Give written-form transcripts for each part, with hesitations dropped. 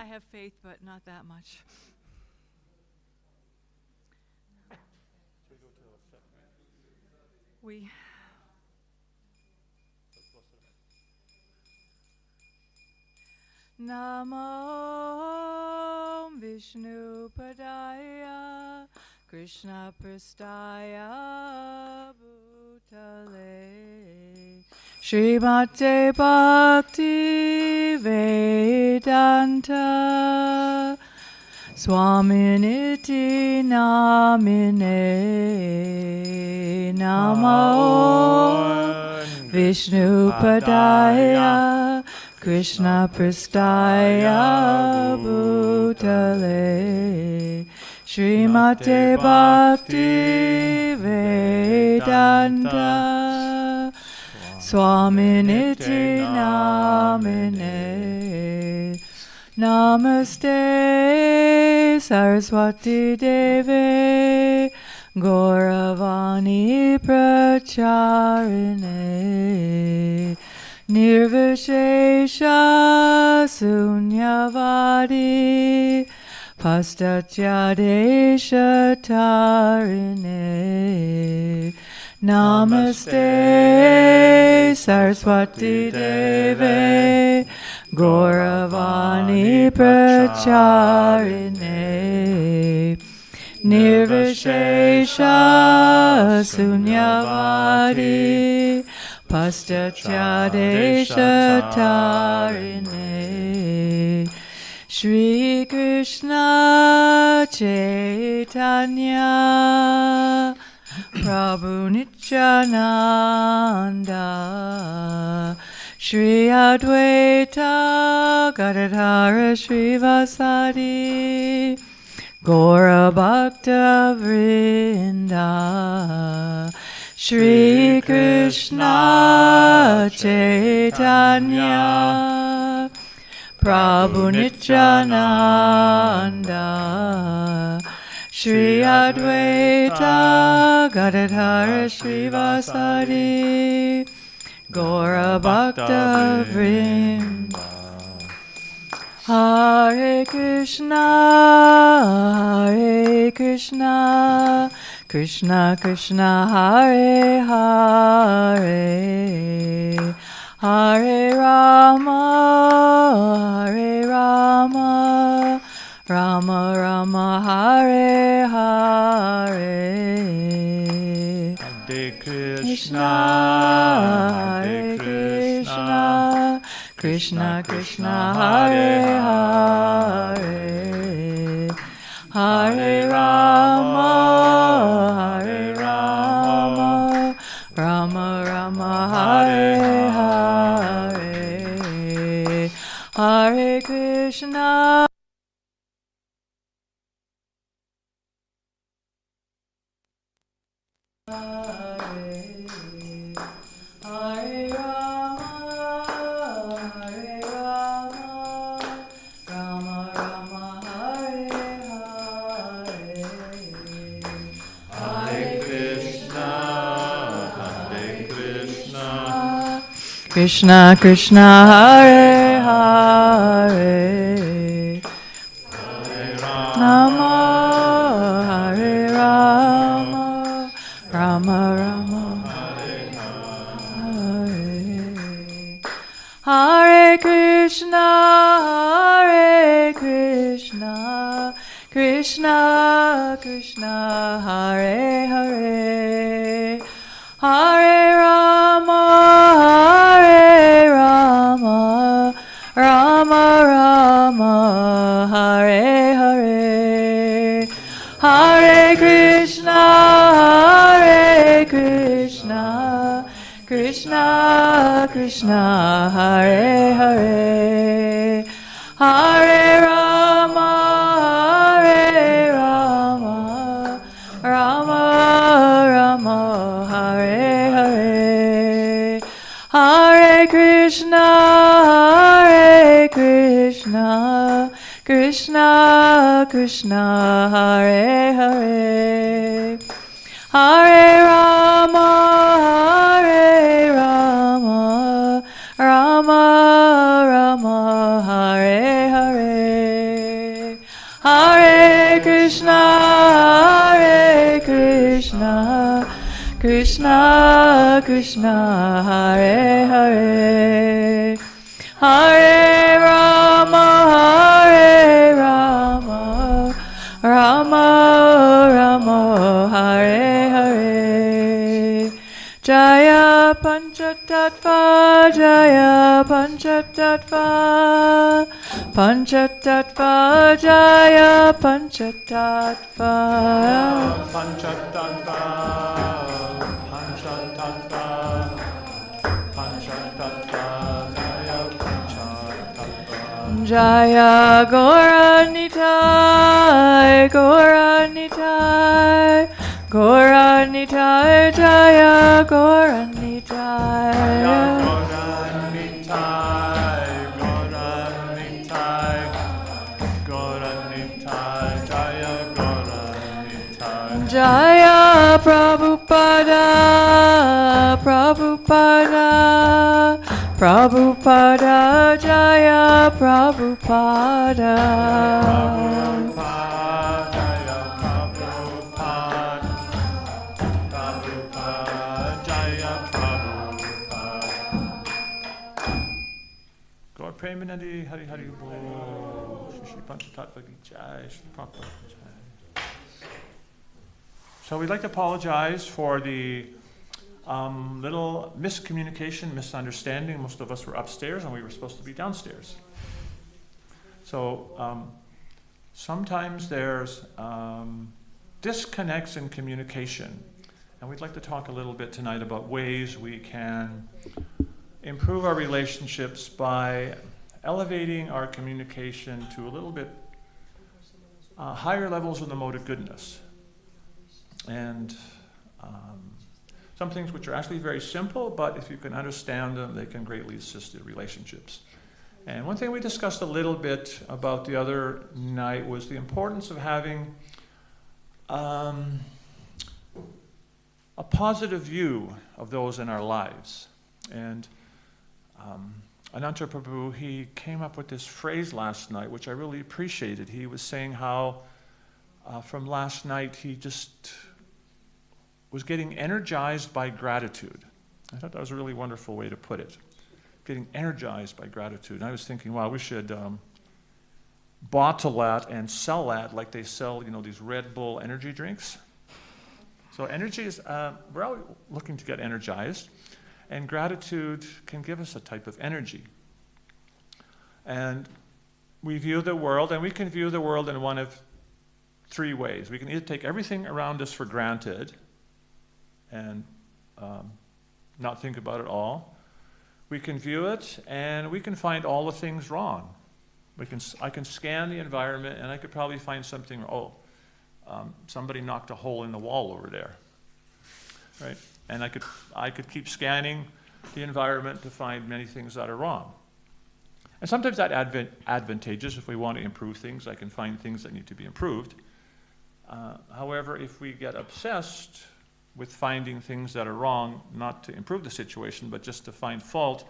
have faith, but not that much. We Namo Vishnu Padaya Krishna Prastaya Bhutale Srimate Bhakti Vedanta Swaminiti Namine Namo Vishnu Padaya Krishna Prastaya Bhutale Srimate Bhakti Vedanta Swaminiti Namine Namaste Saraswati Deve Gauravani Pracharine Nirvishesha Sunyavadi Pastatyadesha Tarine Namaste Saraswati Deve Gauravani Pracharine Nirvishesha Sunyavadi Pastatyadesha Tarine Shri Krishna Chaitanya Prabhu Nityananda Shri Advaita Gadadhara Srivasadi Gaura Bhakta Vrinda Shri Krishna Chaitanya Prabhu Nityananda Shri Advaita Gadadhara Srivasadi Gaura Bhakta Vrinda Hare Krishna Krishna Krishna Hare Hare Hare Rama Rama Rama Hare Hare Hare Krishna Hare Krishna Krishna Krishna Hare Hare Hare Rama Rama Rama Hare Hare Hare Krishna Krishna Krishna Hare Hare Hare Rama Hare Rama Rama Rama Hare Hare Krishna Krishna Krishna Hare Hare Hare Rama Rama Rama Hare Hare Hare Krishna Krishna Krishna Hare Hare Hare Rama Rama Rama Hare Hare Hare Krishna Krishna Krishna Hare Hare Hare Rama Rama Rama Hare Hare Krishna, Hare Krishna, Krishna Krishna, Hare Hare, Hare Rama, Hare Rama, Rama Rama, Hare Hare. Jaya Panchatattva, Jaya Panchatattva, Panchatattva, Jaya Panchatattva. Panchatattva, Panchatattva, Panchatattva, Jaya Panchatattva. Jaya Gauranitai, Gauranitai, Gauranitai, Jaya Gauranitai. Jaya Prabhupada, Prabhupada, Prabhupada, Jaya Prabhupada. Premanandi Hari Hari Bol, Shri Panchatattva Ki Jai, Shri Prabhupada Jai. So we'd like to apologize for the little miscommunication, misunderstanding. Most of us were upstairs and we were supposed to be downstairs. So sometimes there's disconnects in communication. And we'd like to talk a little bit tonight about ways we can improve our relationships by elevating our communication to a little bit higher levels of the mode of goodness. And some things which are actually very simple, but if you can understand them, they can greatly assist in relationships. And one thing we discussed a little bit about the other night was the importance of having a positive view of those in our lives. And Ananta Prabhu, he came up with this phrase last night, which I really appreciated. He was saying how from last night he just was getting energized by gratitude. I thought that was a really wonderful way to put it. Getting energized by gratitude. And I was thinking, wow, we should bottle that and sell that like they sell, these Red Bull energy drinks. So energy is, we're all looking to get energized. And gratitude can give us a type of energy. And we view the world, and we can view the world in one of three ways. We can either take everything around us for granted and not think about it all. We can view it, and we can find all the things wrong. I can scan the environment, and I could probably find something, somebody knocked a hole in the wall over there, right? And I could keep scanning the environment to find many things that are wrong. And sometimes that's advantageous. If we want to improve things, I can find things that need to be improved. However, if we get obsessed with finding things that are wrong, not to improve the situation, but just to find fault,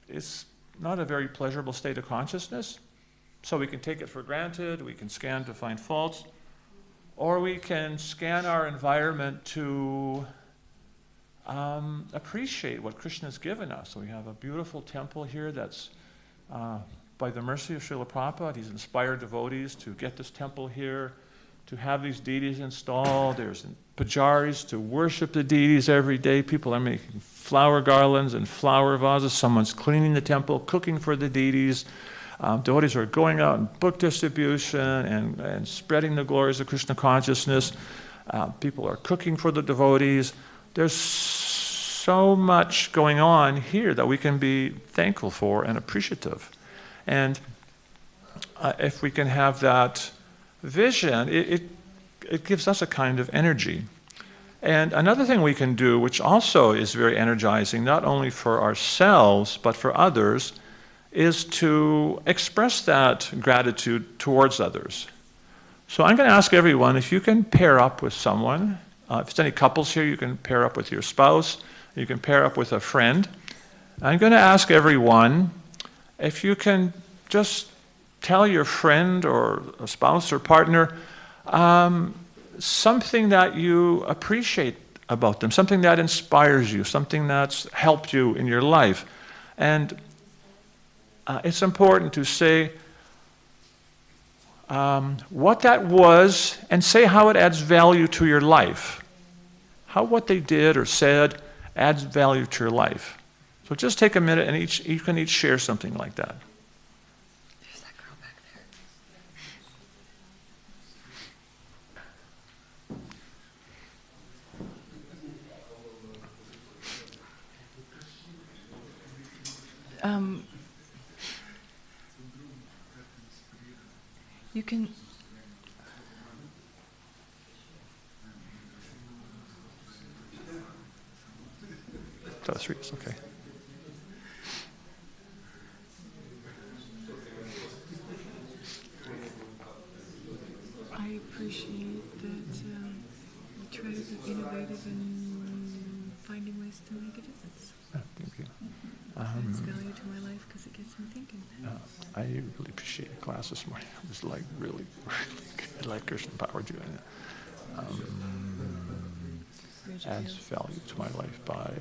it's not a very pleasurable state of consciousness. So we can take it for granted, we can scan to find faults, or we can scan our environment to appreciate what Krishna has given us. So we have a beautiful temple here that's by the mercy of Srila Prabhupada. He's inspired devotees to get this temple here, to have these deities installed. There's pujaris to worship the deities every day. People are making flower garlands and flower vases. Someone's cleaning the temple, cooking for the deities. Devotees are going out and book distribution and spreading the glories of Krishna consciousness. People are cooking for the devotees. There's so much going on here that we can be thankful for and appreciative. And if we can have that vision, it gives us a kind of energy. And another thing we can do, which also is very energizing, not only for ourselves, but for others, is to express that gratitude towards others. So I'm going to ask everyone, if you can pair up with someone, if there's any couples here, you can pair up with your spouse, you can pair up with a friend. I'm going to ask everyone if you can just tell your friend or a spouse or partner something that you appreciate about them, something that inspires you, something that's helped you in your life. And it's important to say what that was and say how it adds value to your life. How what they did or said adds value to your life. So just take a minute and you can each share something like that. There's that girl back there. You can. Three, it's okay. I appreciate that you try to be innovative in finding ways to make a difference. Thank you. It adds value to my life because it gets me thinking. I really appreciate the class this morning. It was like really good, like Krishna power doing it. Adds value to my life I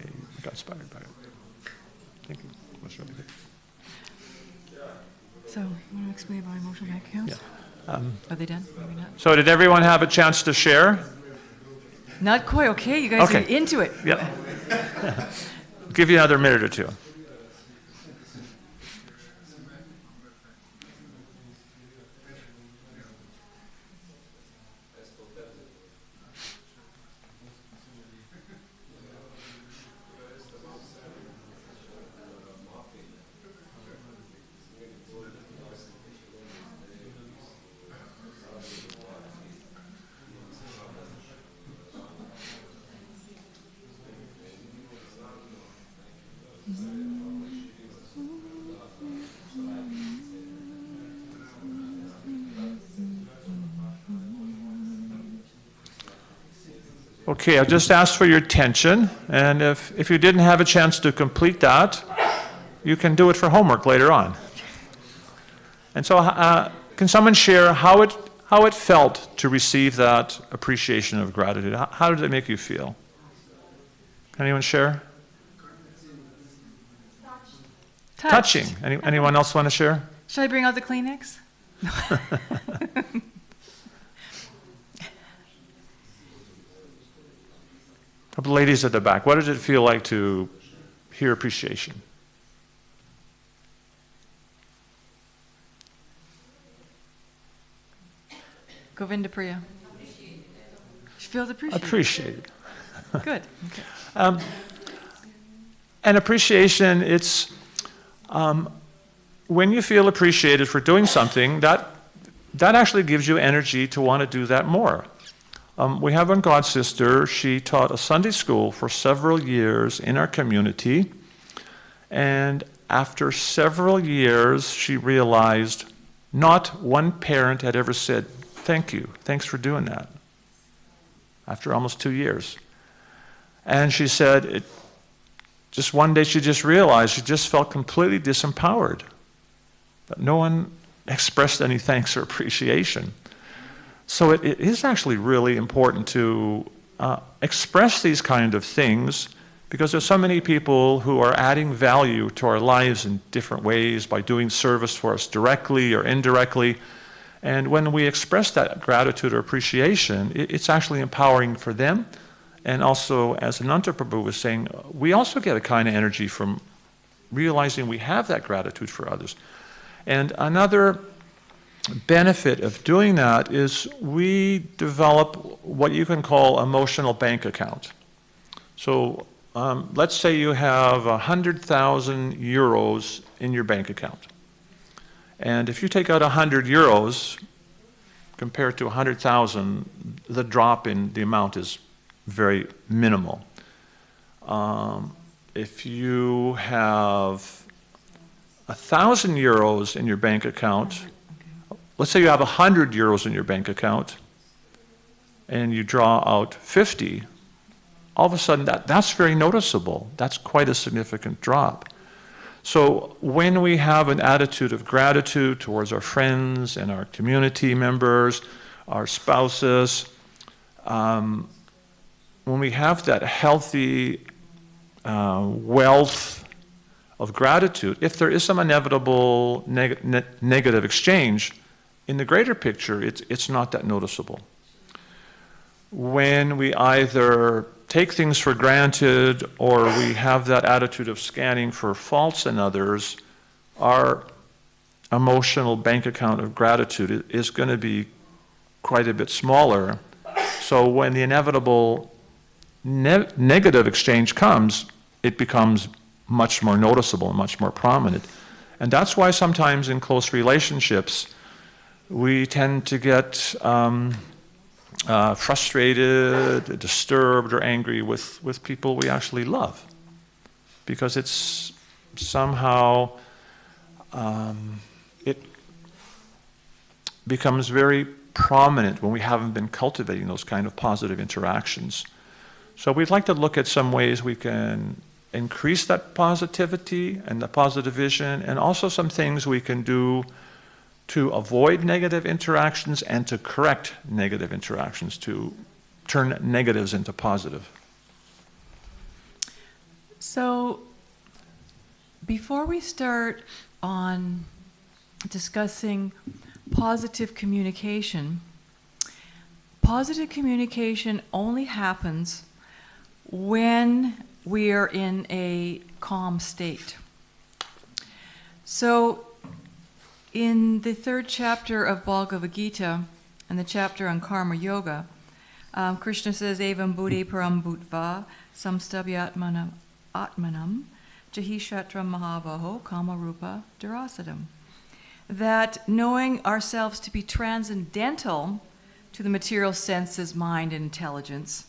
got inspired by it. Thank you. It was really good. So, want to explain about emotional bank accounts? Yeah. Are they done? Maybe not. So did everyone have a chance to share? Not quite. Okay, you guys are into it. Yep. Give you another minute or two. Okay, I'll just ask for your attention, and if you didn't have a chance to complete that, you can do it for homework later on. And so can someone share how it felt to receive that appreciation of gratitude? How did it make you feel? Can anyone share? Touching. Anyone else want to share? Should I bring out the Kleenex? The ladies at the back, what did it feel like to hear appreciation? Govinda Priya. She feels appreciated. Appreciated. Good. Okay. And appreciation, it's when you feel appreciated for doing something, that actually gives you energy to want to do that more. We have one god sister. She taught a Sunday school for several years in our community. And after several years, she realized not one parent had ever said, "Thank you, thanks for doing that," after almost 2 years. And she said, just one day she just realized she just felt completely disempowered, that no one expressed any thanks or appreciation. So it is actually really important to express these kind of things, because there's so many people who are adding value to our lives in different ways by doing service for us directly or indirectly. And when we express that gratitude or appreciation, it's actually empowering for them. And also, as Ananta Prabhu was saying, we also get a kind of energy from realizing we have that gratitude for others. And another benefit of doing that is we develop what you can call emotional bank account. So let's say you have 100,000 euros in your bank account. And if you take out 100 euros compared to 100,000, the drop in the amount is very minimal. If you have 1,000 euros in your bank account, let's say you have 100 euros in your bank account, and you draw out 50, all of a sudden that's very noticeable. That's quite a significant drop. So when we have an attitude of gratitude towards our friends and our community members, our spouses, when we have that healthy wealth of gratitude, if there is some inevitable negative exchange, in the greater picture, it's not that noticeable. When we either take things for granted or we have that attitude of scanning for faults in others, our emotional bank account of gratitude is going to be quite a bit smaller. So when the inevitable negative exchange comes, it becomes much more noticeable and much more prominent. And that's why sometimes in close relationships, we tend to get frustrated, disturbed, or angry with people we actually love. Because it's somehow, it becomes very prominent when we haven't been cultivating those kind of positive interactions. So we'd like to look at some ways we can increase that positivity and the positive vision, and also some things we can do to avoid negative interactions and to correct negative interactions, to turn negatives into positive. So, before we start on discussing positive communication only happens when we are in a calm state. So, in the 3rd chapter of Bhagavad Gita, and the chapter on karma yoga, Krishna says, Evam buddhi param bhutva samstabhyatmanam atmanam jahi shatram mahavaho kama rupa darasadam. That knowing ourselves to be transcendental to the material senses, mind, and intelligence,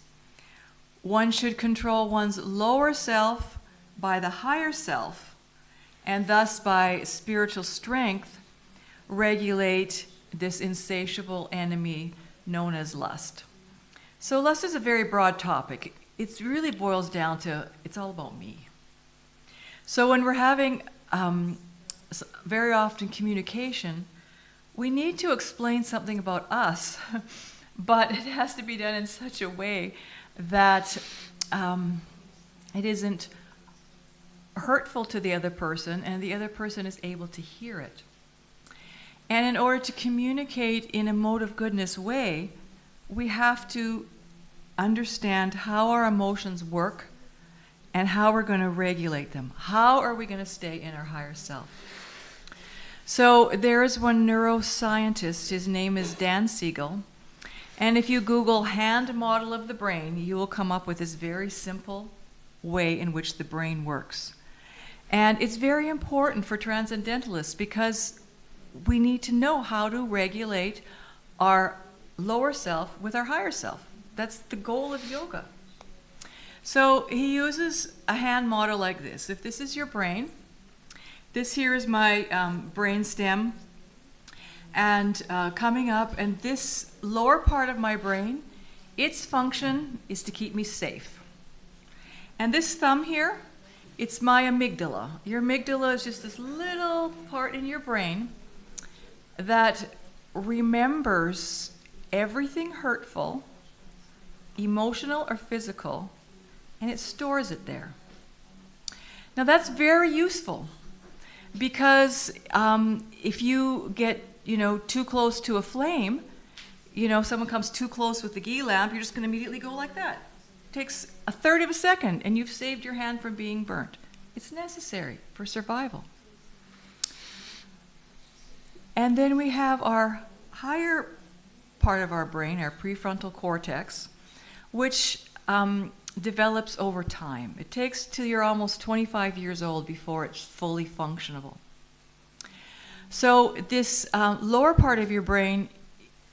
one should control one's lower self by the higher self, and thus by spiritual strength regulate this insatiable enemy known as lust. So lust is a very broad topic. It really boils down to, it's all about me. So when we're having very often communication, we need to explain something about us, but it has to be done in such a way that it isn't hurtful to the other person, and the other person is able to hear it. And in order to communicate in a mode of goodness way, we have to understand how our emotions work and how we're going to regulate them. How are we going to stay in our higher self? So there is one neuroscientist, his name is Dan Siegel, and if you Google hand model of the brain, you will come up with this very simple way in which the brain works. And it's very important for transcendentalists because we need to know how to regulate our lower self with our higher self. That's the goal of yoga. So he uses a hand model like this. If this is your brain, this here is my brain stem, and coming up, and this lower part of my brain, its function is to keep me safe. And this thumb here, it's my amygdala. Your amygdala is just this little part in your brain that remembers everything hurtful, emotional or physical, and it stores it there. Now that's very useful because if you get too close to a flame, someone comes too close with the ghee lamp, you're just going to immediately go like that. It takes a third of a second and you've saved your hand from being burnt. It's necessary for survival. And then we have our higher part of our brain, our prefrontal cortex, which develops over time. It takes till you're almost 25 years old before it's fully functionable. So this lower part of your brain,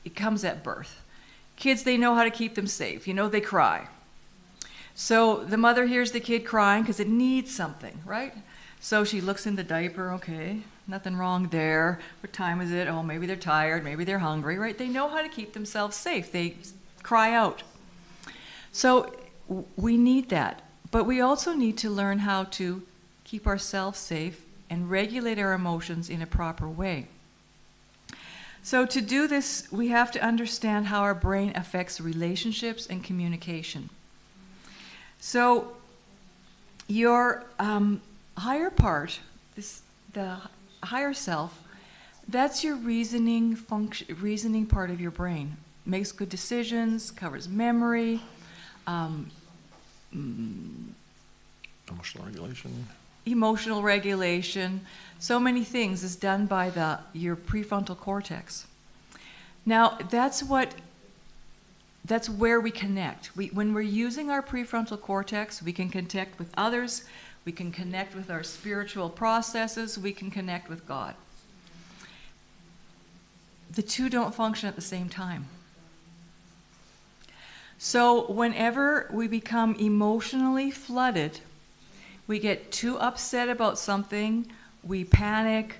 it comes at birth. Kids, they know how to keep them safe. They cry. So the mother hears the kid crying because it needs something, right? So she looks in the diaper, okay, nothing wrong there. What time is it? Oh, maybe they're tired, maybe they're hungry, right? They know how to keep themselves safe. They cry out. So we need that. But we also need to learn how to keep ourselves safe and regulate our emotions in a proper way. So to do this, we have to understand how our brain affects relationships and communication. So your higher part, the higher self, that's your reasoning part of your brain. Makes good decisions, covers memory, emotional regulation. So many things is done by your prefrontal cortex. Now, that's where we connect. When we're using our prefrontal cortex, we can connect with others, we can connect with our spiritual processes, we can connect with God. The two don't function at the same time. So whenever we become emotionally flooded, we get too upset about something, we panic,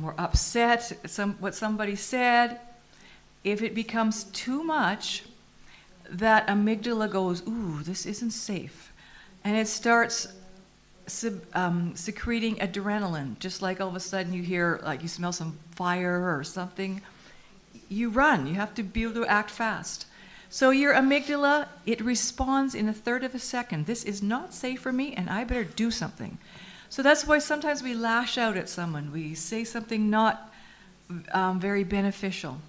we're upset what somebody said. If it becomes too much, that amygdala goes, ooh, this isn't safe. And it starts secreting adrenaline, just like all of a sudden you hear, like you smell some fire or something. You run, you have to be able to act fast. So your amygdala, it responds in a third of a second. This is not safe for me and I better do something. So that's why sometimes we lash out at someone. We say something not very beneficial.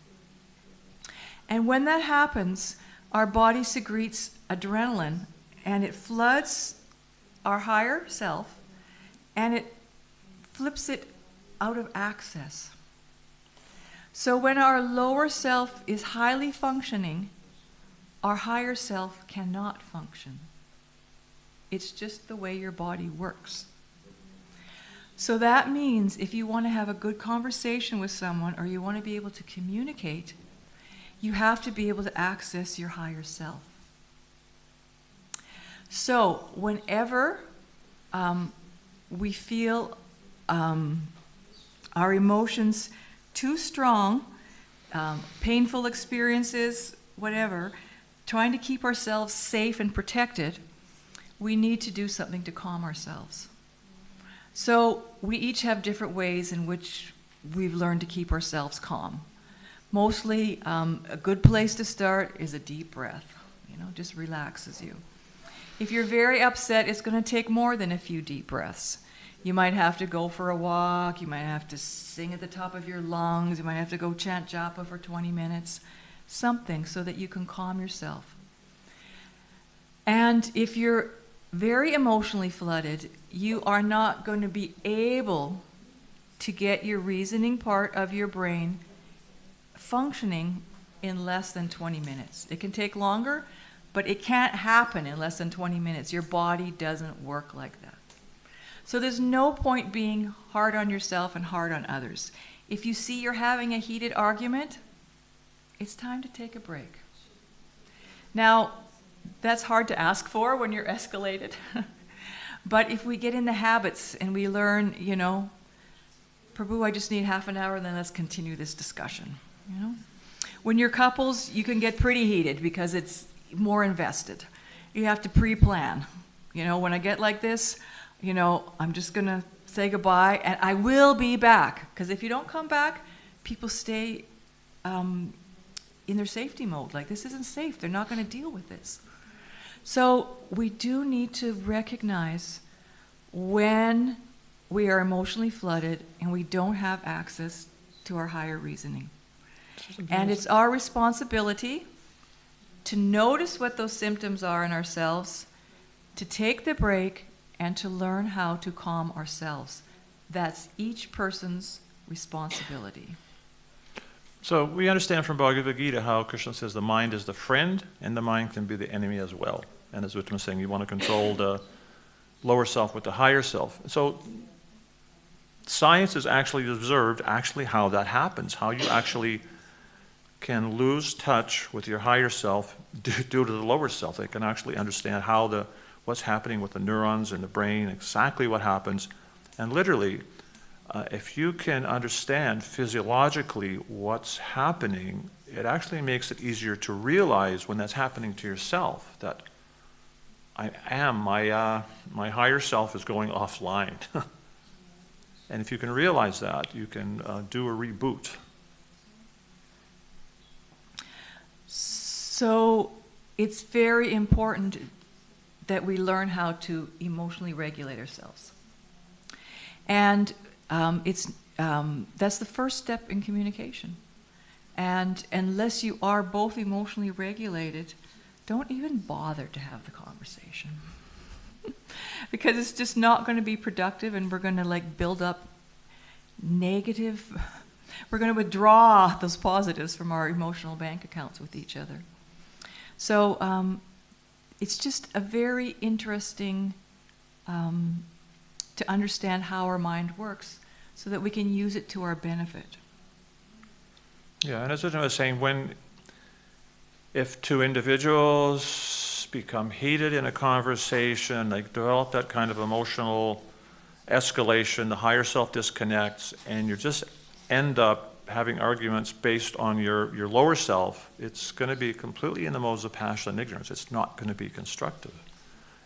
And when that happens, our body secretes adrenaline and it floods our higher self and it flips it out of access. So when our lower self is highly functioning, our higher self cannot function. It's just the way your body works. So that means if you want to have a good conversation with someone or you want to be able to communicate, you have to be able to access your higher self. So whenever we feel our emotions too strong, painful experiences, whatever, trying to keep ourselves safe and protected, we need to do something to calm ourselves. So we each have different ways in which we've learned to keep ourselves calm. Mostly, a good place to start is a deep breath. Just relaxes you. If you're very upset, it's going to take more than a few deep breaths. You might have to go for a walk, you might have to sing at the top of your lungs, you might have to go chant japa for 20 minutes, something so that you can calm yourself. And if you're very emotionally flooded, you are not going to be able to get your reasoning part of your brain functioning in less than 20 minutes. It can take longer, but it can't happen in less than 20 minutes. Your body doesn't work like that. So there's no point being hard on yourself and hard on others. If you see you're having a heated argument, it's time to take a break. Now, that's hard to ask for when you're escalated. But if we get in the habits and we learn, Prabhu, I just need half an hour, then let's continue this discussion. When you're couples, you can get pretty heated because it's more invested. You have to pre-plan. When I get like this, I'm just going to say goodbye and I will be back. Because if you don't come back, people stay in their safety mode. Like, this isn't safe. They're not going to deal with this. So we do need to recognize when we are emotionally flooded and we don't have access to our higher reasoning. And it's our responsibility to notice what those symptoms are in ourselves, to take the break, and to learn how to calm ourselves. That's each person's responsibility. So we understand from Bhagavad Gita how Krishna says the mind is the friend and the mind can be the enemy as well. And as Uttam was saying, you want to control the lower self with the higher self. So science has actually observed how that happens, how you actually can lose touch with your higher self due to the lower self. They can actually understand what's happening with the neurons in the brain, exactly what happens. And literally, if you can understand physiologically what's happening, it actually makes it easier to realize when that's happening to yourself, that my higher self is going offline. And if you can realize that, you can do a reboot. So it's very important that we learn how to emotionally regulate ourselves. And that's the first step in communication. And unless you are both emotionally regulated, don't even bother to have the conversation. Because it's just not going to be productive, and we're going to like build up negative, we're going to withdraw those positives from our emotional bank accounts with each other. So it's just a very interesting to understand how our mind works so that we can use it to our benefit. Yeah, and as I was saying, if two individuals become heated in a conversation, they develop that kind of emotional escalation, the higher self disconnects, and you just end up having arguments based on your lower self, it's going to be completely in the modes of passion and ignorance. It's not going to be constructive.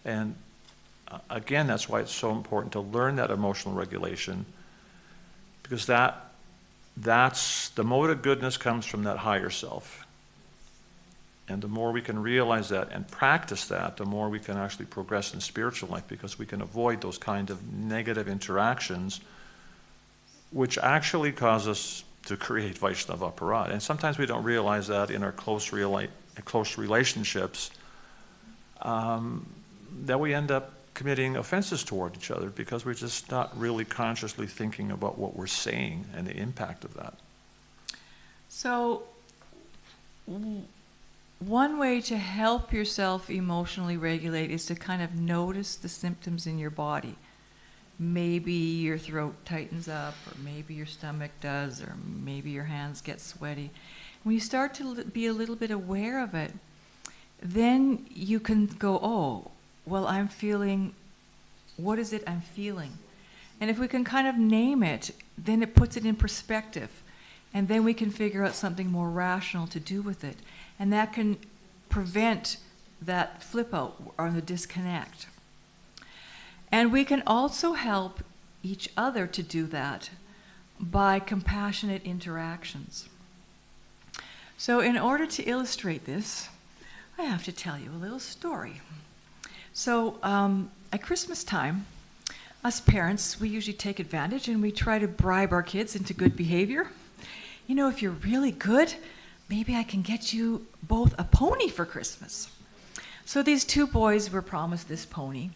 And again, that's why it's so important to learn that emotional regulation, because that's the mode of goodness comes from that higher self. And the more we can realize that and practice that, the more we can actually progress in spiritual life, because we can avoid those kind of negative interactions which actually cause us to create Vaishnava aparad. And sometimes we don't realize that in our close relationships, that we end up committing offenses toward each other because we're just not really consciously thinking about what we're saying and the impact of that. So one way to help yourself emotionally regulate is to kind of notice the symptoms in your body. Maybe your throat tightens up, or maybe your stomach does, or maybe your hands get sweaty. When you start to be a little bit aware of it, then you can go, oh, well, I'm feeling, what is it I'm feeling? And if we can kind of name it, then it puts it in perspective. And then we can figure out something more rational to do with it. And that can prevent that flip out or the disconnect. And we can also help each other to do that by compassionate interactions. So in order to illustrate this, I have to tell you a little story. So at Christmas time, us parents, we usually take advantage and we try to bribe our kids into good behavior. You know, if you're really good, maybe I can get you both a pony for Christmas. So these two boys were promised this pony.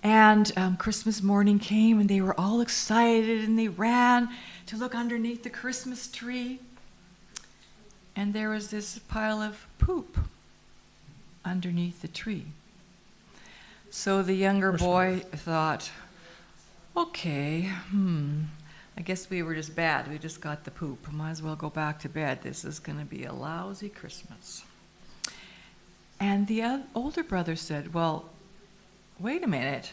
And Christmas morning came and they were all excited and they ran to look underneath the Christmas tree. And there was this pile of poop underneath the tree. So the younger boy thought, okay, I guess we were just bad. We just got the poop. Might as well go back to bed. This is going to be a lousy Christmas. And the older brother said, well, wait a minute.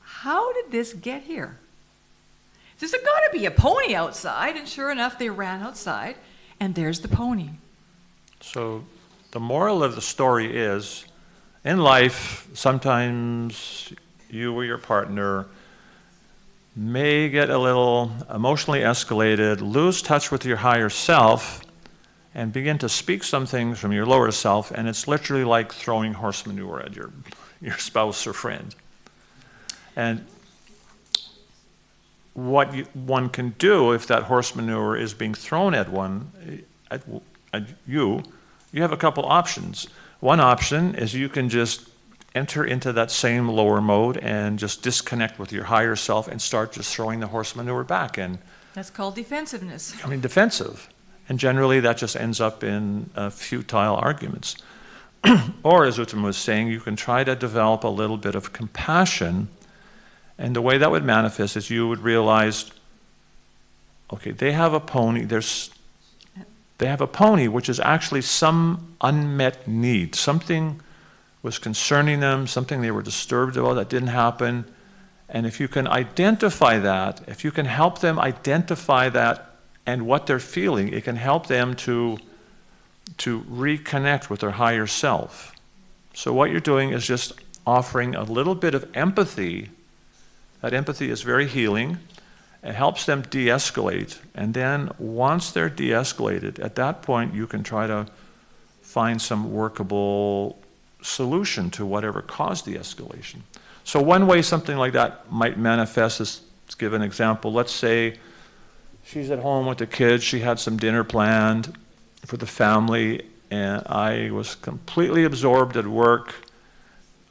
How did this get here? There's got to be a pony outside. And sure enough, they ran outside, and there's the pony. So the moral of the story is, in life, sometimes you or your partner may get a little emotionally escalated, lose touch with your higher self, and begin to speak some things from your lower self, and it's literally like throwing horse manure at your spouse or friend. And what one can do if that horse manure is being thrown at you have a couple options. One option is you can just enter into that same lower mode and just disconnect with your higher self and start just throwing the horse manure back. And that's called defensiveness. I mean, defensive. And generally that just ends up in futile arguments. Or, as Uttam was saying, you can try to develop a little bit of compassion. And the way that would manifest is you would realize, okay, they have a pony. They have a pony, which is actually some unmet need. Something was concerning them, something they were disturbed about that didn't happen. And if you can identify that, if you can help them identify that and what they're feeling, it can help them to reconnect with their higher self. So what you're doing is just offering a little bit of empathy That empathy is very healing. It helps them de-escalate. And then once they're de-escalated, at that point you can try to find some workable solution to whatever caused the escalation. So one way something like that might manifest is, let's give an example. Let's say she's at home with the kids. She had some dinner planned for the family, and I was completely absorbed at work,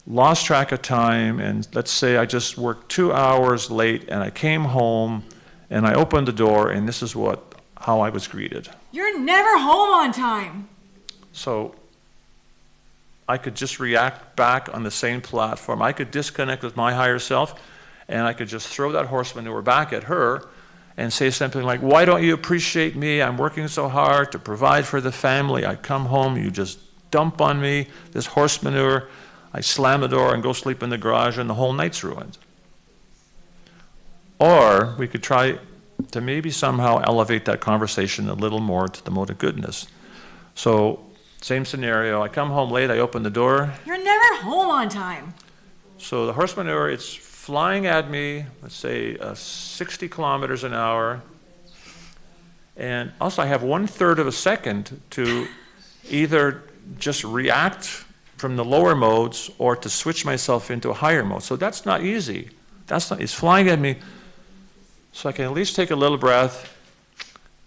lost track of time, and let's say I just worked 2 hours late, and I came home, and I opened the door, and this is how I was greeted. You're never home on time. So I could just react back on the same platform. I could disconnect with my higher self, and I could just throw that horse manure back at her and say something like, why don't you appreciate me? I'm working so hard to provide for the family. I come home, you just dump on me this horse manure. I slam the door and go sleep in the garage, and the whole night's ruined. Or we could try to maybe somehow elevate that conversation a little more to the mode of goodness. So, same scenario. I come home late, I open the door. You're never home on time. So the horse manure, it's flying at me, let's say 60 kilometers an hour. And also I have 1/3 of a second to either just react from the lower modes or to switch myself into a higher mode. So that's not easy. It's flying at me. So I can at least take a little breath,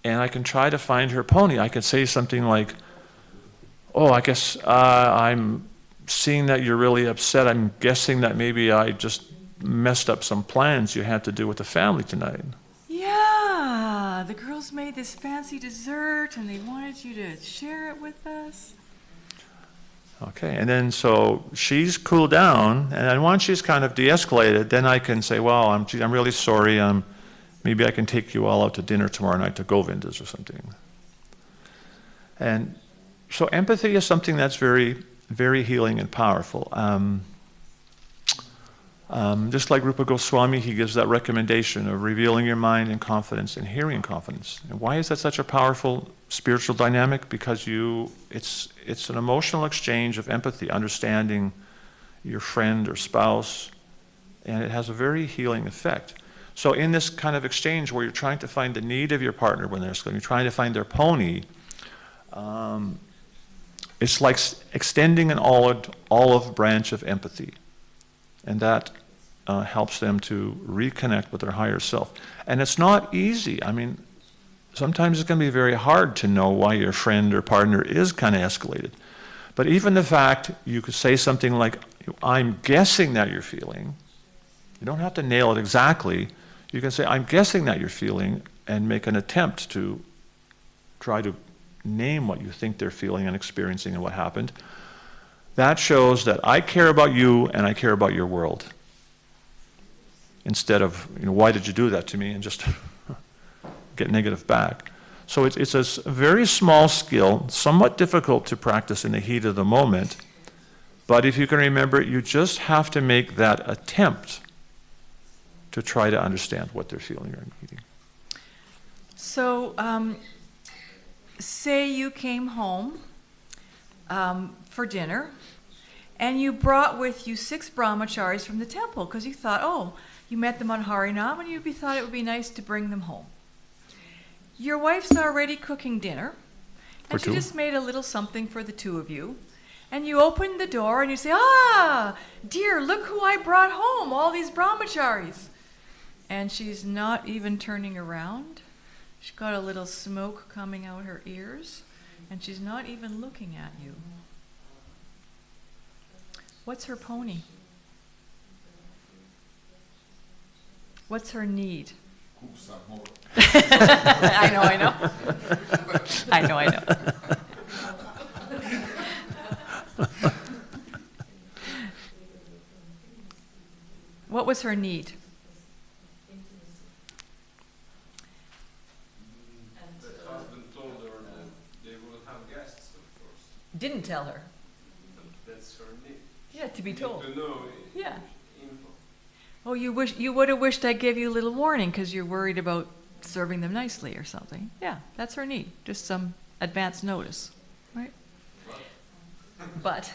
and I can try to find her pony. I can say something like, oh, I guess I'm seeing that you're really upset. I'm guessing that maybe I just messed up some plans you had to do with the family tonight. Yeah, the girls made this fancy dessert and they wanted you to share it with us. Okay, and then so she's cooled down, and then once she's kind of de-escalated, then I can say, well, I'm really sorry. Maybe I can take you all out to dinner tomorrow night to Govinda's or something. And so empathy is something that's very, very healing and powerful. Just like Rupa Goswami, he gives that recommendation of revealing your mind in confidence and hearing in confidence. And why is that such a powerful spiritual dynamic? Because it's an emotional exchange of empathy, understanding your friend or spouse, and it has a very healing effect. So in this kind of exchange where you're trying to find the need of your partner when they're you're trying to find their pony, it's like extending an olive branch of empathy. And that helps them to reconnect with their higher self. And it's not easy. I mean, sometimes it's going to be very hard to know why your friend or partner is kind of escalated. But even the fact you could say something like, I'm guessing that you're feeling, you don't have to nail it exactly. You can say, I'm guessing that you're feeling, and make an attempt to try to name what you think they're feeling and experiencing and what happened. That shows that I care about you and I care about your world. Instead of, why did you do that to me, and just get negative back. So it's a very small skill, somewhat difficult to practice in the heat of the moment, but if you can remember, you just have to make that attempt to try to understand what they're feeling or needing. So, say you came home for dinner, and you brought with you 6 brahmacharis from the temple, because you thought, you met them on Harinam, and you thought it would be nice to bring them home. Your wife's already cooking dinner, and she just made a little something for the 2 of you. And you open the door and you say, dear, look who I brought home, all these brahmacharis. And she's not even turning around. She's got a little smoke coming out her ears, and she's not even looking at you. What's her pony? What's her need? I know. I know. What was her need? The husband told her that they will have guests, of course. Didn't tell her. That's her need. Yeah, to be told. To know Yeah. info. Oh, you would have wished I gave you a little warning because you're worried about serving them nicely or something. Yeah, that's her need. Just some advance notice, right? But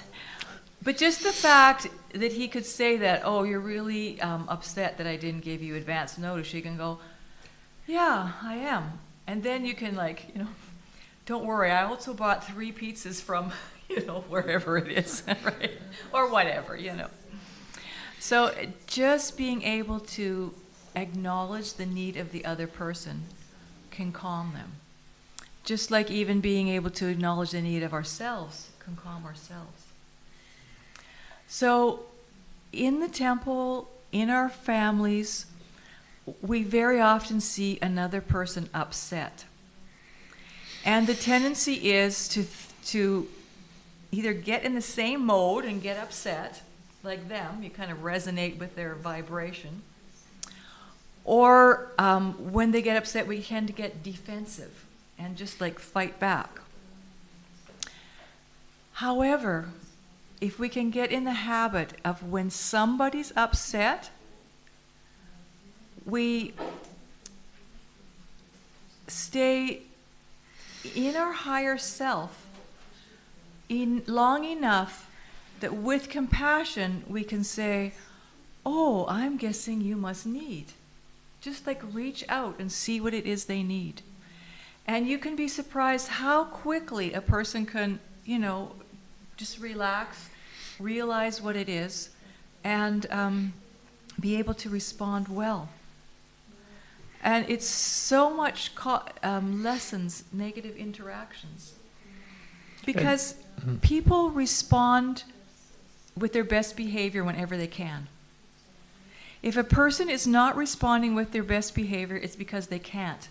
But just the fact that he could say that, oh, you're really upset that I didn't give you advance notice, you can go, yeah, I am. And then you can don't worry, I also bought 3 pizzas from, wherever it is, right? Or whatever, So just being able to acknowledge the need of the other person can calm them. Just like even being able to acknowledge the need of ourselves can calm ourselves. So in the temple, in our families, we very often see another person upset. And the tendency is to either get in the same mode and get upset, like them, you kind of resonate with their vibration, or when they get upset, we tend to get defensive and just like fight back. However, if we can get in the habit of when somebody's upset, we stay in our higher self long enough that with compassion we can say, oh, I'm guessing you must need. Just like reach out and see what it is they need. And you can be surprised how quickly a person can, just relax, realize what it is, and be able to respond well. And it's so much lessens negative interactions. Because people respond with their best behavior whenever they can. If a person is not responding with their best behavior, it's because they can't.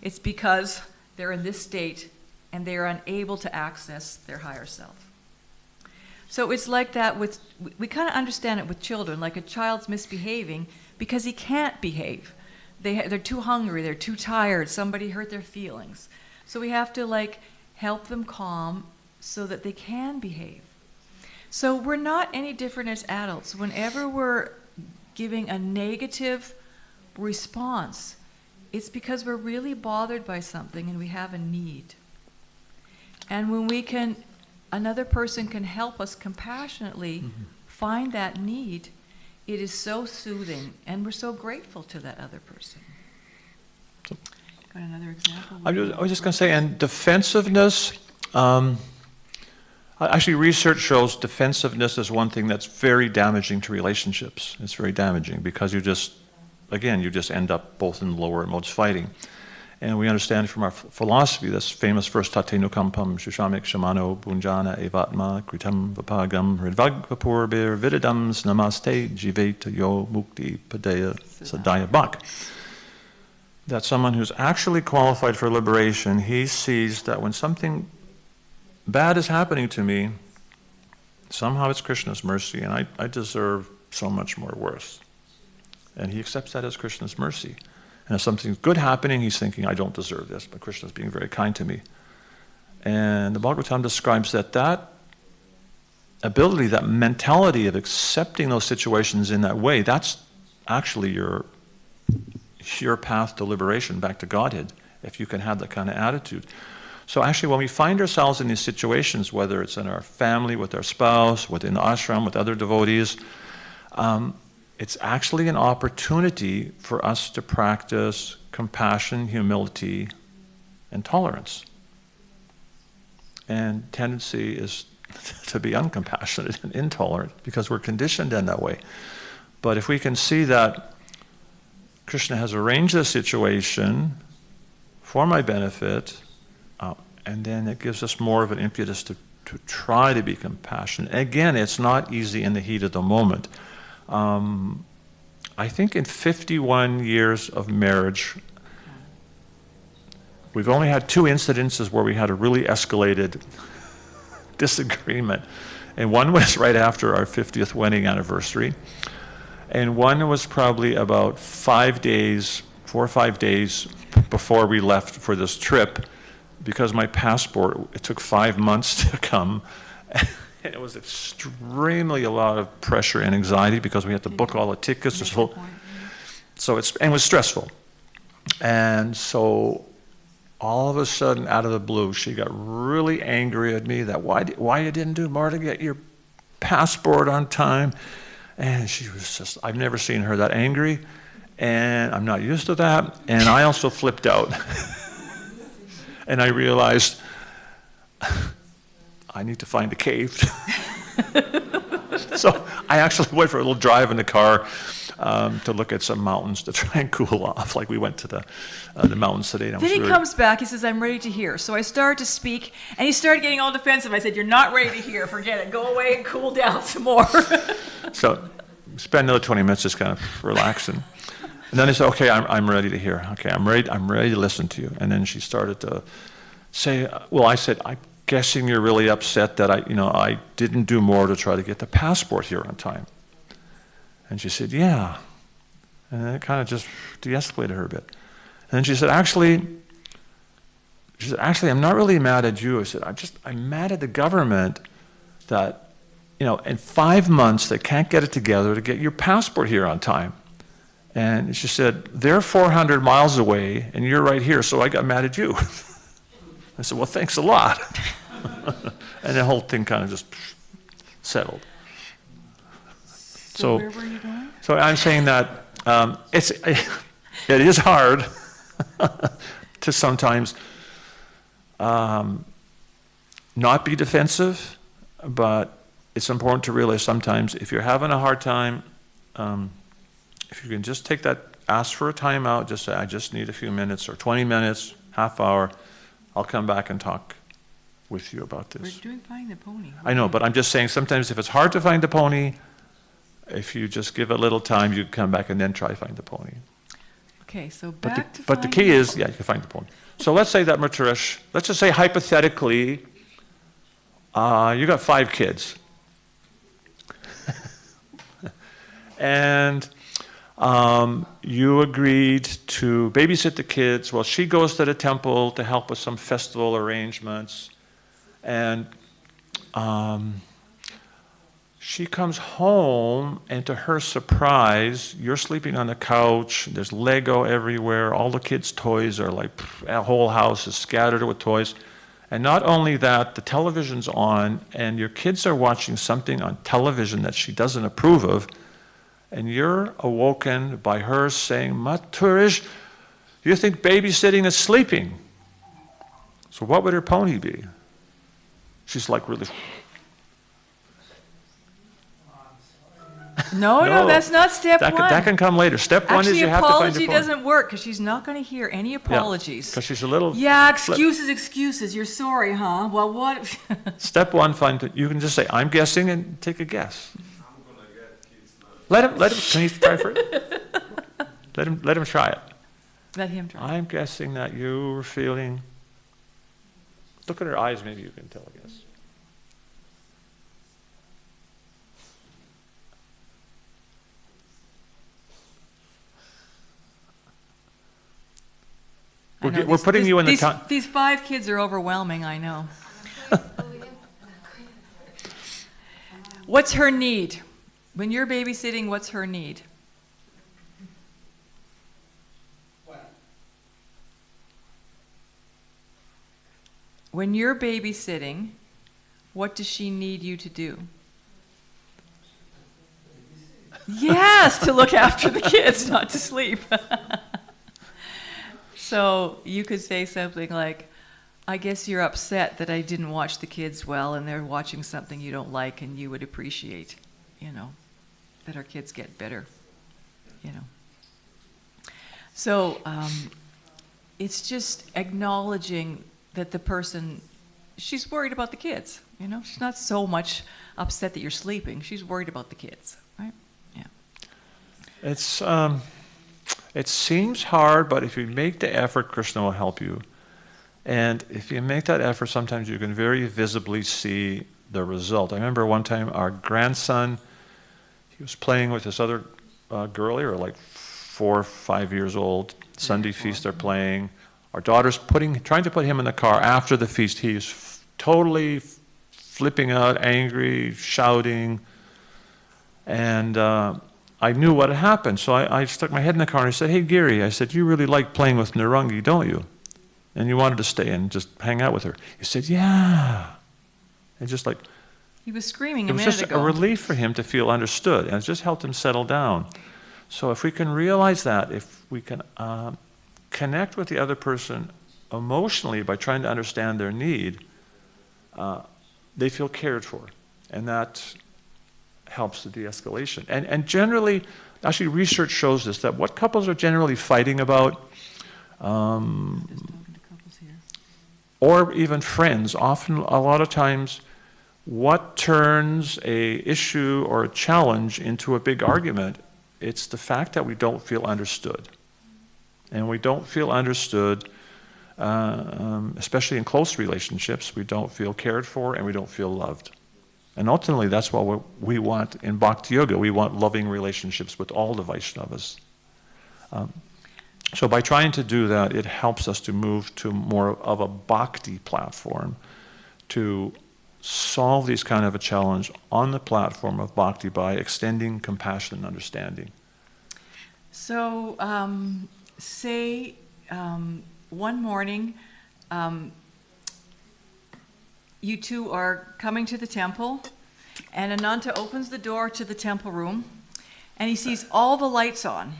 It's because they're in this state and they are unable to access their higher self. So it's like that we kind of understand it with children, like a child's misbehaving because he can't behave. They're too hungry, they're too tired, somebody hurt their feelings. So we have to help them calm so that they can behave. So we're not any different as adults. Whenever we're giving a negative response, it's because we're really bothered by something and we have a need. And when another person can help us compassionately find that need, it is so soothing, and we're so grateful to that other person. Got another example? I was just going to say, and defensiveness, actually research shows defensiveness is one thing that's very damaging to relationships. It's very damaging because you just end up both in the lower modes fighting. And we understand from our philosophy, this famous verse, Tate nukampam, shushamik shamano, bunjana evatma, kritam vapagam, hridvagvapur bir vididams namaste jiveta yo mukti padaya sadaya bak. That someone who's actually qualified for liberation, he sees that when something bad is happening to me, somehow it's Krishna's mercy, and I deserve so much more worse. And he accepts that as Krishna's mercy. And if something's good happening, he's thinking, I don't deserve this, but Krishna's being very kind to me. And the Bhagavatam describes that ability, that mentality of accepting those situations in that way, that's actually your path to liberation, back to Godhead, if you can have that kind of attitude. So actually, when we find ourselves in these situations, whether it's in our family, with our spouse, within the ashram, with other devotees, it's actually an opportunity for us to practice compassion, humility, and tolerance. And tendency is to be uncompassionate and intolerant because we're conditioned in that way. But if we can see that Krishna has arranged the situation for my benefit, and then it gives us more of an impetus to try to be compassionate. Again, it's not easy in the heat of the moment. I think in 51 years of marriage, we've only had 2 incidences where we had a really escalated disagreement. And one was right after our 50th wedding anniversary. And one was probably about 4 or 5 days before we left for this trip, because my passport, it took 5 months to come. And it was extremely a lot of pressure and anxiety because we had to book all the tickets. So it was stressful. And so all of a sudden, out of the blue, she got really angry at me that why you didn't do more to get your passport on time. And she was just, I've never seen her that angry, and I'm not used to that. And I also flipped out. And I realized I need to find a cave. So I actually went for a little drive in the car to look at some mountains to try and cool off. Like we went to the mountains today. Then he comes back, he says, I'm ready to hear. So I started to speak, and he started getting all defensive. I said, you're not ready to hear, forget it. Go away and cool down some more. So spend another 20 minutes just kind of relaxing. And then he said, okay, I'm ready to hear. Okay, I'm ready to listen to you. And then she started to say, well, I said, I'm guessing you're really upset that I didn't do more to try to get the passport here on time. And she said, yeah. And then it kind of just de-escalated her a bit. And then she said, actually, I'm not really mad at you. I said, I'm mad at the government that, in 5 months they can't get it together to get your passport here on time. And she said, they're 400 miles away and you're right here, so I got mad at you. I said, well, thanks a lot. And the whole thing kind of just settled. So where were you going? So I'm saying that it is hard to sometimes not be defensive, but it's important to realize sometimes if you're having a hard time, if you can just take that, ask for a timeout, just say, I just need a few minutes or 20 minutes, half hour, I'll come back and talk with you about this. We're doing Find the Pony. I know, but I'm just saying sometimes if it's hard to find the pony, if you just give it a little time, you can come back and then try to find the pony. Okay, so But the key is, yeah, you can find the pony. So let's say that Matresh, let's just say hypothetically, you got 5 kids. And you agreed to babysit the kids. Well, she goes to the temple to help with some festival arrangements. And she comes home, and to her surprise, you're sleeping on the couch, there's Lego everywhere, all the kids' toys are like, a whole house is scattered with toys. And not only that, the television's on, and your kids are watching something on television that she doesn't approve of, and you're awoken by her saying, Maturish, you think babysitting is sleeping. So what would her pony be? She's like really... No, that's not step one. That can come later. Step one is you have to find your pony. Actually, apology doesn't work because she's not going to hear any apologies. Because she's a little... Yeah, excuses. You're sorry, huh? Well, what? Step one, you can just say, I'm guessing, and take a guess. I'm gonna get kids now. Let him, can he try first? Let him try it. Let him try. I'm guessing that you were feeling... Look at her eyes, maybe you can tell, I guess. We're putting you in the time. These 5 kids are overwhelming, I know. What's her need? When you're babysitting, what's her need? When you're babysitting, what does she need you to do? Yes, to look after the kids, not to sleep. So you could say something like, I guess you're upset that I didn't watch the kids well and they're watching something you don't like and you would appreciate, that our kids get better, So it's just acknowledging that the person, she's worried about the kids, She's not so much upset that you're sleeping. She's worried about the kids, right? Yeah. It seems hard, but if you make the effort, Krishna will help you. And if you make that effort, sometimes you can very visibly see the result. I remember one time our grandson, he was playing with this other girl, they were like 4 or 5 years old. Sunday feast they're playing. Our daughter's trying to put him in the car after the feast. He's totally flipping out, angry, shouting. And I knew what had happened, so I stuck my head in the car and I said, hey, Giri, I said, you really like playing with Narangi, don't you? And you wanted to stay and just hang out with her. He said, yeah. And just like, He was screaming It a was minute just ago. a relief for him to feel understood, and it just helped him settle down. So if we can realize that, if we can connect with the other person emotionally by trying to understand their need, they feel cared for, and that helps the de-escalation. And generally, actually research shows this, that what couples are generally fighting about, or even friends, often a lot of times, what turns a issue or a challenge into a big argument, it's the fact that we don't feel understood. And we don't feel understood, especially in close relationships, we don't feel cared for and we don't feel loved. And ultimately, that's what we want in bhakti-yoga. We want loving relationships with all the Vaishnavas. So by trying to do that, it helps us to move to more of a bhakti platform, to solve these kind of a challenge on the platform of bhakti by extending compassion and understanding. So, say one morning, you two are coming to the temple, and Ananta opens the door to the temple room, and he sees all the lights on.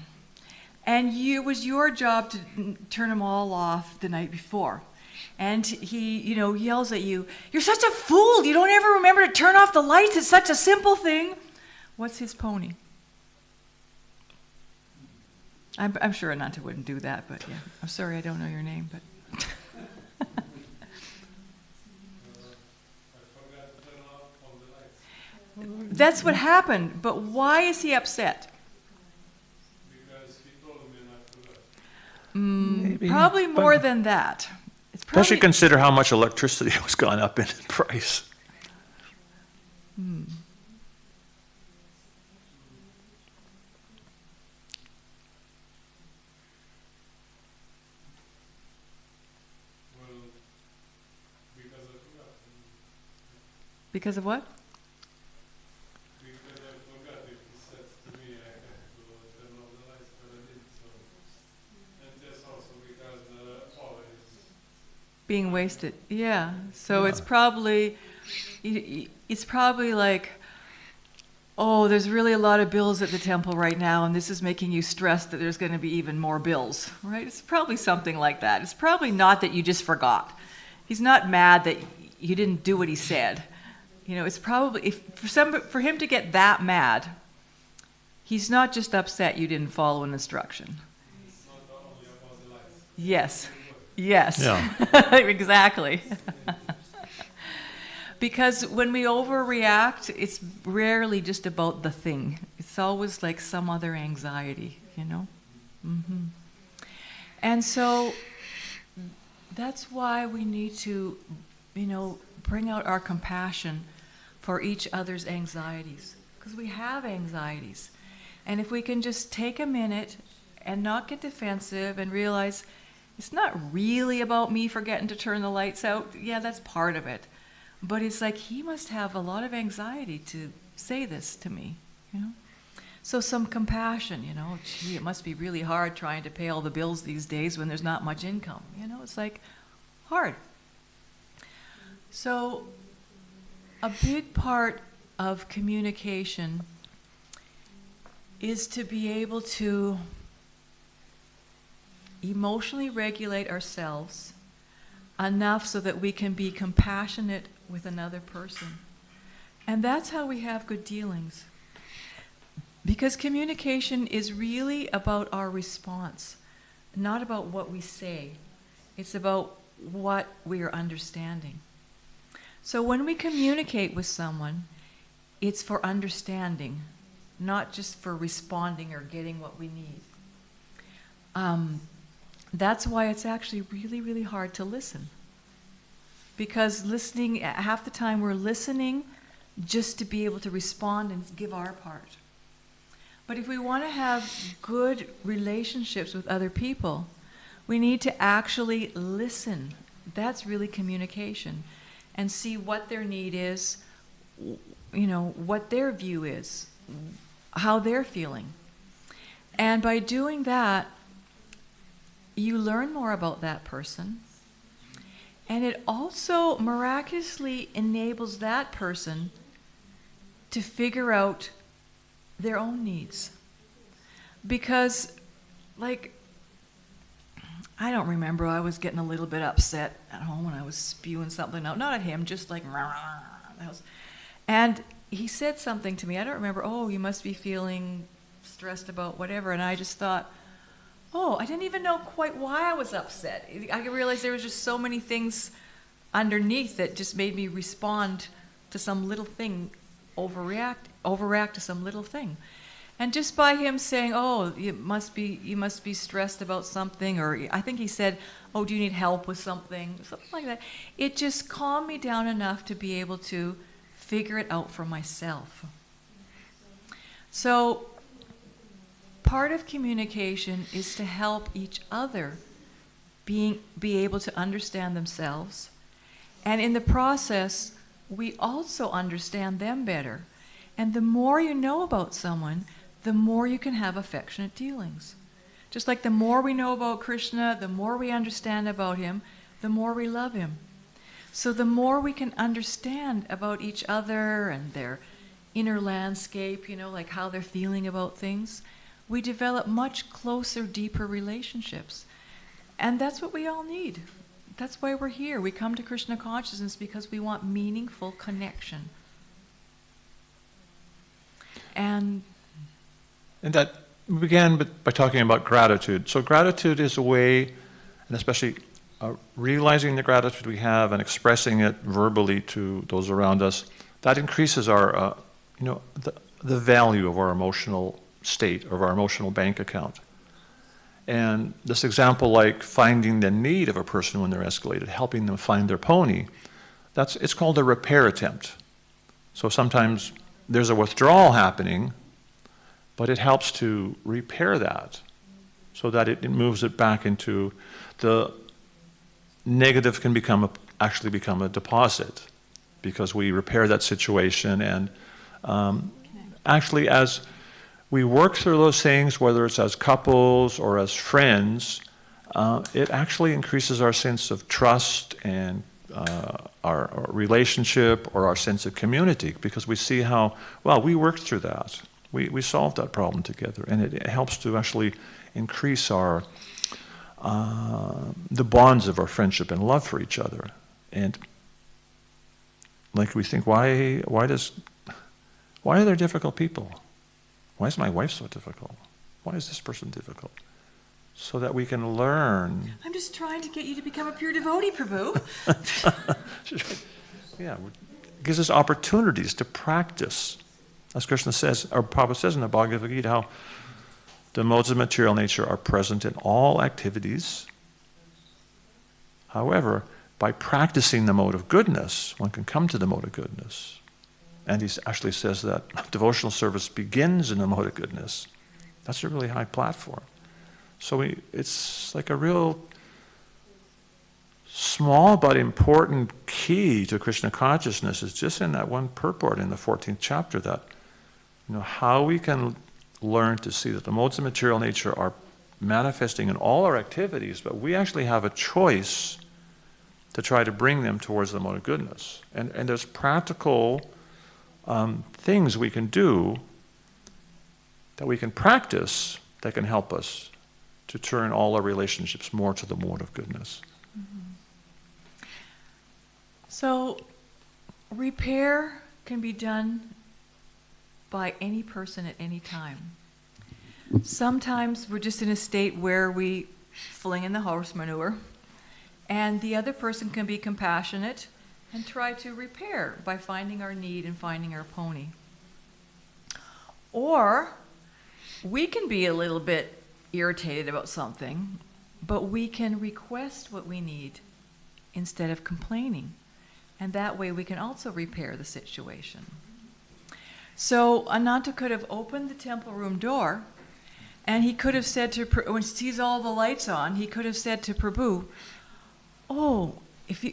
And it was your job to turn them all off the night before. And he, yells at you, "You're such a fool! You don't ever remember to turn off the lights. It's such a simple thing." What's his pony? I'm sure Ananta wouldn't do that, but yeah. I'm sorry, I don't know your name, but. That's what happened, but why is he upset? Because he told me and I forgot. Maybe, Probably more than that. It's Especially probably, consider how much electricity has gone up in price. Well, because I forgot. because of what? Because I forgot if he said to me I have to turn off the lights, but I didn't. So, and just also because the power is Being wasted. Yeah. So it's probably like, oh, there's really a lot of bills at the temple right now, and this is making you stressed that there's going to be even more bills, right? It's probably something like that. It's probably not that you just forgot. He's not mad that you didn't do what he said. It's probably, for him to get that mad, he's not just upset you didn't follow an instruction. it's not only about the lights. Yes. Yes. Yeah. Exactly. Because when we overreact, it's rarely just about the thing. It's always like some other anxiety, Mm-hmm. And so that's why we need to, bring out our compassion for each other's anxieties. Because we have anxieties. And if we can just take a minute and not get defensive and realize it's not really about me forgetting to turn the lights out. Yeah, that's part of it. But it's like he must have a lot of anxiety to say this to me, So some compassion, gee, it must be really hard trying to pay all the bills these days when there's not much income. It's like hard. So a big part of communication is to be able to emotionally regulate ourselves enough so that we can be compassionate with another person. And that's how we have good dealings. Because communication is really about our response, not about what we say. It's about what we are understanding. So when we communicate with someone, it's for understanding, not just for responding or getting what we need. That's why it's actually really, really hard to listen. Because listening, half the time we're listening just to be able to respond and give our part. But if we want to have good relationships with other people, we need to actually listen. That's really communication. And see what their need is, what their view is, how they're feeling. And by doing that, you learn more about that person. And it also miraculously enables that person to figure out their own needs. Because, like, I don't remember, I was getting a little bit upset at home when I was spewing something out. Not at him, just like, and he said something to me. I don't remember, oh, you must be feeling stressed about whatever. And I just thought, oh, I didn't even know quite why I was upset. I realized there was just so many things underneath that just made me respond to some little thing, overreact to some little thing. And just by him saying, oh, you must be stressed about something, or I think he said, oh, do you need help with something like that, it just calmed me down enough to be able to figure it out for myself. So part of communication is to help each other be able to understand themselves, and in the process, we also understand them better. And the more you know about someone, the more you can have affectionate dealings. Just like the more we know about Krishna, the more we understand about him, the more we love him. So the more we can understand about each other and their inner landscape, like how they're feeling about things, we develop much closer, deeper relationships. And that's what we all need. That's why we're here. We come to Krishna consciousness because we want meaningful connection. And that we began by talking about gratitude. So gratitude is a way, and especially realizing the gratitude we have and expressing it verbally to those around us, that increases our, the value of our emotional state, of our emotional bank account. And this example, like finding the need of a person when they're escalated, helping them find their pony, it's called a repair attempt. So sometimes there's a withdrawal happening, but it helps to repair that so that it moves it back into the negative can actually become a deposit because we repair that situation. And actually, as we work through those things, whether it's as couples or as friends, it actually increases our sense of trust and our relationship or our sense of community, because we see how, well, we worked through that. We solved that problem together, and it helps to actually increase our the bonds of our friendship and love for each other. And like we think, why are there difficult people? Why is my wife so difficult? Why is this person difficult? So that we can learn. I'm just trying to get you to become a pure devotee, Prabhu. Yeah, it gives us opportunities to practice. As Krishna says, or Prabhupada says in the Bhagavad Gita, how the modes of material nature are present in all activities. However, by practicing the mode of goodness, one can come to the mode of goodness. And he actually says that devotional service begins in the mode of goodness. That's a really high platform. So it's like a real small but important key to Krishna consciousness is just in that one purport in the 14th chapter, that how we can learn to see that the modes of material nature are manifesting in all our activities, but we actually have a choice to try to bring them towards the mode of goodness. And there's practical things we can do that we can practice that can help us to turn all our relationships more to the mode of goodness. Mm-hmm. So, repair can be done by any person at any time. Sometimes we're just in a state where we fling in the horse manure, and the other person can be compassionate and try to repair by finding our need and finding our pony. Or we can be a little bit irritated about something, but we can request what we need instead of complaining. And that way we can also repair the situation. So Ananta could have opened the temple room door, and he could have said to, when he sees all the lights on, he could have said to Prabhu, "Oh, if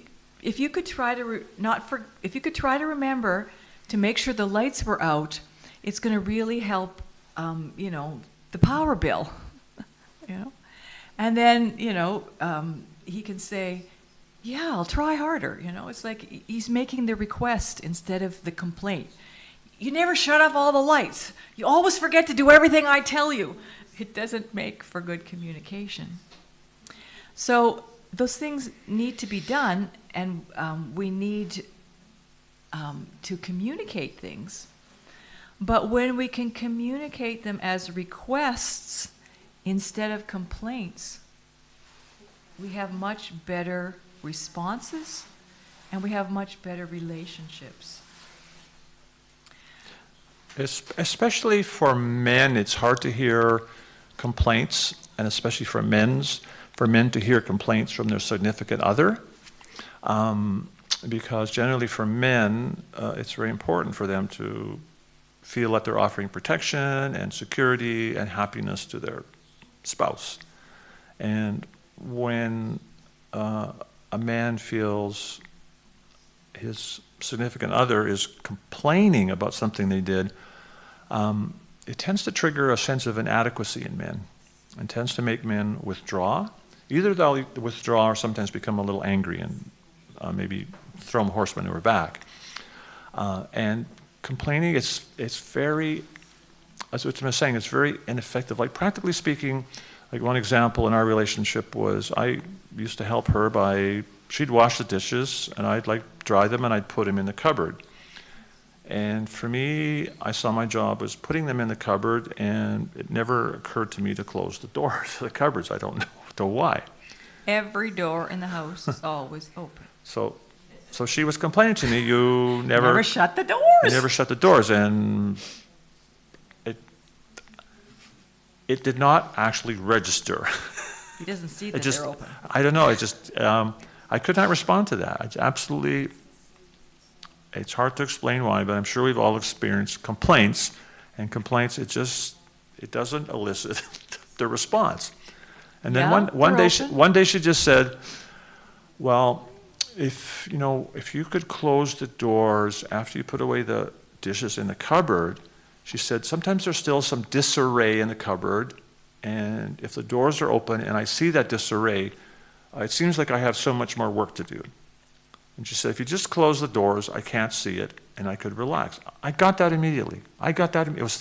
you could try to remember to make sure the lights were out, it's going to really help, the power bill." And then he can say, "Yeah, I'll try harder." It's like he's making the request instead of the complaint. you never shut off all the lights. You always forget to do everything I tell you. It doesn't make for good communication. So those things need to be done, and we need to communicate things. But when we can communicate them as requests instead of complaints, we have much better responses and we have much better relationships. Especially for men, it's hard to hear complaints, and especially for men to hear complaints from their significant other. Because generally for men, it's very important for them to feel that they're offering protection and security and happiness to their spouse. And when a man feels his significant other is complaining about something they did, it tends to trigger a sense of inadequacy in men and tends to make men withdraw. Either they'll withdraw or sometimes become a little angry and maybe throw a horse manure back. And complaining, it's very, as what I'm saying, it's very ineffective. Like practically speaking, like one example in our relationship was I used to help her by, she'd wash the dishes and I'd like dry them and I'd put them in the cupboard. And for me, I saw my job was putting them in the cupboard, and it never occurred to me to close the doors to the cupboards. I don't know why. Every door in the house is always open. So she was complaining to me, you never shut the doors. You never shut the doors, and it did not actually register. He doesn't see that they're open. I don't know. I could not respond to that. It's absolutely. It's hard to explain why, but I'm sure we've all experienced complaints, and complaints, it doesn't elicit the response. And then one day she just said, well, if you could close the doors after you put away the dishes in the cupboard, she said, sometimes there's still some disarray in the cupboard, and if the doors are open and I see that disarray, it seems like I have so much more work to do. And she said, if you just close the doors, I can't see it, and I could relax. I got that immediately. It was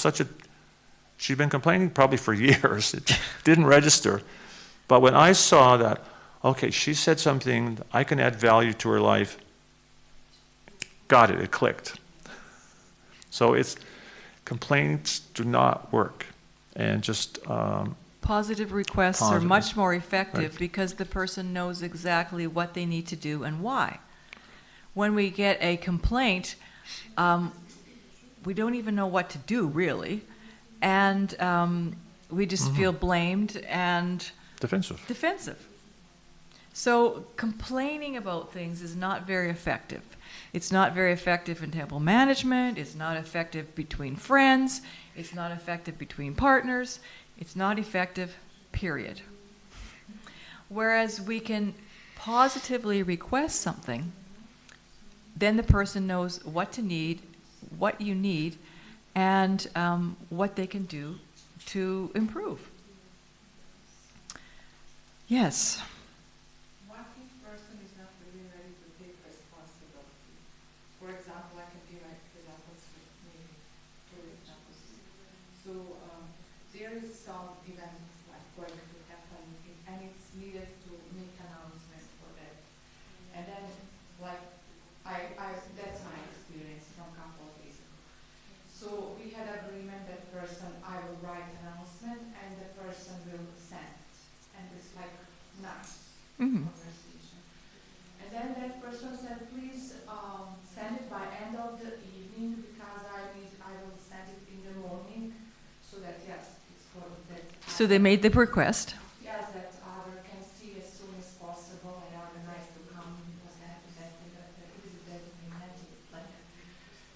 such a, she'd been complaining probably for years. It didn't register. But when I saw that, okay, she said something, I can add value to her life, got it clicked. So complaints do not work. And just... positive requests are much more effective because the person knows exactly what they need to do and why. When we get a complaint, we don't even know what to do, really. And we just feel blamed and defensive. So complaining about things is not very effective. It's not very effective in temple management. It's not effective between friends. It's not effective between partners. It's not effective, period. Whereas we can positively request something, then the person knows what you need, and what they can do to improve. Yes? What if person is not really ready to take responsibility? For example, I can give an example, maybe two examples. So there is some event like going to happen, and it's needed to make announcement for that. And then, like, that's my experience from a couple of days ago. So we had agreement that person, I will write announcement, and the person will send. And it's like nice conversation. And then that person said, please send it by end of the evening because I will send it in the morning so that So they made the request. Yes, that other can see as soon as possible and organize to come because I have to visit that like that.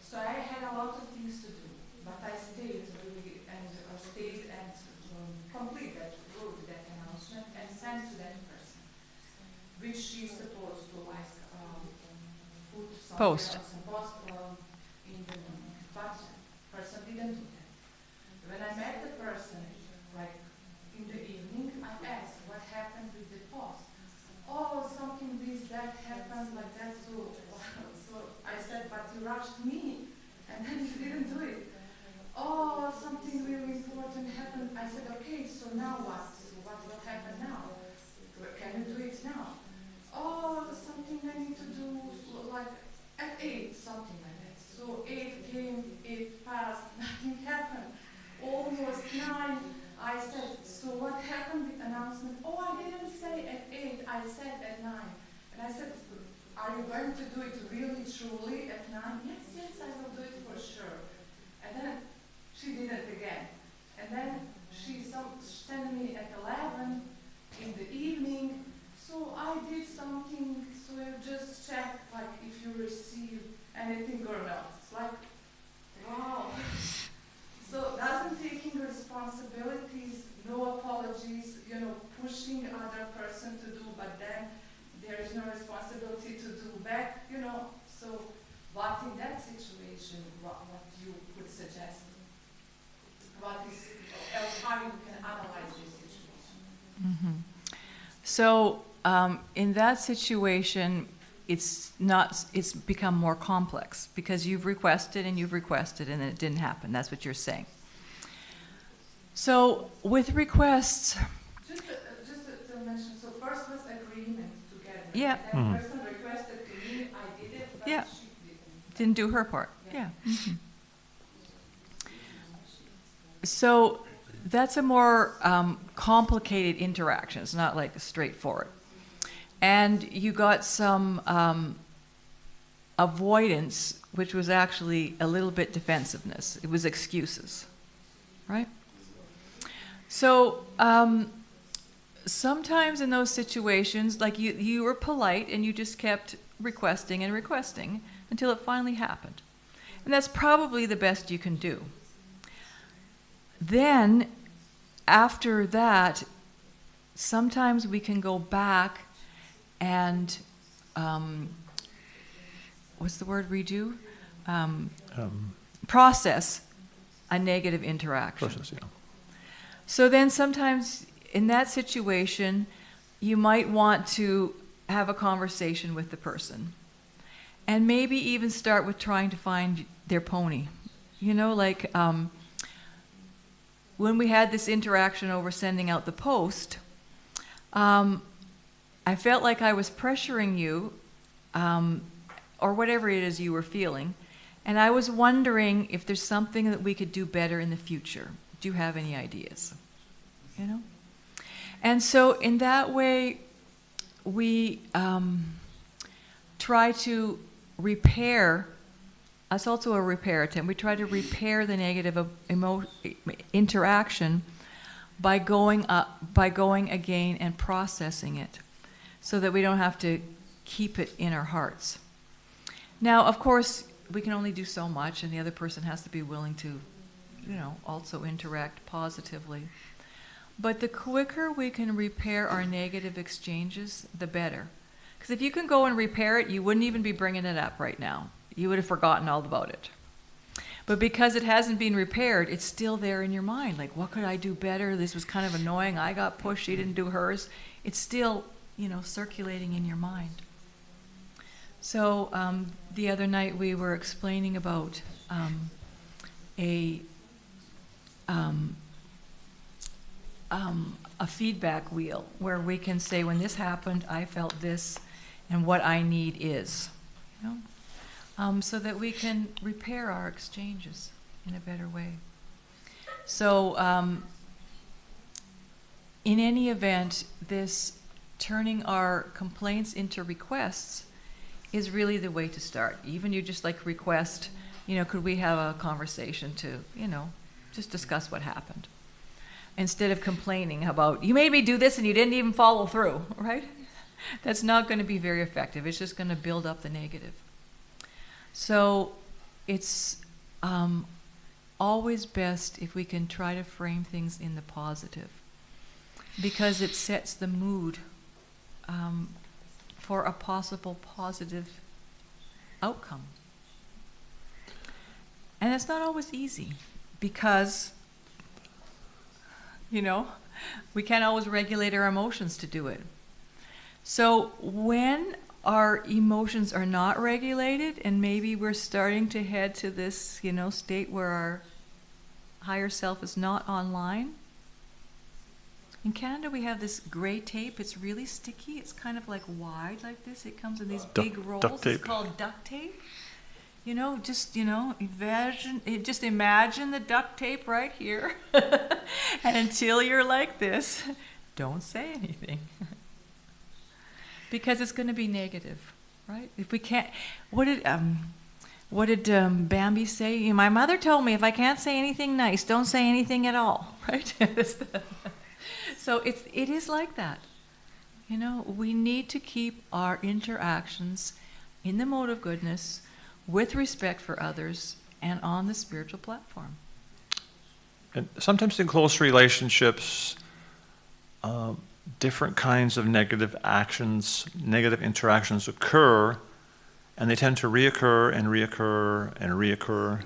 So I had a lot of things to do, but I stayed really and complete that, wrote that announcement and sent to that person, which she's supposed to like put something Post. else and post in the morning. But the person didn't do that. When I met the person, like in the evening, I asked what happened with the post. Oh, something that happened like that. So I said, but you rushed me, and okay, so now what? What happened now? Can you do it now? Oh, something I need to do, like at 8, something like that. So 8 came, 8 passed, nothing happened. Almost 9, I said, so what happened with announcement? Oh, I didn't say at 8, I said at 9. And I said, are you going to do it really, truly at 9? Yes, I will do it for sure. And then she did it again. And then she sent me at 11 in the evening. So I did something, so you just check like if you receive anything or not. It's like, wow. So doesn't taking responsibilities, no apologies, pushing other person to do, but then there is no responsibility to do back, So what in that situation, what you could suggest? What is, how you can analyze this situation? Mm-hmm. So in that situation, it's become more complex because you've requested and then it didn't happen. That's what you're saying. So with requests, just to mention, so first was agreement together. Yeah. And that person requested to me, I did it, but Yeah. she didn't do her part. Yeah. Mm-hmm. So that's a more complicated interaction. It's not like straightforward. And you got some avoidance, which was actually a little bit defensiveness. It was excuses, right? So sometimes in those situations, like you were polite and you just kept requesting and requesting until it finally happened. And that's probably the best you can do. Then, after that, sometimes we can go back and, what's the word, redo? Process a negative interaction. Process, yeah. So then sometimes in that situation, you might want to have a conversation with the person. And maybe even start with trying to find their pony. Like when we had this interaction over sending out the post, I felt like I was pressuring you, or whatever it is you were feeling, and I was wondering if there's something that we could do better in the future. Do you have any ideas? And so in that way, we try to repair. That's also a repair attempt. We try to repair the negative interaction by going again and processing it, so that we don't have to keep it in our hearts. Now, of course, we can only do so much, and the other person has to be willing to, also interact positively. But the quicker we can repair our negative exchanges, the better. Because if you can go and repair it, you wouldn't even be bringing it up right now. You would have forgotten all about it. But because it hasn't been repaired, it's still there in your mind. Like, what could I do better? This was kind of annoying. I got pushed. She didn't do hers. It's still, circulating in your mind. So the other night we were explaining about a feedback wheel where we can say, when this happened, I felt this, and what I need is, so that we can repair our exchanges in a better way. So in any event, this turning our complaints into requests is really the way to start. Even you just like request, could we have a conversation to, just discuss what happened. Instead of complaining about, you made me do this and you didn't even follow through, right? That's not going to be very effective. It's just going to build up the negative. So it's always best if we can try to frame things in the positive, because it sets the mood for a possible positive outcome. And it's not always easy, because we can't always regulate our emotions to do it. So when our emotions are not regulated, and maybe we're starting to head to this, state where our higher self is not online, In Canada, we have this gray tape. It's really sticky. It's kind of like wide like this. It comes in these big rolls. Duct tape. It's called duct tape. Just imagine the duct tape right here. And until you're like this, don't say anything. Because it's going to be negative, right? If we can't, what did Bambi say? My mother told me if I can't say anything nice, don't say anything at all, right? So it is like that. We need to keep our interactions in the mode of goodness, with respect for others, and on the spiritual platform. And sometimes in close relationships, different kinds of negative actions, negative interactions occur, and they tend to reoccur and reoccur and reoccur,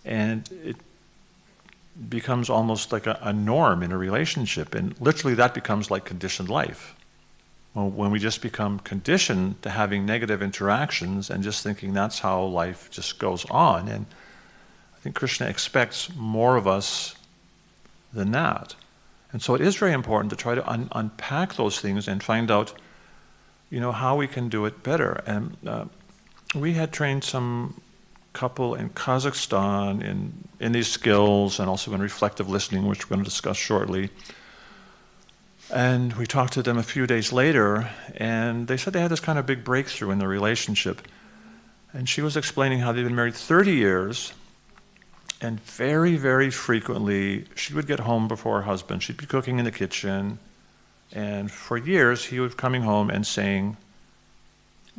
and it becomes almost like a norm in a relationship, and literally that becomes like conditioned life. When we just become conditioned to having negative interactions and just thinking that's how life just goes on, and I think Krishna expects more of us than that. And so it is very important to try to unpack those things and find out, how we can do it better. And we had trained some couple in Kazakhstan in these skills and also in reflective listening, which we're going to discuss shortly. And we talked to them a few days later, and they said they had this kind of big breakthrough in their relationship. And she was explaining how they'd been married 30 years, and very, very frequently, she would get home before her husband. She'd be cooking in the kitchen, and for years, he was coming home and saying,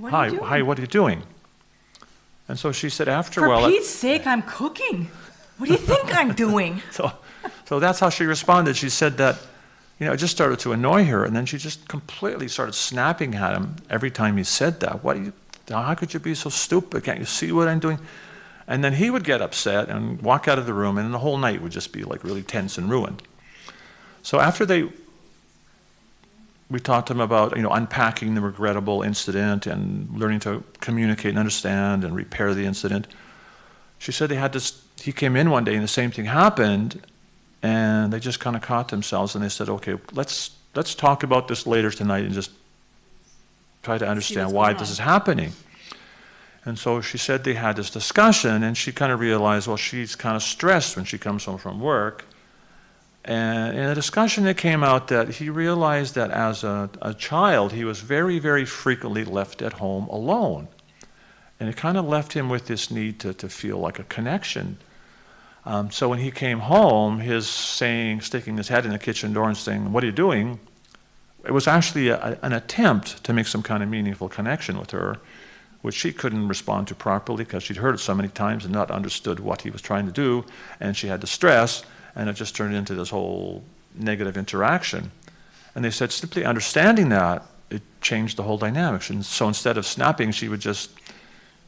Hi, what are you doing? And so she said after a while... For Pete's sake, I'm cooking. What do you think I'm doing? So that's how she responded. She said that, it just started to annoy her, and then she just completely started snapping at him every time he said that. How could you be so stupid? Can't you see what I'm doing? And then he would get upset and walk out of the room, and the whole night would just be like really tense and ruined. So after we taught them about unpacking the regrettable incident and learning to communicate and understand and repair the incident. She said he came in one day and the same thing happened, and they just kind of caught themselves and they said, okay, let's talk about this later tonight and just try to understand why this is happening. And so she said they had this discussion, and she kind of realized, well, she's kind of stressed when she comes home from work. And in a discussion, it came out that he realized that as a child, he was very, very frequently left at home alone. And it kind of left him with this need to feel like a connection. So when he came home, his sticking his head in the kitchen door and saying, what are you doing? It was actually an attempt to make some kind of meaningful connection with her, which she couldn't respond to properly because she'd heard it so many times and not understood what he was trying to do, and she had the stress. And it just turned into this whole negative interaction. And they said simply understanding that, it changed the whole dynamics. And so instead of snapping, she would just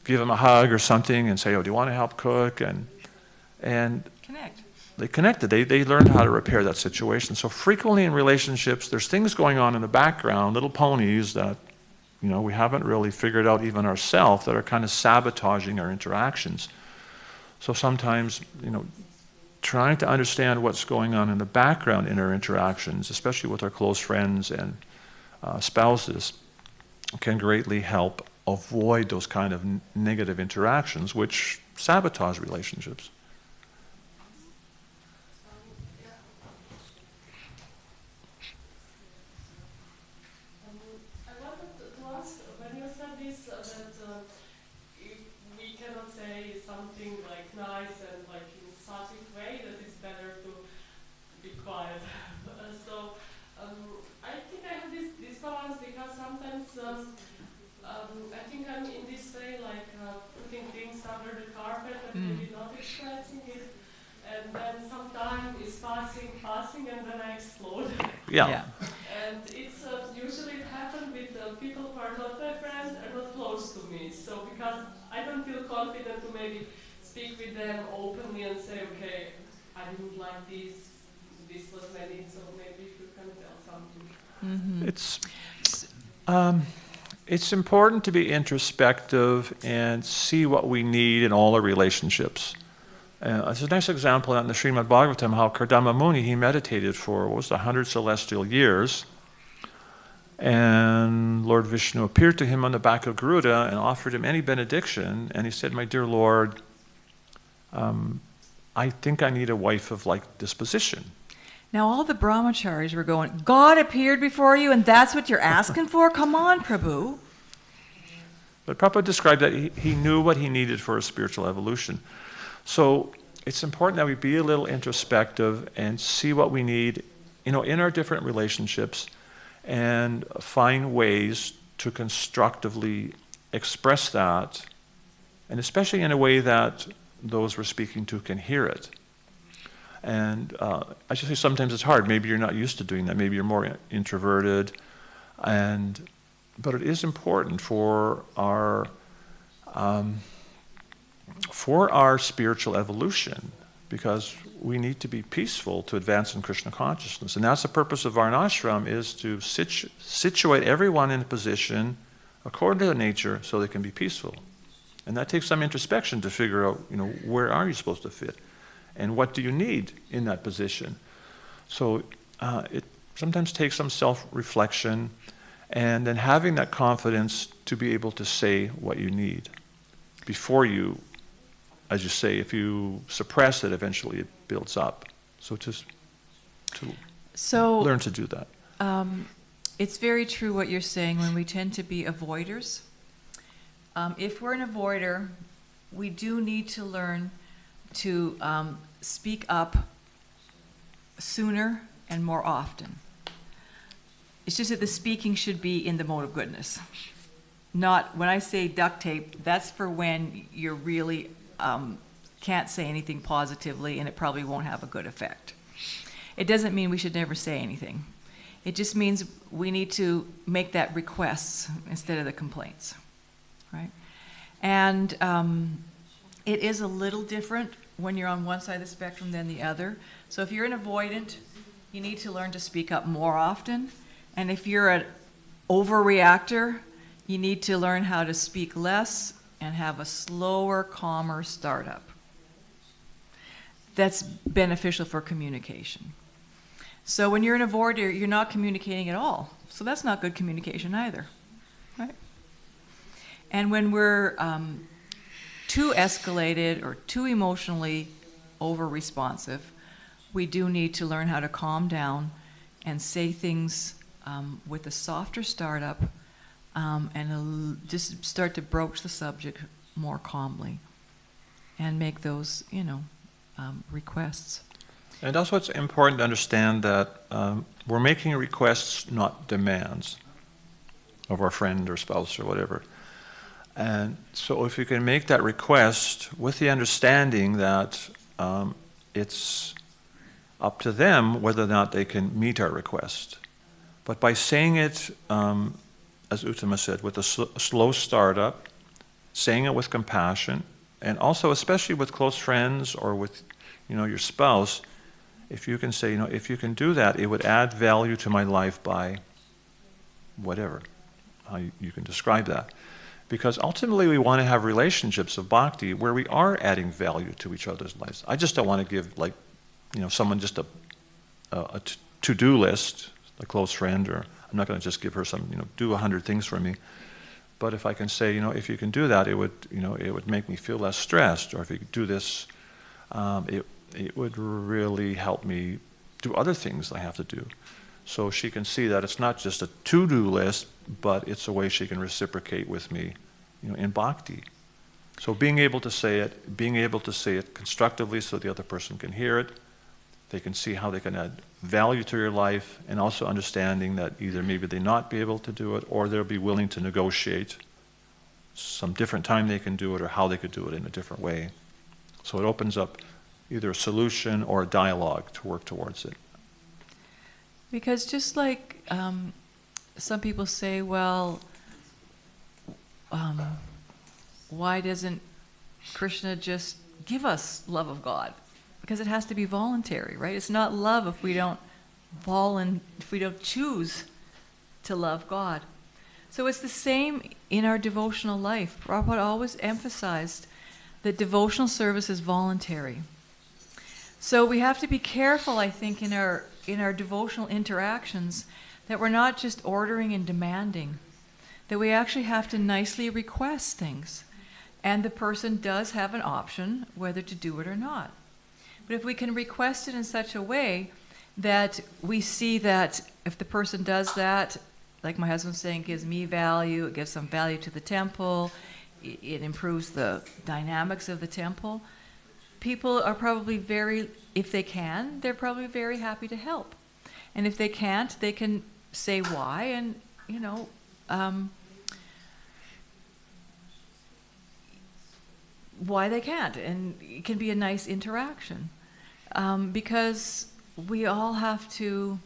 give him a hug or something and say, oh, do you want to help cook? And Connect. They connected. They learned how to repair that situation. So frequently in relationships, there's things going on in the background, little ponies that we haven't really figured out even ourselves that are kind of sabotaging our interactions. So sometimes, trying to understand what's going on in the background in our interactions, especially with our close friends and spouses, can greatly help avoid those kind of negative interactions which sabotage relationships. I wanted to ask, when you said this, that if we cannot say something like nice and like in such a way that it's better to be quiet. So I think I have this balance because sometimes I think I'm in this way like putting things under the carpet and maybe not expressing it, and then some time is passing and then I explode. Yeah. And it's usually it happens with people who are not my friends and not close to me. So because I don't feel confident to maybe speak with them openly and say, okay, I didn't like this was my need, so maybe you can tell something. Mm-hmm. It's important to be introspective and see what we need in all our relationships. It's a nice example in the Srimad Bhagavatam how Kardama Muni, he meditated for, 100 celestial years. And Lord Vishnu appeared to him on the back of Garuda and offered him any benediction. And he said, my dear Lord, I think I need a wife of like disposition. Now all the brahmacharis were going, God appeared before you and that's what you're asking for? Come on, Prabhu. But Prabhupada described that he knew what he needed for a spiritual evolution. So it's important that we be a little introspective and see what we need, in our different relationships, and find ways to constructively express that, and especially in a way that those we're speaking to can hear it. And I should say sometimes it's hard. Maybe you're not used to doing that. Maybe you're more introverted. But it is important for our spiritual evolution, because we need to be peaceful to advance in Krishna consciousness. And that's the purpose of Varnashram, is to situate everyone in a position according to the nature so they can be peaceful. And that takes some introspection to figure out, where are you supposed to fit? And what do you need in that position? So it sometimes takes some self-reflection, and then having that confidence to be able to say what you need. Before you, as you say, if you suppress it, eventually it builds up. So just to learn to do that. It's very true what you're saying when we tend to be avoiders. If we're an avoider, we do need to learn to speak up sooner and more often. It's just that the speaking should be in the mode of goodness. Not, when I say duct tape, that's for when you really can't say anything positively and it probably won't have a good effect. It doesn't mean we should never say anything. It just means we need to make that requests instead of the complaints, right? And it is a little different when you're on one side of the spectrum than the other. So if you're an avoidant, you need to learn to speak up more often. And if you're an overreactor, you need to learn how to speak less and have a slower, calmer startup. That's beneficial for communication. So when you're an avoider, you're not communicating at all. So that's not good communication either, right? And when we're too escalated or too emotionally over-responsive, we do need to learn how to calm down and say things with a softer startup and just start to broach the subject more calmly and make those, requests. And also it's important to understand that we're making requests, not demands of our friend or spouse or whatever. And so if you can make that request with the understanding that it's up to them whether or not they can meet our request. But by saying it, as Uttama said, with a slow startup, saying it with compassion, and also especially with close friends or with your spouse, if you can say, if you can do that, it would add value to my life by whatever, how you can describe that. Because ultimately we want to have relationships of bhakti where we are adding value to each other's lives. I just don't want to give someone just a to-do list, a close friend, or I'm not going to just give her some, do 100 things for me. But if I can say, if you can do that, it would make me feel less stressed. Or if you could do this, it would really help me do other things I have to do. So she can see that it's not just a to-do list, but it's a way she can reciprocate with me, in bhakti. So being able to say it constructively so the other person can hear it, they can see how they can add value to your life, and also understanding that either maybe they not be able to do it, or they'll be willing to negotiate some different time they can do it, or how they could do it in a different way. So it opens up either a solution or a dialogue to work towards it. Because just like some people say, well, why doesn't Krishna just give us love of God? Because it has to be voluntary, right? It's not love if we don't choose to love God. So it's the same in our devotional life. Prabhupada always emphasized that devotional service is voluntary. So we have to be careful, I think, in our devotional interactions, that we're not just ordering and demanding, that we actually have to nicely request things. And the person does have an option whether to do it or not. But if we can request it in such a way that we see that if the person does that, like my husband's saying, it gives me value, it gives some value to the temple, it improves the dynamics of the temple, people are probably if they can, they're probably very happy to help. And if they can't, they can say why, and, why they can't. And it can be a nice interaction. Because we all have to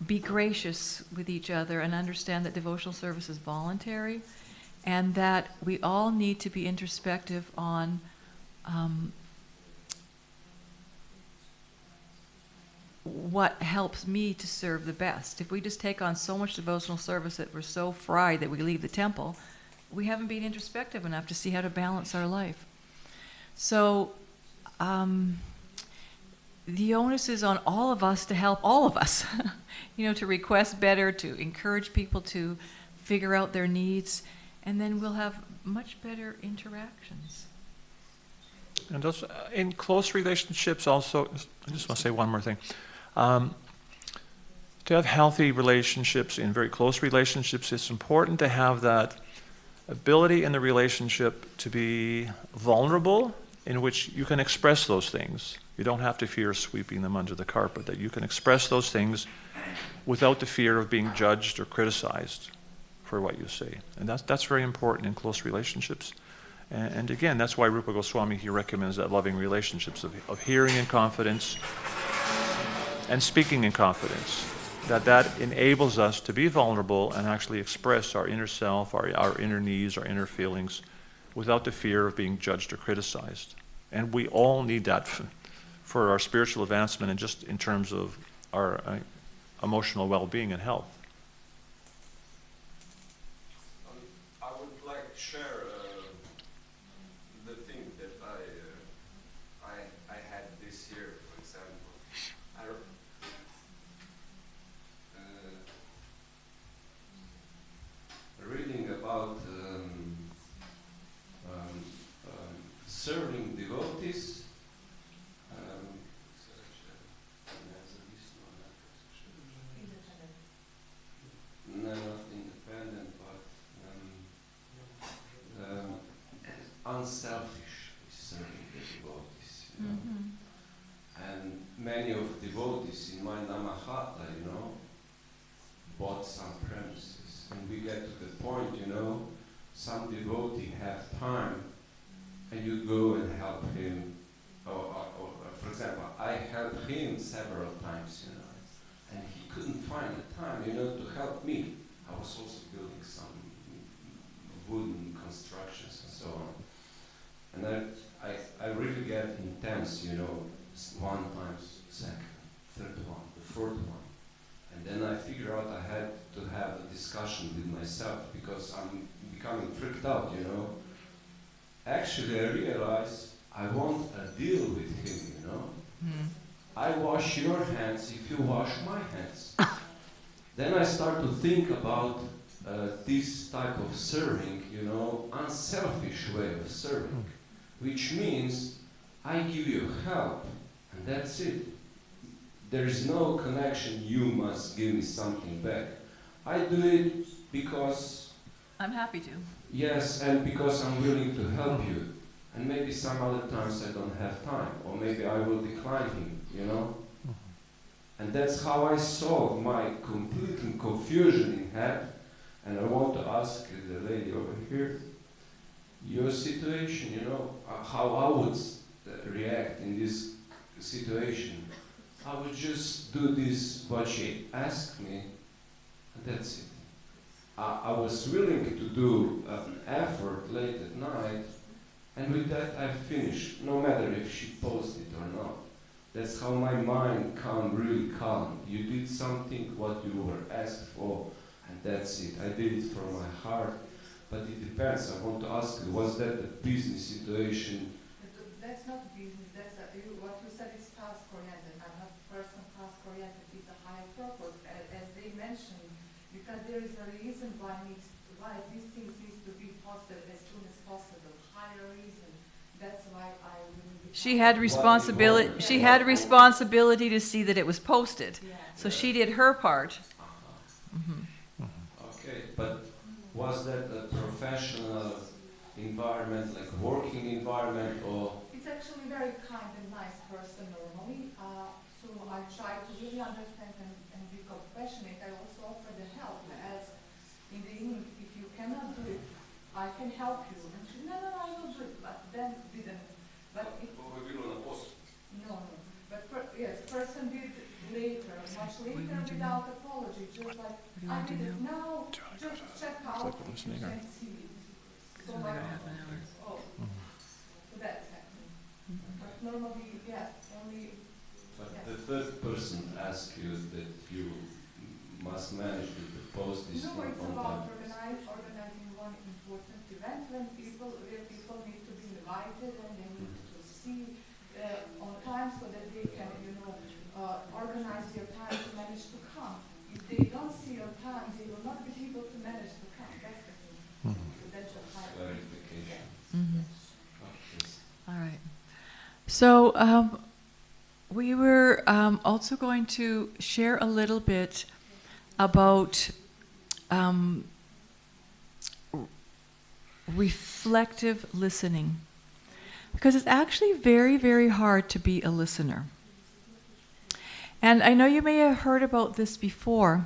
be gracious with each other and understand that devotional service is voluntary, and that we all need to be introspective on what helps me to serve the best. If we just take on so much devotional service that we're so fried that we leave the temple, we haven't been introspective enough to see how to balance our life. So the onus is on all of us to help all of us, to request better, to encourage people to figure out their needs, and then we'll have much better interactions. And also, in close relationships also, I just want to say one more thing. To have healthy relationships, in very close relationships, it's important to have that ability in the relationship to be vulnerable, in which you can express those things. You don't have to fear sweeping them under the carpet, that you can express those things without the fear of being judged or criticized for what you say. And that's very important in close relationships. And again, that's why Rupa Goswami, he recommends that loving relationships of hearing in confidence and speaking in confidence. That enables us to be vulnerable and actually express our inner self, our inner needs, our inner feelings, without the fear of being judged or criticized. And we all need that for our spiritual advancement and just in terms of our emotional well-being and health. I would like to share the thing that I had this year, for example. Reading about serving devotees. No, not independent, but unselfish serving the devotees. And many of devotees in my Namahata, bought some premises. And we get to the point, some devotee have time, and you go and help him. Or for example, I helped him several times, and he couldn't find the time, to help me. I was also building some wooden constructions and so on. And I really get intense, one time, second, third one, the fourth one. And then I figure out I had to have a discussion with myself because I'm becoming freaked out, Actually, I realize I want a deal with him, I wash your hands if you wash my hands. Then I start to think about this type of serving, unselfish way of serving, which means I give you help, and that's it. There is no connection, you must give me something back. I do it because... I'm happy to. Yes, and because I'm willing to help you. And maybe some other times I don't have time, or maybe I will decline him, And that's how I solve my complete confusion in head. And I want to ask the lady over here, your situation, how I would react in this situation. I would just do this, what she asked me, and that's it. I was willing to do an effort late at night, and with that I finished, no matter if she posted it or not. That's how my mind really calm. You did something what you were asked for, and that's it. I did it from my heart. But it depends. I want to ask you, was that a business situation? That's not business. That's what you said is task-oriented. I'm not person task-oriented. It's a higher purpose, as they mentioned, because there is a reason why these things need to be posted as soon as possible. Higher reason. That's why I really. She had responsibility. She had responsibility to see that it was posted. Yeah. So she did her part. Okay, but was that a professional environment, like working environment, or? It's actually very kind and nice person normally. So I try to really understand and be compassionate. I also offer the help as in the evening, if you cannot do it, I can help you. And she, no, I will do it, but then didn't. But it, no. But yes, person did later, much later without apology, just like, I did it now, just check out like we're listening, or- and see it. So We got like, half an hour. oh, so that's happening. But normally, yes, only, But the third person asked you that you must manage to post this no, it's on about time. organizing one important event when people need to be invited and they need to see on time so that they can, organize their time to manage to come. If they don't see your time, they will not be able to manage to come. That's the thing. So that's a high Clarification. Okay. All right. So we were also going to share a little bit about reflective listening, because it's actually very, very hard to be a listener. And I know you may have heard about this before.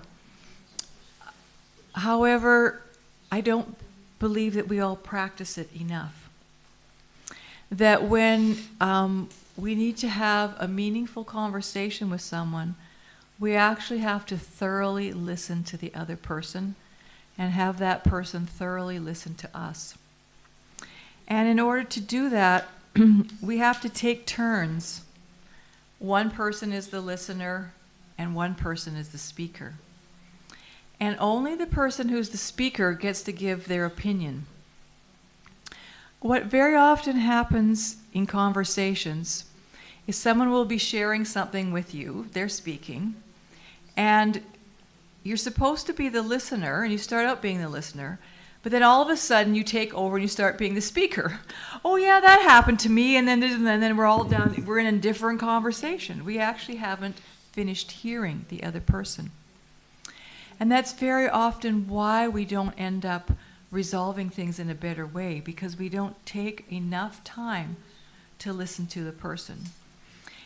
However, I don't believe that we all practice it enough. That when we need to have a meaningful conversation with someone, we actually have to thoroughly listen to the other person and have that person thoroughly listen to us. And in order to do that, we have to take turns. One person is the listener and one person is the speaker. And only the person who's the speaker gets to give their opinion. What very often happens in conversations is someone will be sharing something with you, they're speaking, and you're supposed to be the listener, and you start out being the listener, but then all of a sudden you take over and you start being the speaker. Oh yeah, that happened to me, and then we're all down, we're in a different conversation. We actually haven't finished hearing the other person. And that's very often why we don't end up resolving things in a better way, because we don't take enough time to listen to the person.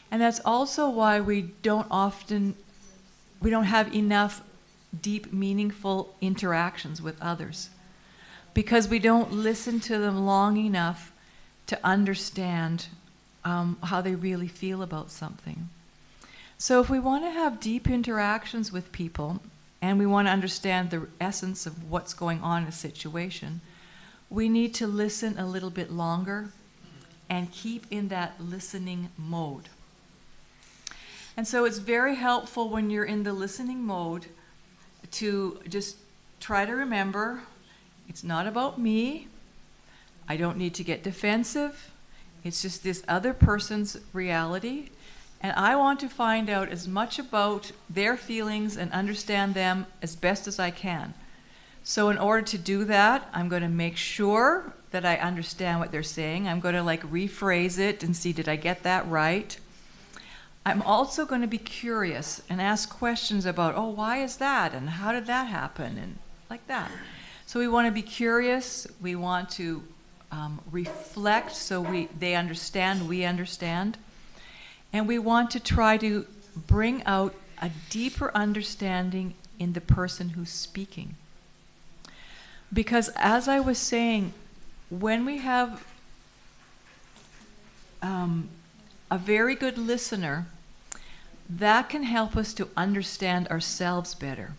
And that's also why we don't have enough deep, meaningful interactions with others, because we don't listen to them long enough to understand how they really feel about something. So if we want to have deep interactions with people, and we want to understand the essence of what's going on in a situation, we need to listen a little bit longer and keep in that listening mode. And so it's very helpful when you're in the listening mode to just try to remember, it's not about me. I don't need to get defensive. It's just this other person's reality. And I want to find out as much about their feelings and understand them as best as I can. So in order to do that, I'm going to make sure that I understand what they're saying. I'm going to rephrase it and see, did I get that right? I'm also going to be curious and ask questions about, oh, why is that? And how did that happen? And like that. So we want to be curious. We want to reflect so they understand, we understand. And we want to try to bring out a deeper understanding in the person who's speaking. Because as I was saying, when we have a very good listener, that can help us to understand ourselves better.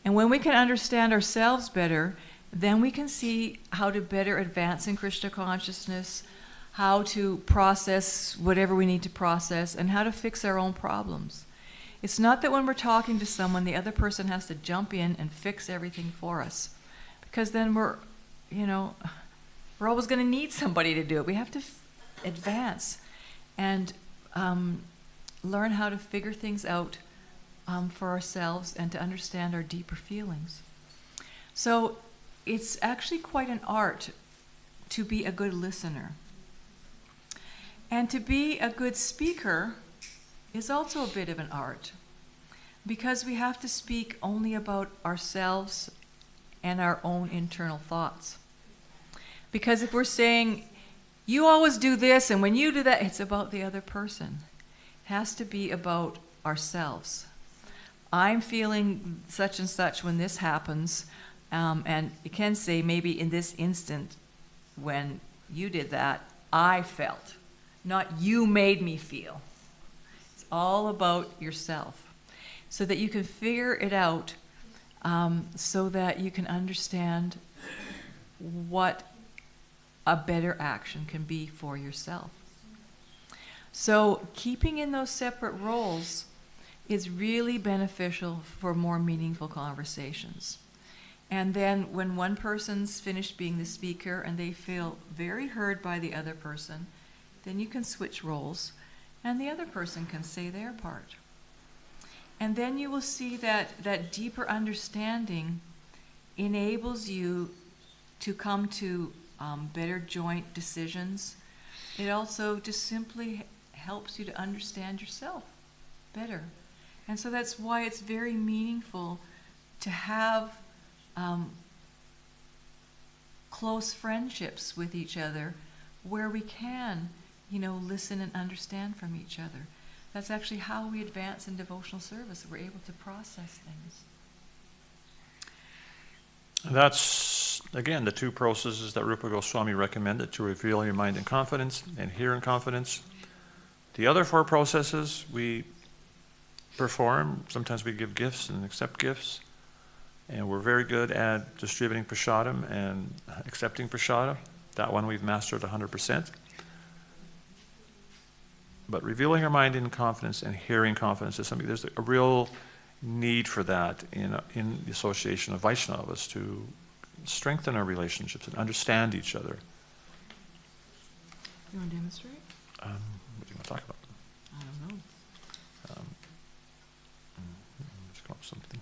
And when we can understand ourselves better, then we can see how to better advance in Krishna consciousness, how to process whatever we need to process, and how to fix our own problems. It's not that when we're talking to someone, the other person has to jump in and fix everything for us, because then we're we're always going to need somebody to do it. We have to advance and learn how to figure things out for ourselves and to understand our deeper feelings. So it's actually quite an art to be a good listener. And to be a good speaker is also a bit of an art, because we have to speak only about ourselves and our own internal thoughts. Because if we're saying, you always do this, and when you do that, it's about the other person. It has to be about ourselves. I'm feeling such and such when this happens, and you can say, maybe in this instant, when you did that, I felt, not you made me feel. It's all about yourself, so that you can figure it out, so that you can understand what a better action can be for yourself. So keeping in those separate roles is really beneficial for more meaningful conversations. And then when one person's finished being the speaker and they feel very heard by the other person, then you can switch roles and the other person can say their part. And then you will see that deeper understanding enables you to come to better joint decisions. It also just simply helps you to understand yourself better. And so that's why it's very meaningful to have close friendships with each other where we can, listen and understand from each other. That's actually how we advance in devotional service. We're able to process things. That's, again, the two processes that Rupa Goswami recommended, to reveal your mind in confidence and hear in confidence. The other four processes we perform. Sometimes we give gifts and accept gifts. And we're very good at distributing prasadam and accepting prasadam. That one we've mastered 100%. But revealing our mind in confidence and hearing confidence is something, there's a real need for that in the association of Vaishnavas, to strengthen our relationships and understand each other. You want to demonstrate? What do you want to talk about? I don't know. Just come up with something.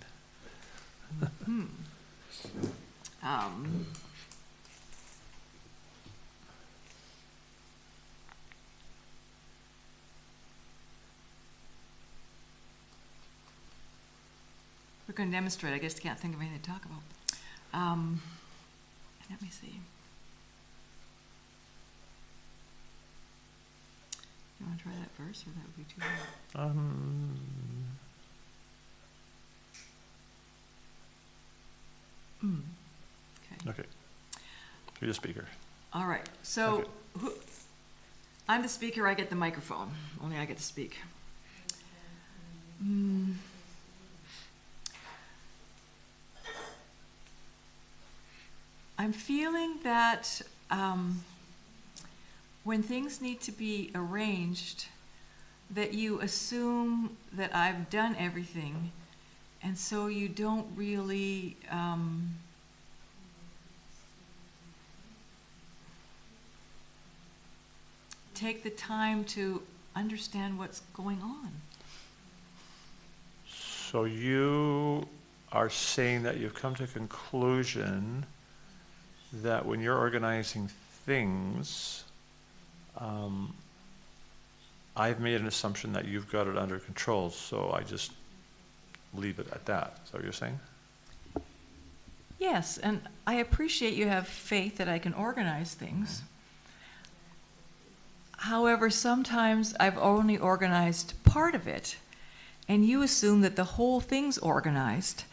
We're going to demonstrate. I just can't think of anything to talk about. Let me see. You want to try that first, or that would be too hard? Okay. You're the speaker. All right. So I'm the speaker. I get the microphone. Only I get to speak. I'm feeling that when things need to be arranged, that you assume that I've done everything, and so you don't really take the time to understand what's going on. So you are saying that you've come to a conclusion that when you're organizing things, I've made an assumption that you've got it under control, so I just leave it at that. Is that what you're saying? Yes, and I appreciate you have faith that I can organize things. However, sometimes I've only organized part of it, and you assume that the whole thing's organized,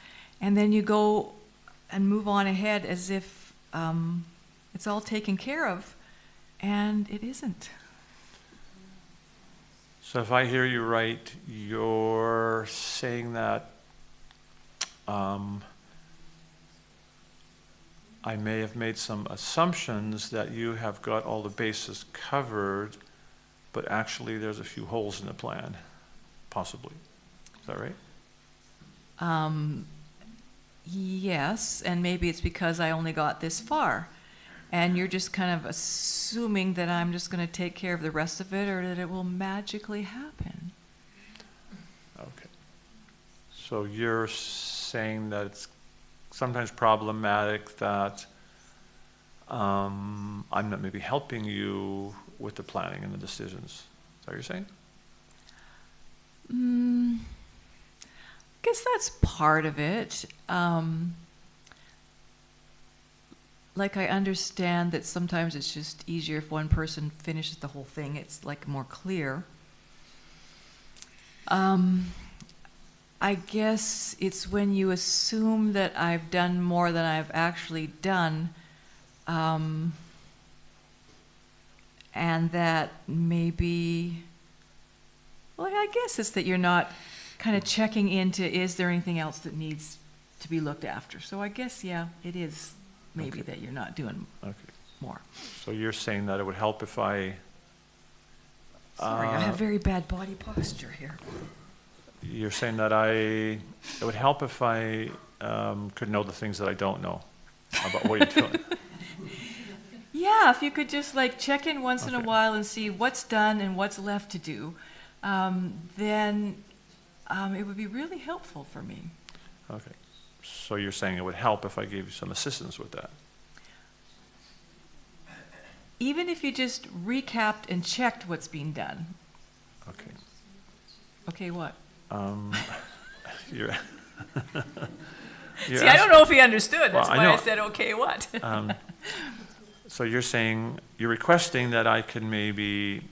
and then you go and move on ahead as if it's all taken care of, and it isn't. So if I hear you right, you're saying that I may have made some assumptions that you have got all the bases covered, but actually there's a few holes in the plan, possibly. Is that right? Yes, and maybe it's because I only got this far. and you're just kind of assuming that I'm just going to take care of the rest of it, or that it will magically happen. Okay. So you're saying that it's sometimes problematic that I'm not maybe helping you with the planning and the decisions. Is that what you're saying? I guess that's part of it. Like I understand that sometimes it's just easier if one person finishes the whole thing. It's like more clear. I guess it's when you assume that I've done more than I've actually done, and that maybe, well, I guess it's that you're not kind of checking into, is there anything else that needs to be looked after? So I guess, yeah, it is maybe that you're not doing more. So you're saying that it would help if I... Sorry, I have very bad body posture here. You're saying that it would help if I could know the things that I don't know about what you're doing. Yeah, if you could just like check in once in a Okay. while and see what's done and what's left to do, then it would be really helpful for me. Okay. So you're saying it would help if I gave you some assistance with that? Even if you just recapped and checked what's being done. Okay. Okay, what? You're See, I don't know if he understood. That's Well, I why I know. said, okay, what? So you're saying, you're requesting that I can maybe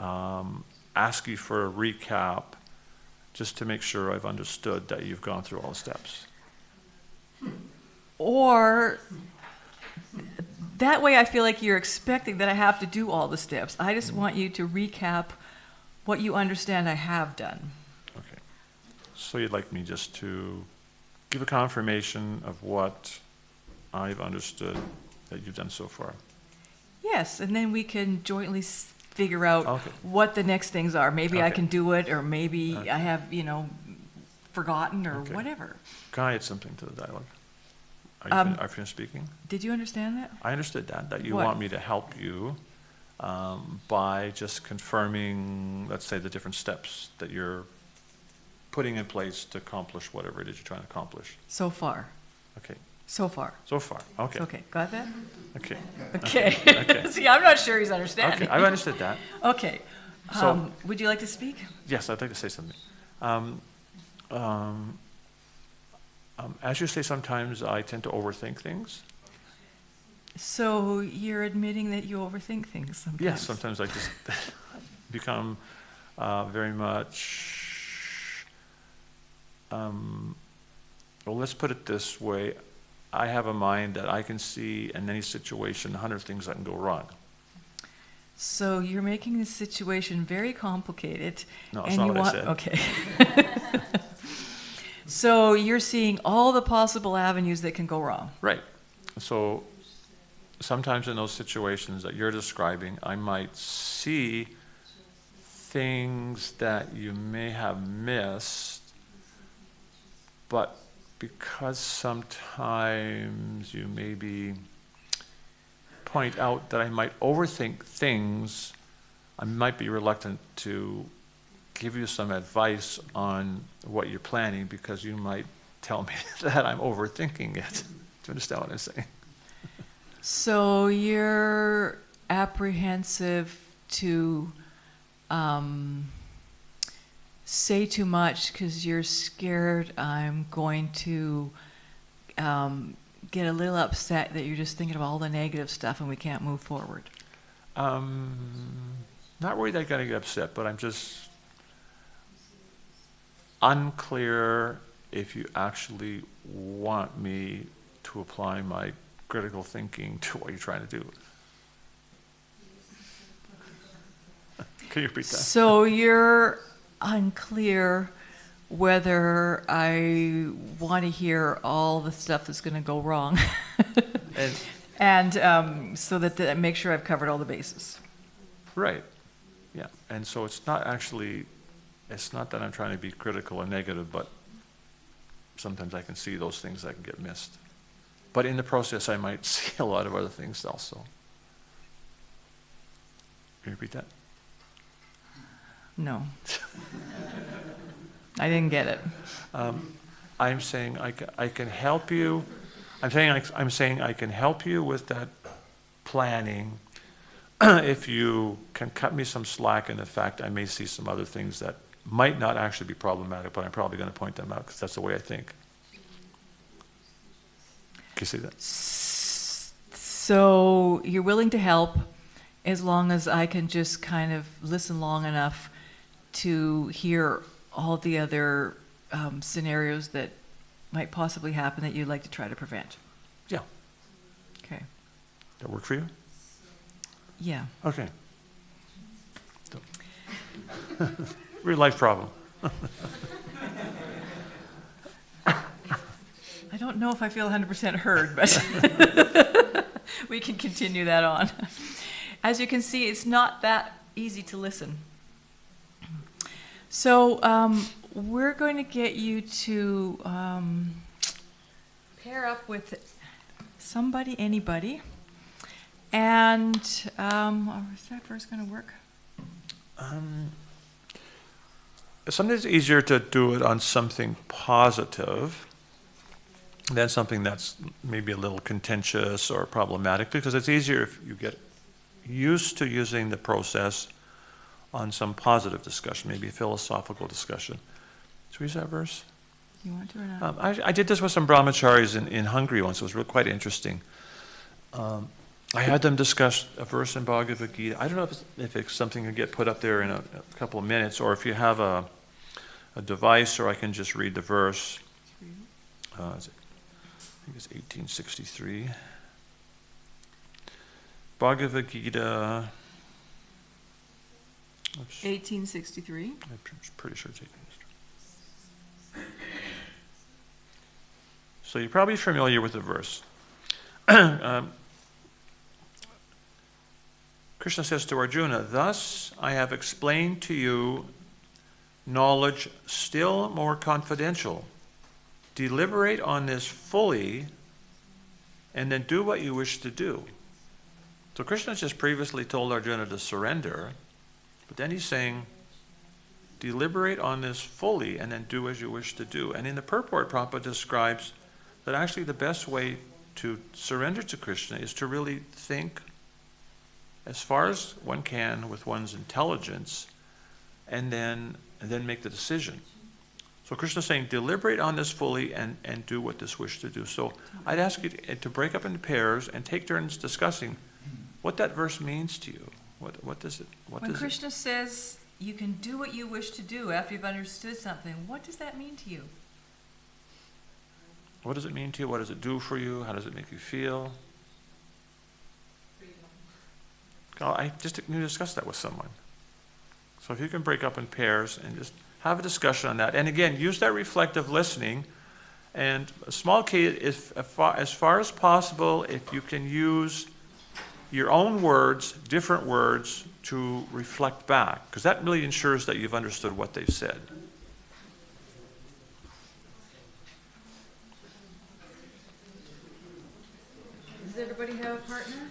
ask you for a recap just to make sure I've understood that you've gone through all the steps. Or that way I feel like you're expecting that I have to do all the steps. I just want you to recap what you understand I have done. Okay. So you'd like me just to give a confirmation of what I've understood that you've done so far? Yes, and then we can jointly figure out Okay. what the next things are. Maybe I Okay. can do it, or maybe Okay. I have, forgotten, or Okay. whatever. Can I add something to the dialogue? Are you finished speaking? Did you understand that? I understood that you What? want me to help you by just confirming, let's say, the different steps that you're putting in place to accomplish whatever it is you're trying to accomplish. So far. Okay. So far. So far. Okay. Okay, got that? Okay. Okay. Okay. See, I'm not sure he's understanding. Okay. I've understood that. Okay. So- Would you like to speak? Yes, I'd like to say something. As you say, sometimes I tend to overthink things. So you're admitting that you overthink things sometimes? Yes, sometimes I just become very much, well, let's put it this way. I have a mind that I can see in any situation 100 things that can go wrong. So you're making this situation very complicated. No, that's and not you what I want, said. Okay. So you're seeing all the possible avenues that can go wrong. Right. So sometimes in those situations that you're describing, I might see things that you may have missed, but because sometimes you maybe point out that I might overthink things, I might be reluctant to give you some advice on what you're planning because you might tell me that I'm overthinking it. Do you understand what I'm saying? So you're apprehensive to say too much because you're scared I'm going to get a little upset that you're just thinking of all the negative stuff and we can't move forward. Not worried that I'm going to get upset, but I'm just unclear if you actually want me to apply my critical thinking to what you're trying to do. Can you repeat that? So you're unclear whether I want to hear all the stuff that's going to go wrong, And, and so that make sure I've covered all the bases. right, yeah. And so it's not that I'm trying to be critical or negative, but sometimes I can see those things that can get missed. But in the process, I might see a lot of other things also. Can you repeat that? No. I didn't get it. I'm saying I can help you. I'm saying I can help you with that planning if you can cut me some slack in the fact I may see some other things that might not actually be problematic, but I'm probably going to point them out because that's the way I think. Can you see that? So you're willing to help as long as I can just kind of listen long enough to hear all the other scenarios that might possibly happen that you'd like to try to prevent. Yeah. Okay. That work for you? Yeah. Okay. Real life problem. I don't know if I feel 100% heard, but we can continue that on. As you can see, it's not that easy to listen. So we're going to get you to pair up with somebody, anybody. And is that verse going to work? Sometimes it's easier to do it on something positive than something that's maybe a little contentious or problematic, because it's easier if you get used to using the process on some positive discussion, maybe a philosophical discussion. Should we use that verse? You want to or not? I did this with some brahmacharis in Hungary once. It was really quite interesting. I had them discuss a verse in Bhagavad Gita. I don't know if it's something you get put up there in a couple of minutes, or if you have a device, or I can just read the verse. I think it's 1863. Bhagavad Gita. Oops. 1863. I'm pretty sure it's 1863. So you're probably familiar with the verse. Krishna says to Arjuna, "Thus I have explained to you knowledge still more confidential. Deliberate on this fully, and then do what you wish to do." So Krishna just previously told Arjuna to surrender, but then he's saying, deliberate on this fully, and then do as you wish to do. And in the purport, Prabhupada describes that actually the best way to surrender to Krishna is to really think as far as one can with one's intelligence, and then make the decision. So Krishna is saying, deliberate on this fully and do what this wish to do. So I'd ask you to break up into pairs and take turns discussing what that verse means to you. What does it? When Krishna says you can do what you wish to do after you've understood something, what does that mean to you? What does it mean to you? What does it do for you? How does it make you feel? I just discuss that with someone. So if you can break up in pairs and just have a discussion on that. And again, use that reflective listening. And a small key is, as far as possible, if you can use your own words, different words, to reflect back. Because that really ensures that you've understood what they've said. Does everybody have a partner?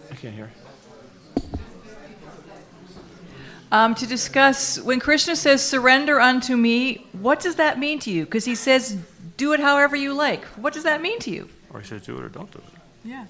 I can't hear. To discuss, when Krishna says, surrender unto me, what does that mean to you? Because he says, do it however you like. What does that mean to you? Or he says, do it or don't do it. Yeah.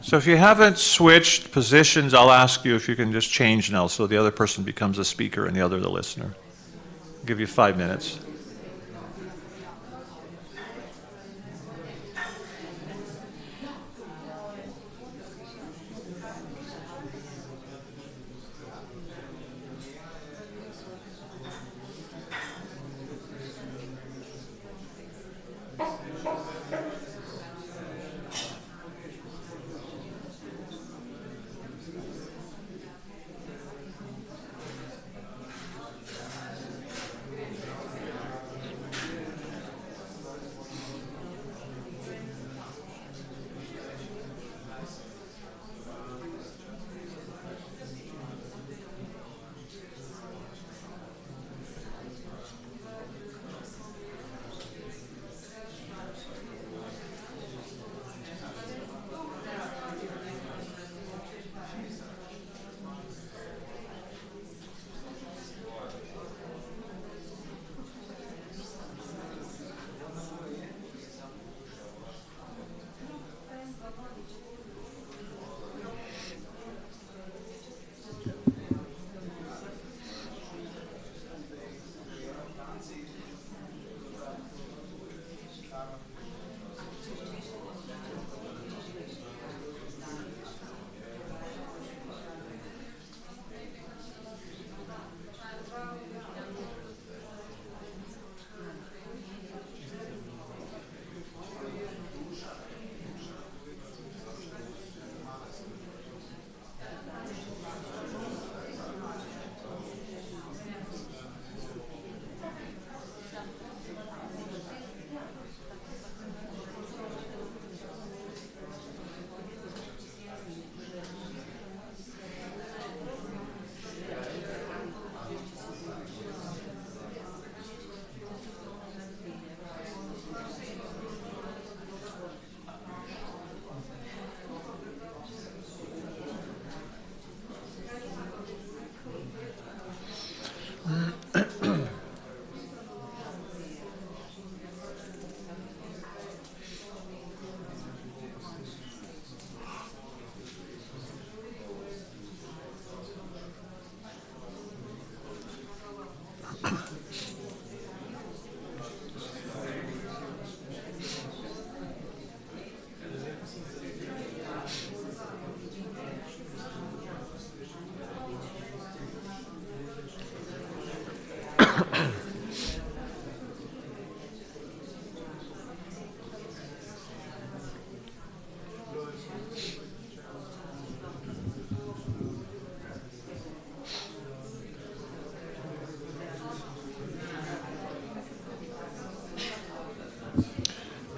So if you haven't switched positions, I'll ask you if you can just change now so the other person becomes the speaker and the other the listener. I'll give you 5 minutes.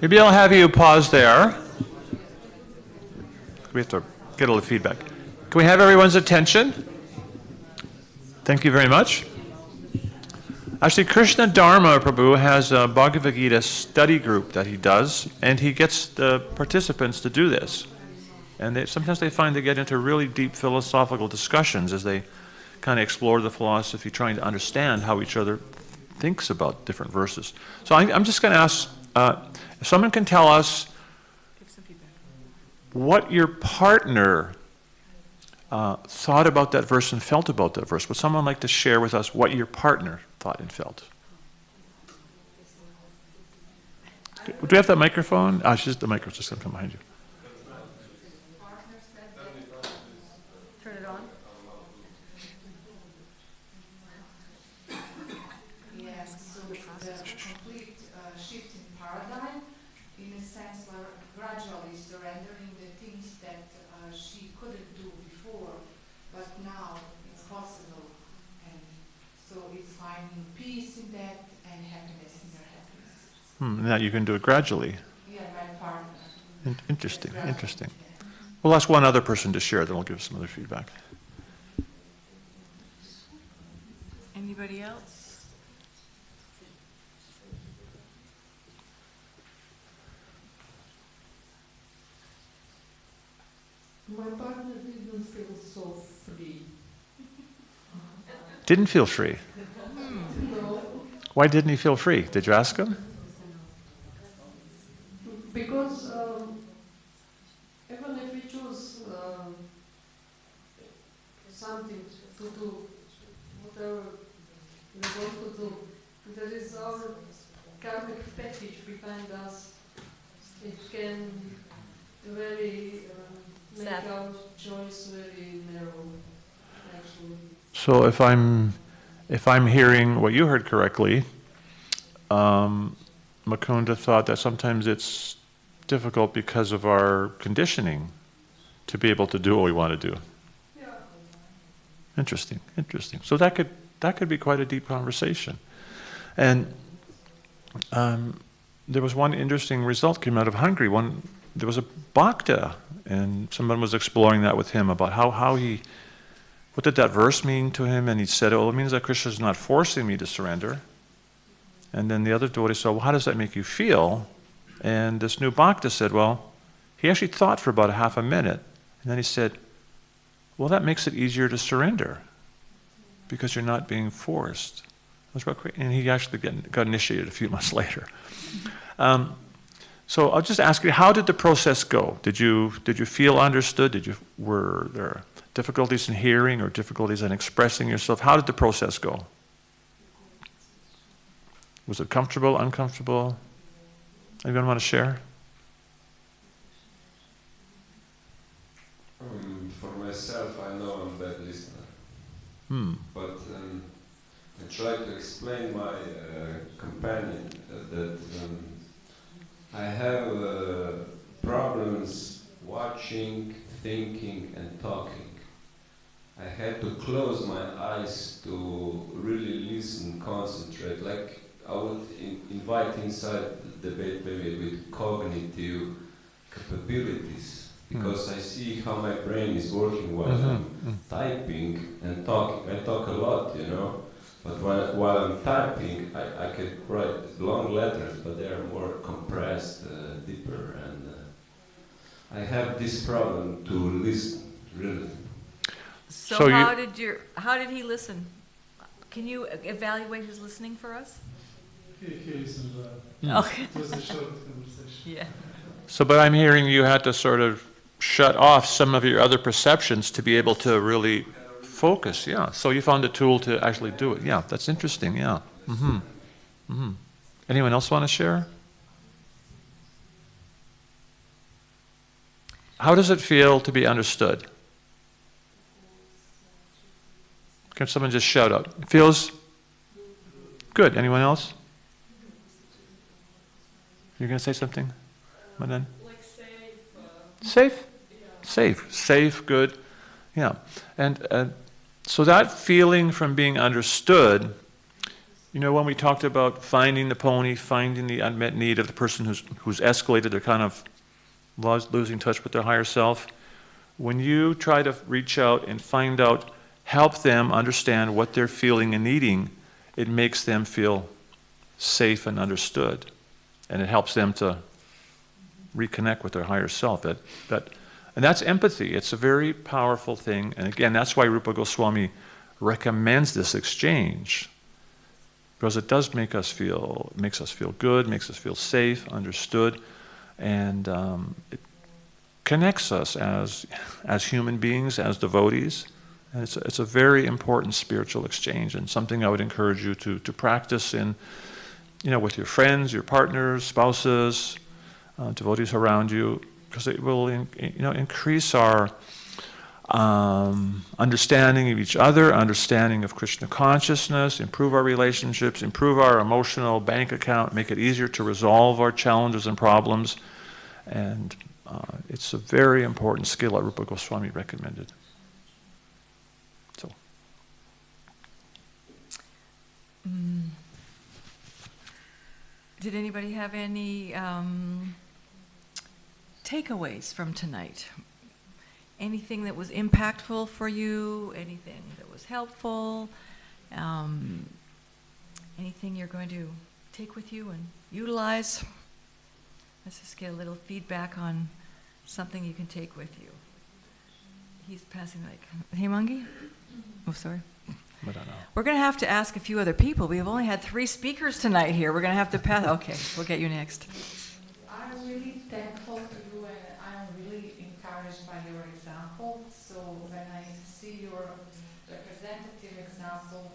Maybe I'll have you pause there. We have to get a little feedback. Can we have everyone's attention? Thank you very much. Actually, Krishna Dharma Prabhu has a Bhagavad Gita study group that he does, and he gets the participants to do this. And sometimes they find they get into really deep philosophical discussions as they kind of explore the philosophy, trying to understand how each other thinks about different verses. So I'm just going to ask, if someone can tell us what your partner thought about that verse and felt about that verse. Would someone like to share with us what your partner thought and felt? Do we have that microphone? The microphone's just going to come behind you. Turn it on. Yes, so the complete shift in paradigm, in a sense, where gradually surrendering the things that she couldn't do before, but now it's possible. And so it's finding peace in that and happiness in her happiness. Now you can do it gradually. Yeah, my partner. Interesting, interesting. We'll ask one other person to share, then we'll give some other feedback. Anybody else? My partner didn't feel so free. Didn't feel free. No, Why didn't he feel free? Did you ask him? because even if we choose after we go to do. There is our karmic fetish behind us. It can very make our choice very narrow, actually. So if I'm hearing what you heard correctly, Mukunda thought that sometimes it's difficult because of our conditioning to be able to do what we want to do. Yeah. Interesting. So that could be quite a deep conversation. And there was one interesting result came out of Hungary. There was a bhakta, and someone was exploring that with him about what did that verse mean to him? And he said, it means that Krishna is not forcing me to surrender. And then the other devotee said, well, how does that make you feel? And this new bhakta said, well, he actually thought for about a half a minute. And then he said, well, that makes it easier to surrender because you're not being forced. And he actually got initiated a few months later. So I'll just ask you, how did the process go? Did you feel understood? Were there difficulties in hearing or difficulties in expressing yourself? How did the process go? Was it comfortable, uncomfortable? Anyone want to share? For myself, I know I'm a bad listener. But I try to explain my companion that I have problems watching, thinking and talking. I had to close my eyes to really listen, concentrate. Like I would invite inside the debate maybe with cognitive capabilities, because I see how my brain is working while I'm typing and talking. I talk a lot, but while I'm typing, I can write long letters, but they are more compressed, deeper, and I have this problem to listen, really. So how did he listen? Can you evaluate his listening for us? He listened well. Okay. It was a short conversation. Yeah. So, but I'm hearing you had to sort of shut off some of your other perceptions to be able to really focus, yeah. So you found a tool to actually do it. Yeah, that's interesting, yeah. Anyone else want to share? How does it feel to be understood? Can someone just shout out? It feels good. Anyone else? You're going to say something, Madan? Like safe. Safe? Yeah. Safe, good. Yeah. And so that feeling from being understood, when we talked about finding the pony, finding the unmet need of the person who's escalated, they're kind of losing touch with their higher self. When you try to reach out and find out, help them understand what they're feeling and needing, it makes them feel safe and understood. And it helps them to reconnect with their higher self. And that's empathy. It's a very powerful thing. And again, that's why Rupa Goswami recommends this exchange. Because it does makes us feel good, makes us feel safe, understood, and it connects us as human beings, as devotees. And it's a very important spiritual exchange, and something I would encourage you to practice in, with your friends, your partners, spouses, devotees around you, because it will, increase our understanding of each other, understanding of Krishna consciousness, improve our relationships, improve our emotional bank account, make it easier to resolve our challenges and problems, and it's a very important skill that Rupa Goswami recommended. So. Did anybody have any takeaways from tonight? Anything that was impactful for you? Anything that was helpful? Anything you're going to take with you and utilize? Let's just get a little feedback on something you can take with you. He's passing the mic. Hemangi? Oh, sorry. I don't know. We're going to have to ask a few other people. We have only had 3 speakers tonight here. We're going to have to pass. Okay, we'll get you next. I'm really thankful to you, and I'm really encouraged by your example. So when I see your representative example,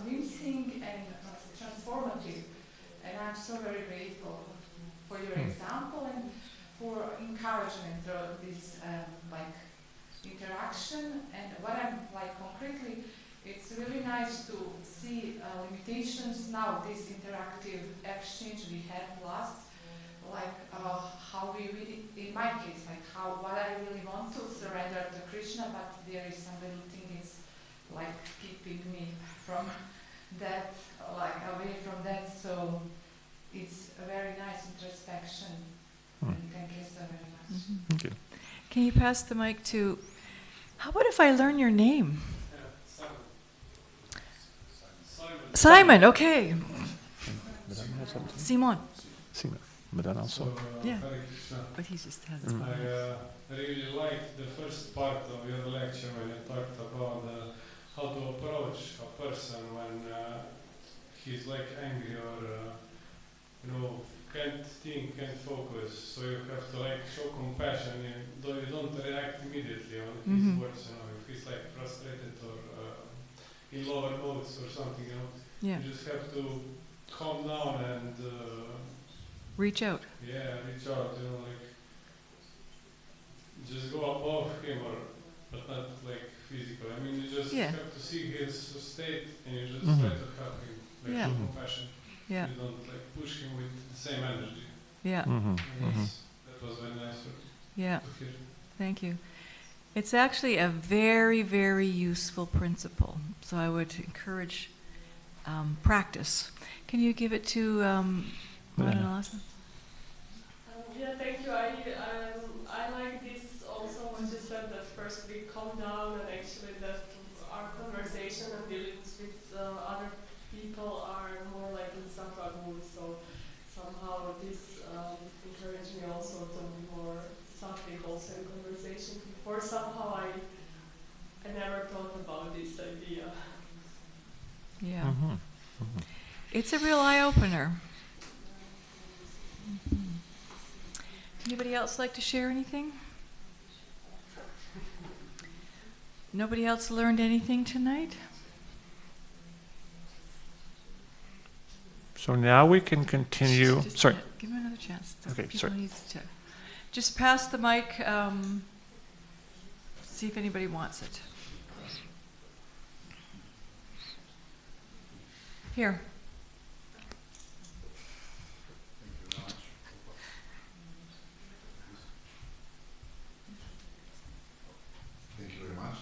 convincing and transformative. And I'm so very grateful for your example and for encouragement through this like interaction. And what I'm like concretely, it's really nice to see limitations now, this interactive exchange we had last, like how we really, in my case, like how, what I really want to surrender to Krishna, but there is some little thing is like keeping me from that, like away from that, so it's a very nice introspection. And thank you so very much. Thank you. Can you pass the mic to, how about if I learn your name? Simon, okay. Simon. Simon. Madan also. Yeah. Hare Krishna. But he just has his I really liked the first part of your lecture when you talked about how to approach a person when he's like angry or can't think, can't focus. So you have to like show compassion, though you don't react immediately on his words. If he's like frustrated or in lower modes or something, Yeah. you just have to calm down and Reach out. yeah, reach out, like just go above him, but not like physical. I mean, you just have to see his state and you just try to help him, like show compassion. Yeah. You don't like push him with the same energy. Yeah. That was very nice to hear. Thank you. It's actually a very, very useful principle. So I would encourage practice. Can you give it to Madanalasa? Yeah, thank you. I like this also what you said, that first we calm down and actually that our conversation and dealings with other people are more like in sattva mood. So somehow this encouraged me also to be more sattvic also in conversation. Before somehow I never thought about this idea. Yeah. It's a real eye-opener. Anybody else like to share anything? Nobody else learned anything tonight? So now we can continue. Sorry. Give me another chance. Okay, People sorry. needs to just pass the mic. See if anybody wants it. Here. Thank you very much.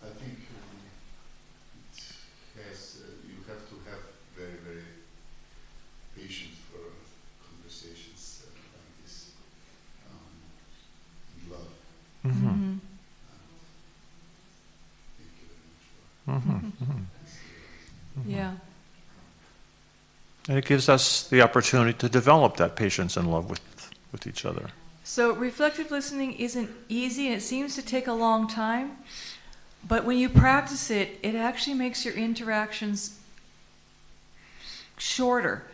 I think you have to have very, very patience for conversations like this in love. Thank you very much for Yeah. And it gives us the opportunity to develop that patience and love with each other. So reflective listening isn't easy, and it seems to take a long time. But when you practice it, it actually makes your interactions shorter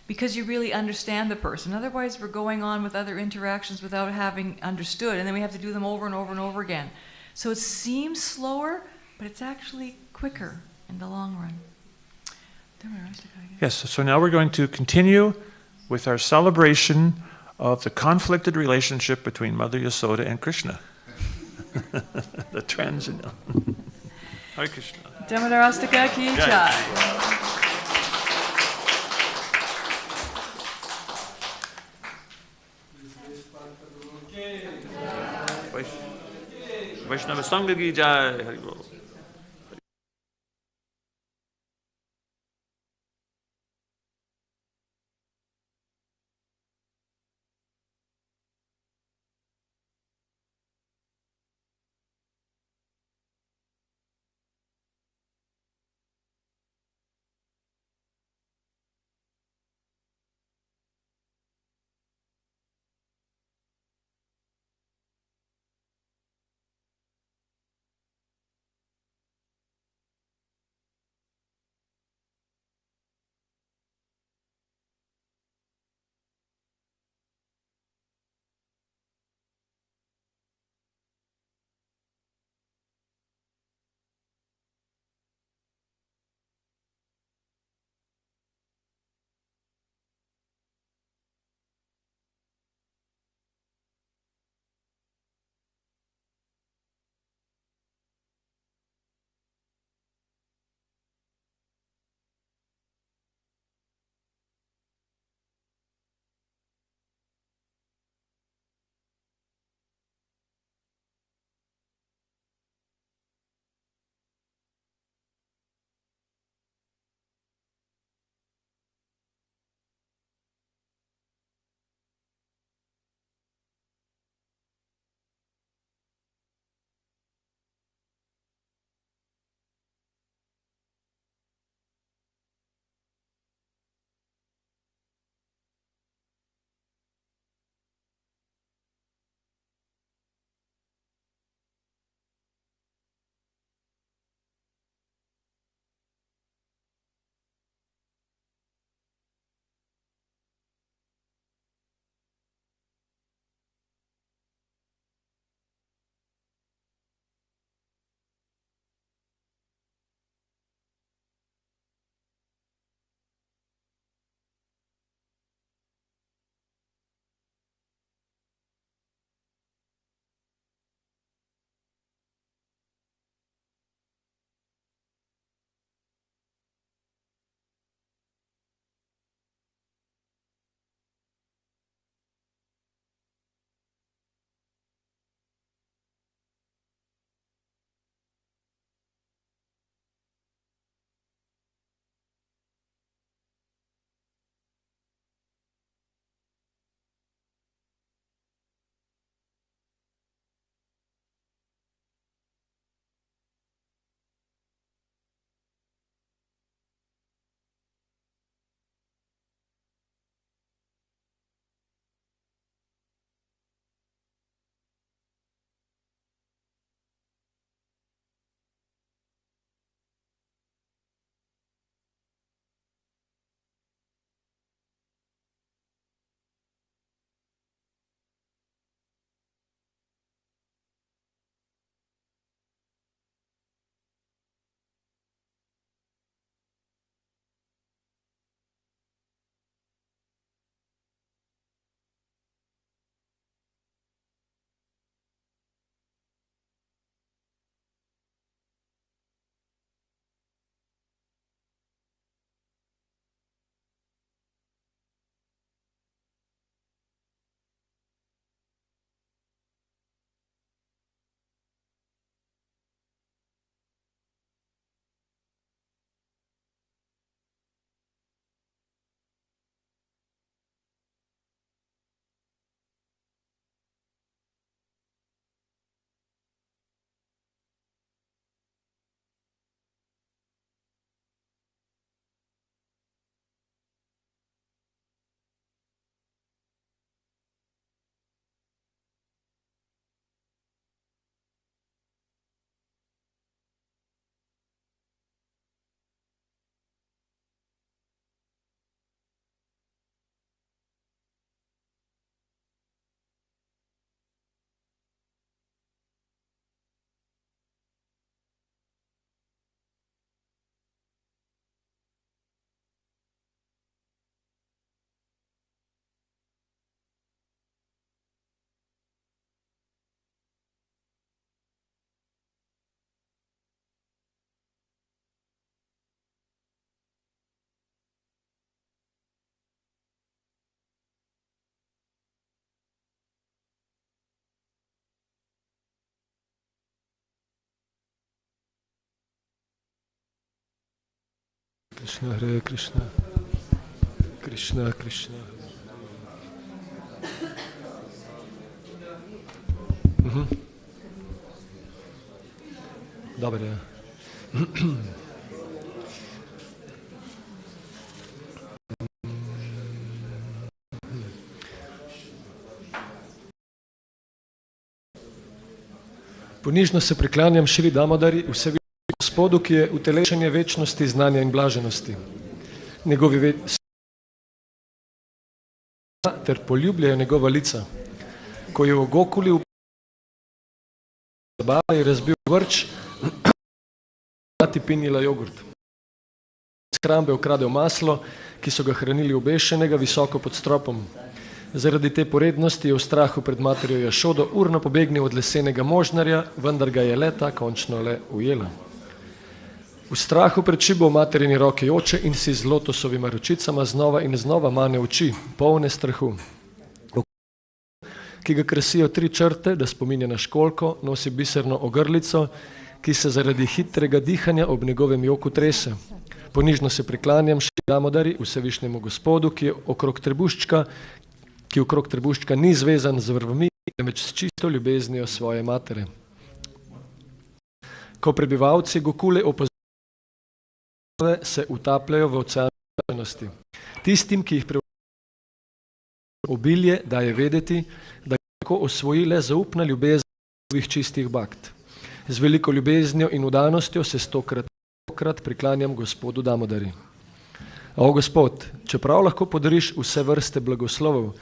because you really understand the person. Otherwise, we're going on with other interactions without having understood, and then we have to do them over and over and over again. So it seems slower, but it's actually quicker in the long run. Yes, so now we're going to continue with our celebration of the conflicted relationship between Mother Yasoda and Krishna. The transcendental. Hare Krishna. Damodarastaka ki jai. Vaishnava Sangha ki jai. Hari Bol. Krishna, Hare Krishna, Krishna Krishna. Dobro, ja. Ponižno se priklanjam Šri Damodari, vsevišnjemu Gospodu, ki je utelešenje večnosti, znanja in blaženosti. Njegovi ter poljubljajo njegova lica. Ko je v Gokuli zabava je razbil vrč, mati pinila jogurt. Z hrambe ukradel maslo, ki so ga hranili obešenega visoko pod stropom. Zaradi te porednosti je v strahu pred materjo Jašodo urno pobegnil od lesenega možnarja, vendar ga je leta končno le ujela. V strahu pred šibo v materini roki joče in si z lotosovima ročicama znova in znova mane oči, polne strahu. Ki ga krasijo 3 črte, da spominja na školjko, nosi biserno ogrlico, ki se zaradi hitrega dihanja ob njegovem joku trese. Ponižno se priklanjam Šri Damodari, vsevišnjemu Gospodu, ki okrog trebuščka ni zvezan z vrvmi, temveč s čisto ljubeznijo svoje matere. Ko prebivalci Gokule opozorjajo, se utapljajo v oceanu blaženosti. Tistim, ki jih obilje, daje vedeti, da lahko osvoji le zaupna ljubezen njegovih čistih bhakt. Z veliko ljubeznijo in vdanostjo se 100krat priklanjam Gospodu Damodari. O Gospod, čeprav lahko podariš vse vrste blagoslovov,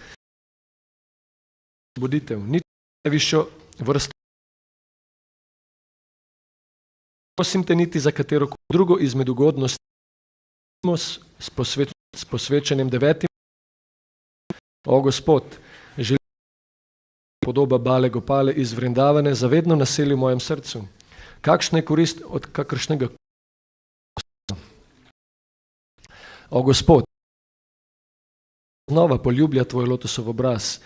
boditev, nič najvišjo vrsto, prosim te niti za katero drugo izmed ugodnosti s posvečenjem 9. O Gospod, želim podoba Bale Gopale iz Vrindavane zavedno naseli v mojem srcu. Kakšna je korist od kakršnega? O Gospod, znova poljublja tvoj lotosov obraz.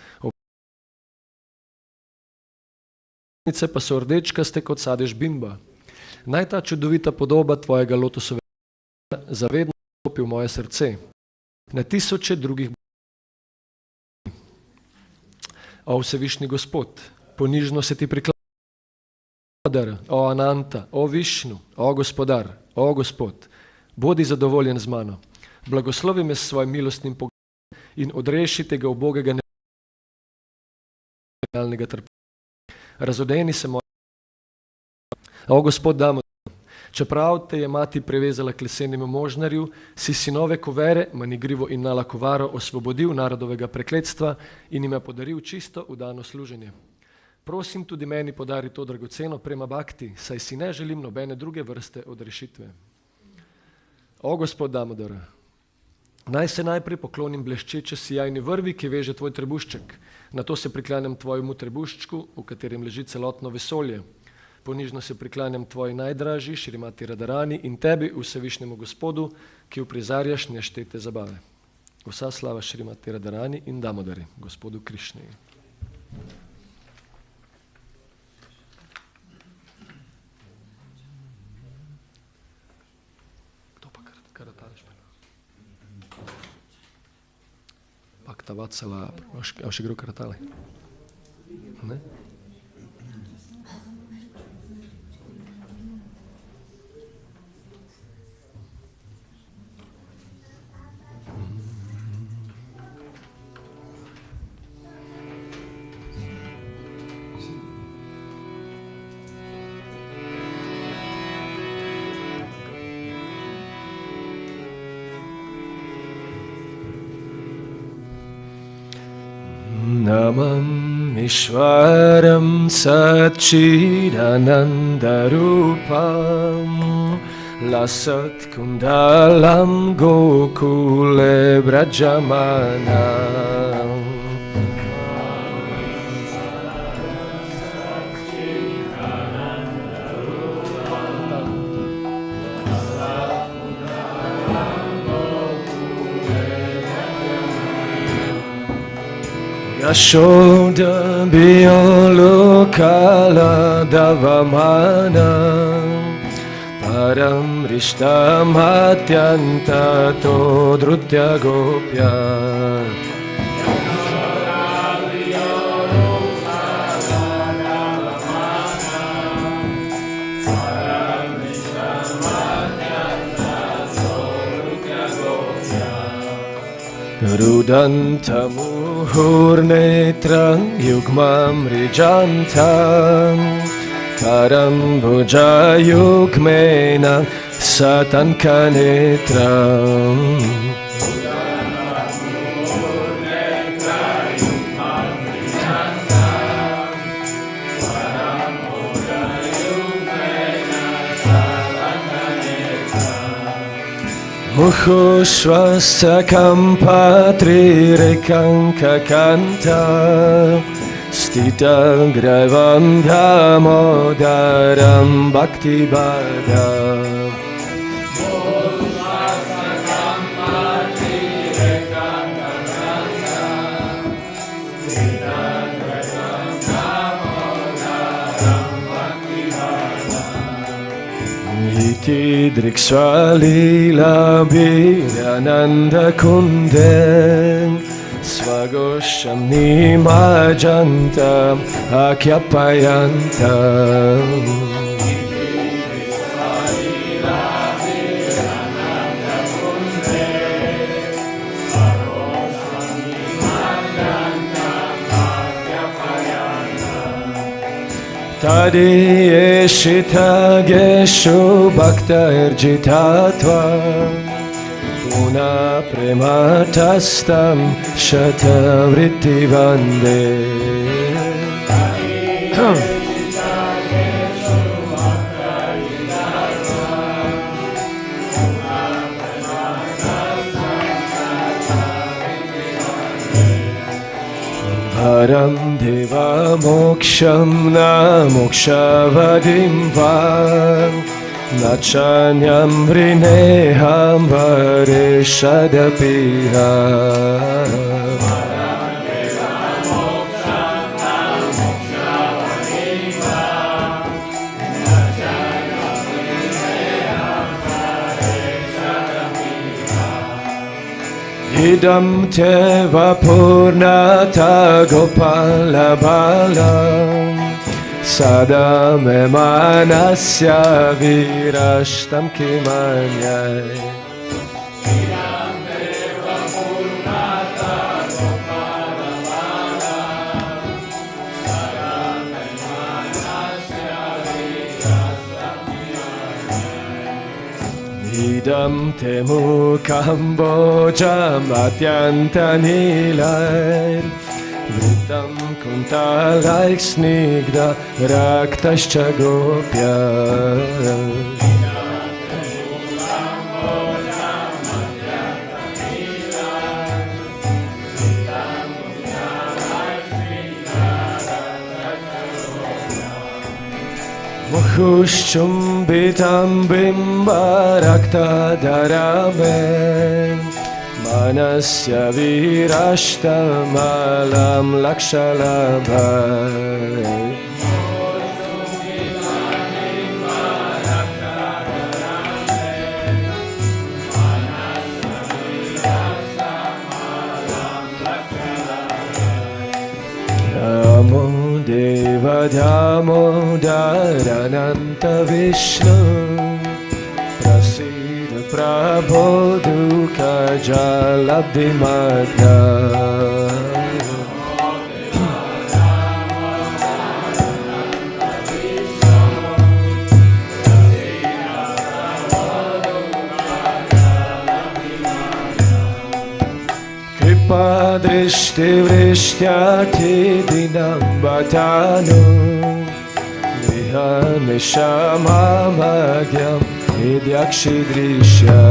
Obraznice pa so rdečkaste kot sadež bimba. Naj ta čudovita podoba tvojega lotosovega zavedno vstopi v moje srce. Na tisoče drugih. O vsevišnji Gospod, ponižno se ti priklanjam. O Ananta, o Višnu, o Gospodar, o Gospod, bodi zadovoljen z mano. Blagoslovi me s svojim milostnim pogledom in odreši tega ubogega nerealnega trpljenja. Razodeni se moja. O Gospod Damodar, čeprav te je mati prevezala k lesenemu možnarju, si sinove Kovere, Manigrivo in Nalakovaro osvobodil narodovega prekletstva in jim je podaril čisto vdano služenje. Prosim tudi meni podari to dragoceno prema bhakti, saj si ne želim nobene druge vrste odrešitve. O Gospod Damodar, naj se najprej poklonim bleščeče sijajni vrvi, ki veže tvoj trebušček. Nato se priklanjam tvojemu trebuščku, v katerem leži celotno vesolje. Ponižno se priklanjam tvoji najdražji, Šrimati Radharani, in tebi, vsevišnjemu Gospodu, ki uprizarjaš neštete zabave. Vsa slava Šrimati Radharani in Damodari, Gospodu Krišni. Kdo pa karatališ? Bhakta Vatsala, a še gre karatali? Ne? Namam Ishvaram Satchidanandarupam Lasat Kundalam Gokule Brajamanam Yashoda Biyolo Kala Davamana Param rishtam atyanta to drutya gopya. Rudantamuhurnetrang yugmam rijantam Karam bhujayukmena satankanetram Mukhushvasakam patrirekanka kanta Stita gravam damodaram bhakti-badam Iti driksvalila biryananda kunden Svagosham nimajantam akyapayantam Tadiyeshita geshu bhakta erjitatva Puna prematastam shatavritti vande Param deva moksham na mokshavadim vam Nachanyam vrineham vareshadapiham Idam teva purnata gopala balam Sada me manasya virashtam kimanyay Idam teva purnata gopala balam Sada me manasya virashtam kimanyay Idam temu kambojam atyanta nilay Vritam kuntalaik snigda raktascha gopya Mukhushumbhitam bimba rakta daramen Manasya virashtamalam lakshalabhay Namo Deva Damodarananta Vishnu Prasida Prabho Dukkha Jalabdi Madhya Kripa Drishti Vrishtyati Dinam Bhatanu Viha Nishama Madhyam Vidyakshidrishya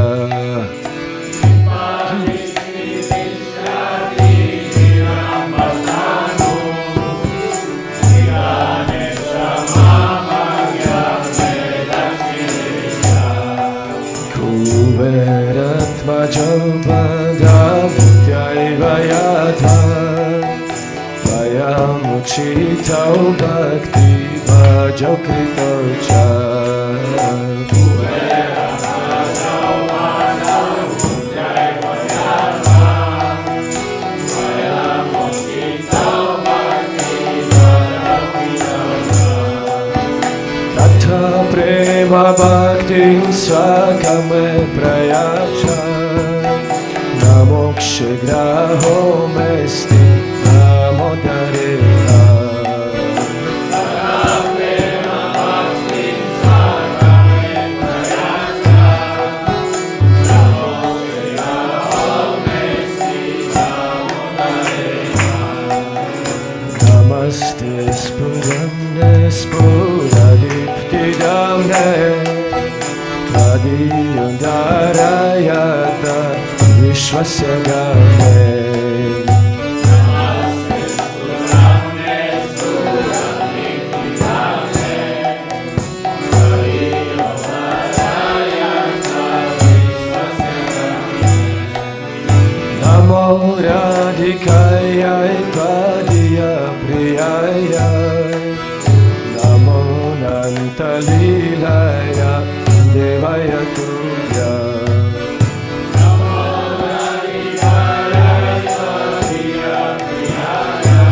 Chitau bhakti bhajo kritocha Krishna prema bhakti svakame prajača, na mokše graho mesti namo dareha. Namaste spuramne spuradiptidamne Adiyundarayata vishvasagame. Namaste spuramne spuradiptidamne Adiyundarayata vishvasagame. Namo radhikaya tvadiya priyaya, namo nantalilaya devaya tuya. Namo radhikaya tvadiya priyaya,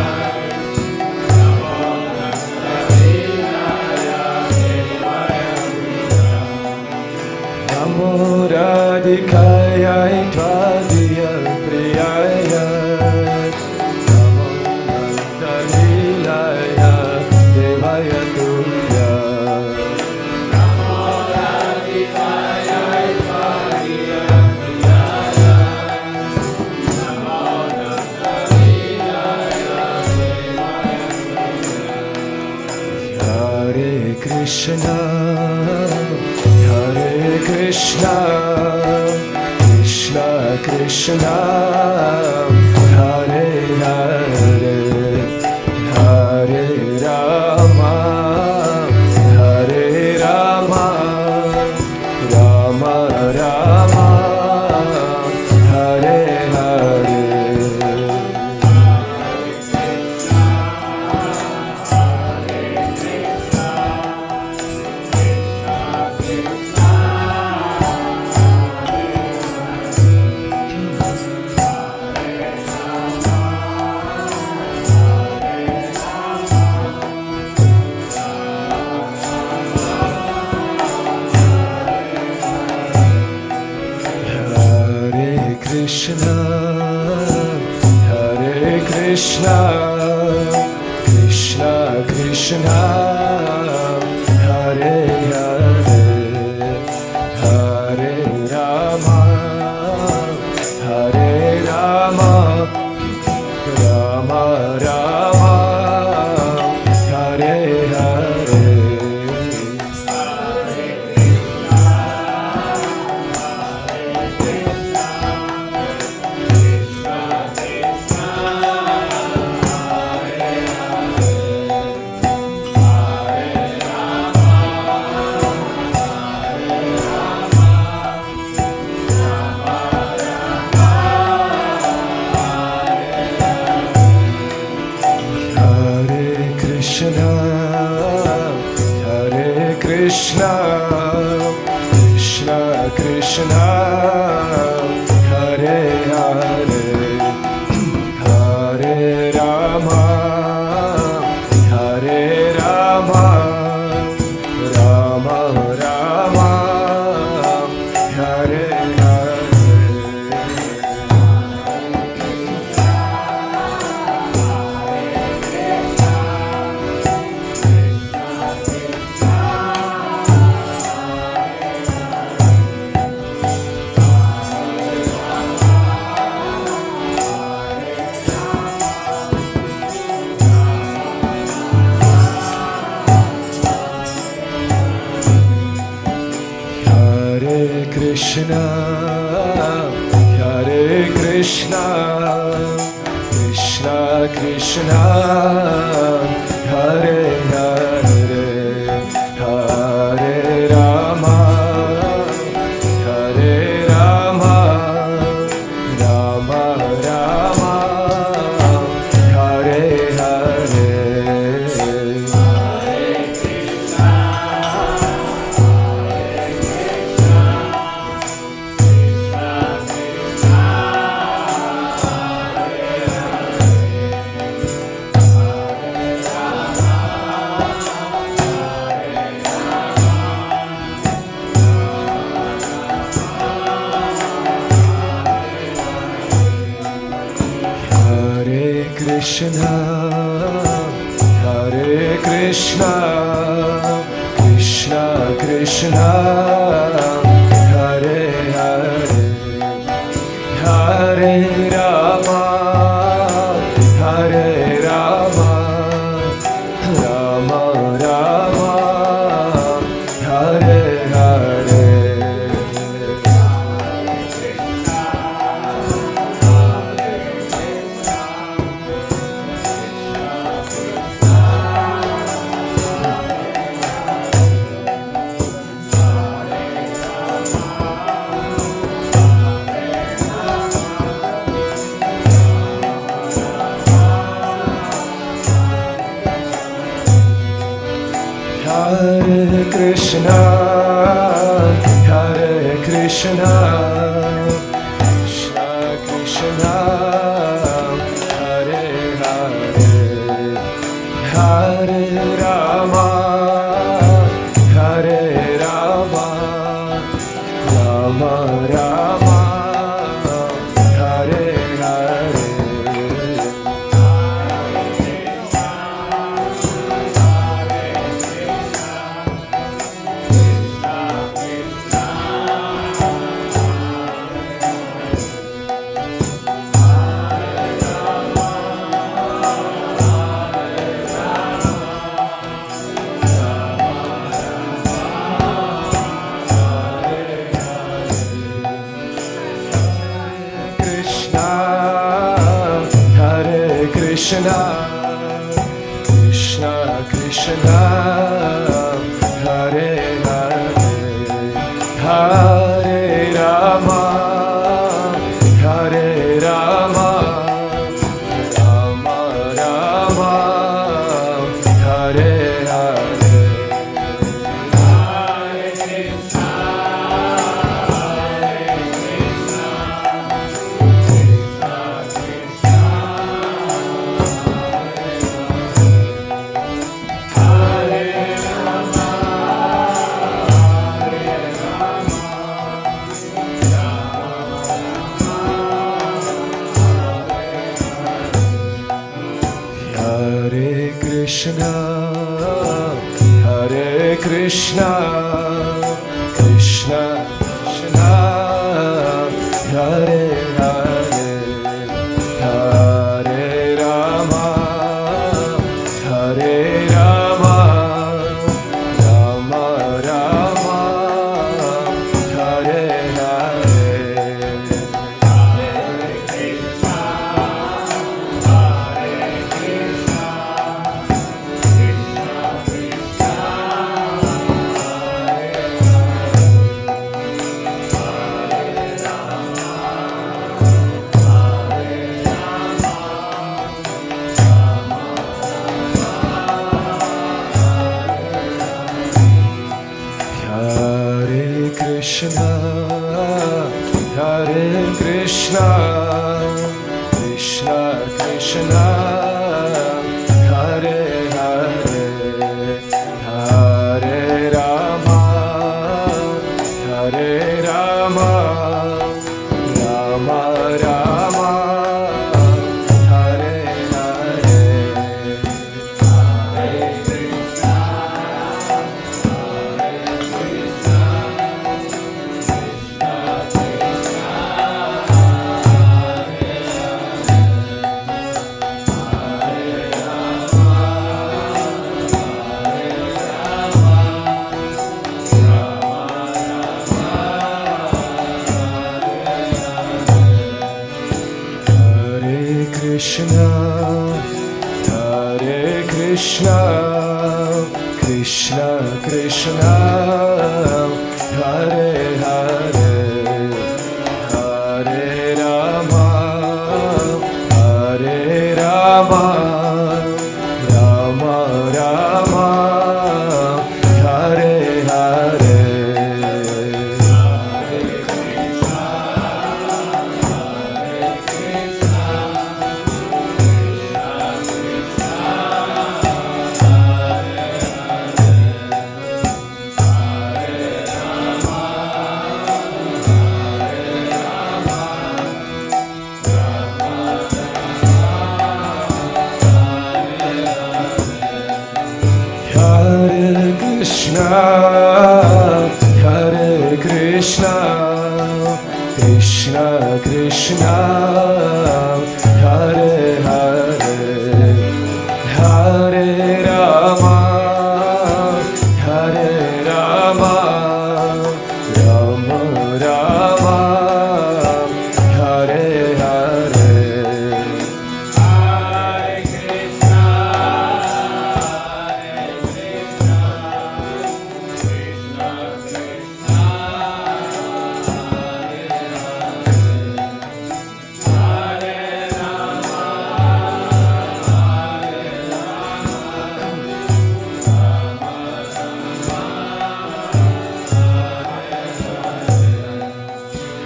namo nantalilaya devaya tuya. Namo radhikaya tvadiya priyaya, namo nantalilaya devaya tuya. Namo radhikaya tvadiya priyaya, namo nantalilaya devaya tuya. Hare Krishna, Hare Krishna, Krishna Krishna, Hare Hare, Hare Rama, Hare Rama, Rama Rama, Hare Hare. Hare Krishna, Hare Krishna, Krishna Krishna, Hare Hare, Hare Rama, Hare Rama, Rama Rama, Hare Hare. Hare Krishna, Hare Krishna, Krishna Krishna, Hare Hare, Hare Rama, Hare Rama, Rama Rama, Hare Hare. Hare Krishna, Hare Krishna, Krishna Krishna, Hare Hare, Hare Rama, Hare Rama, Rama Rama, Hare Hare. Hare Krishna, Hare Krishna, Krishna Krishna, Hare Hare, Hare Rama, Hare Rama, Rama Rama, Hare Hare. Hare Krishna, Hare Krishna, Krishna Krishna, Hare Hare, Hare Rama, Hare Rama, Rama Rama, Hare Hare. Krishna, Krishna Krishna, Hare Hare, Hare Rama, Hare Rama, Rama Rama, Hare Hare. Hare Krishna, Hare Krishna, Krishna Krishna, Hare Hare, Hare Rama, Hare Rama, Rama Rama, Hare Hare. Hare Krishna, Hare Krishna, Krishna Krishna, Hare Hare, Hare Rama, Hare Rama, Rama Rama, Hare Hare. Hare Krishna, Hare Krishna, Krishna Krishna, Hare Hare, Hare Rama, Hare Rama, Rama Rama, Hare Hare. Hare Krishna, Hare Hare, Hare Rama, Hare Rama, Rama Rama, Hare Hare.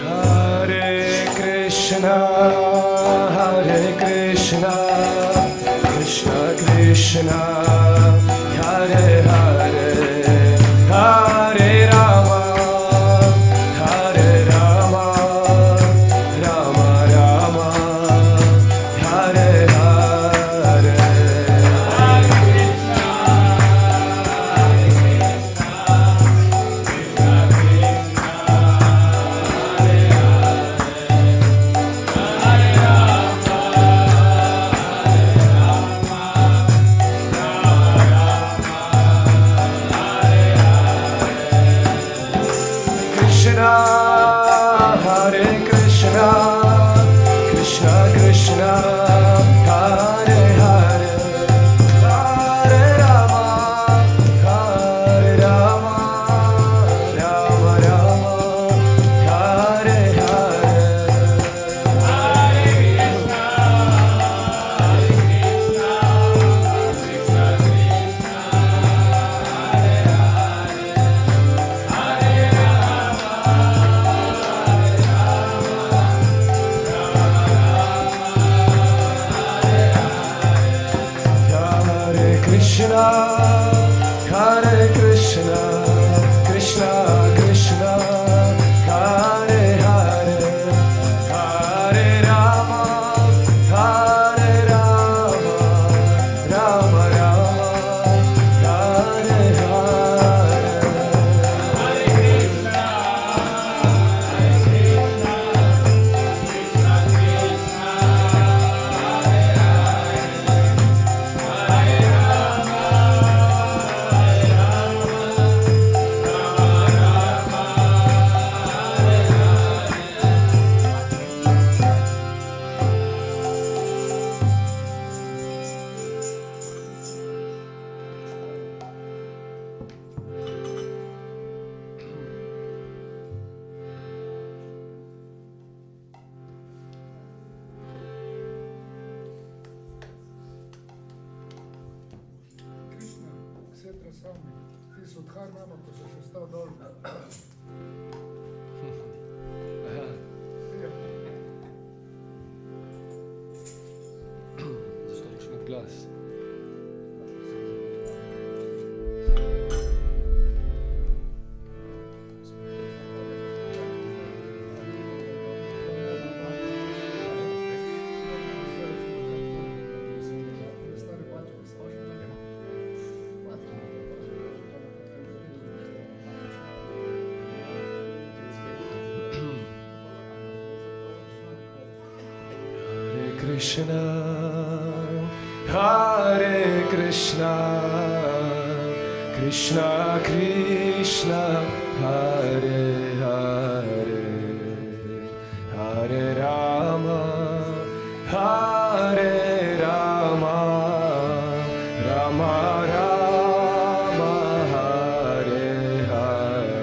Hare Krishna, Hare Krishna, Krishna Krishna, Hare Hare, Hare Rama, Hare Hare Krishna, Hare Krishna, Krishna Krishna, Hare Hare, Hare Rama, Hare Rama, Rama Rama, Hare Hare. Krishna, Hare Krishna, Krishna Krishna, Hare Hare, Hare Rama, Hare Rama, Rama Rama, Hare Hare. Hare Krishna, Hare Krishna, Krishna Krishna, Hare Hare, Hare Rama, Hare Rama, Rama Rama, Hare Hare. Krišna, centra sami, ti so od hare-rama, ko so se stal dol. Zatočni glas. Krishna, Hare Krishna, Krishna Krishna, Hare Hare, Hare Rama, Hare Rama, Rama Rama, Hare Hare.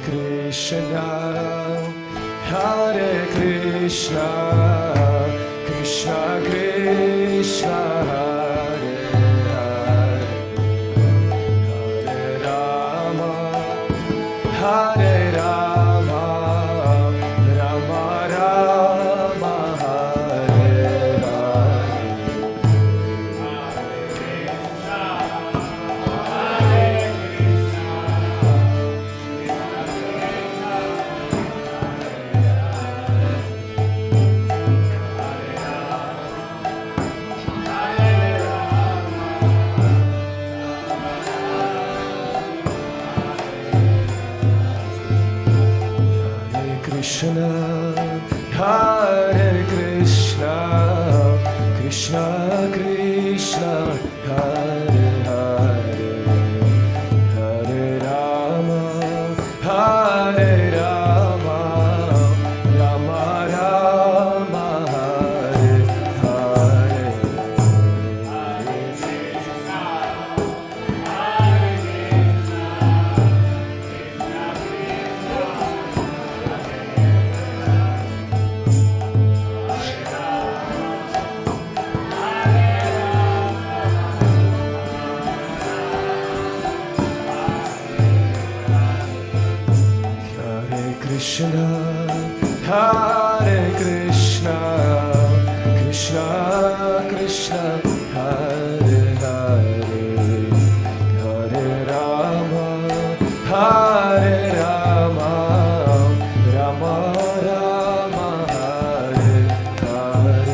Krishna, Hare Krishna, Krishna Krishna, Hare Hare, Hare Rama, Krishna, Hare Krishna, Krishna Krishna, Hare Hare, Hare Rama, Hare Rama, Rama Rama, Hare Hare. Krishna, Hare Krishna, Krishna Krishna, Hare Hare, Hare Rama, Hare Rama, Rama Rama, Hare Hare.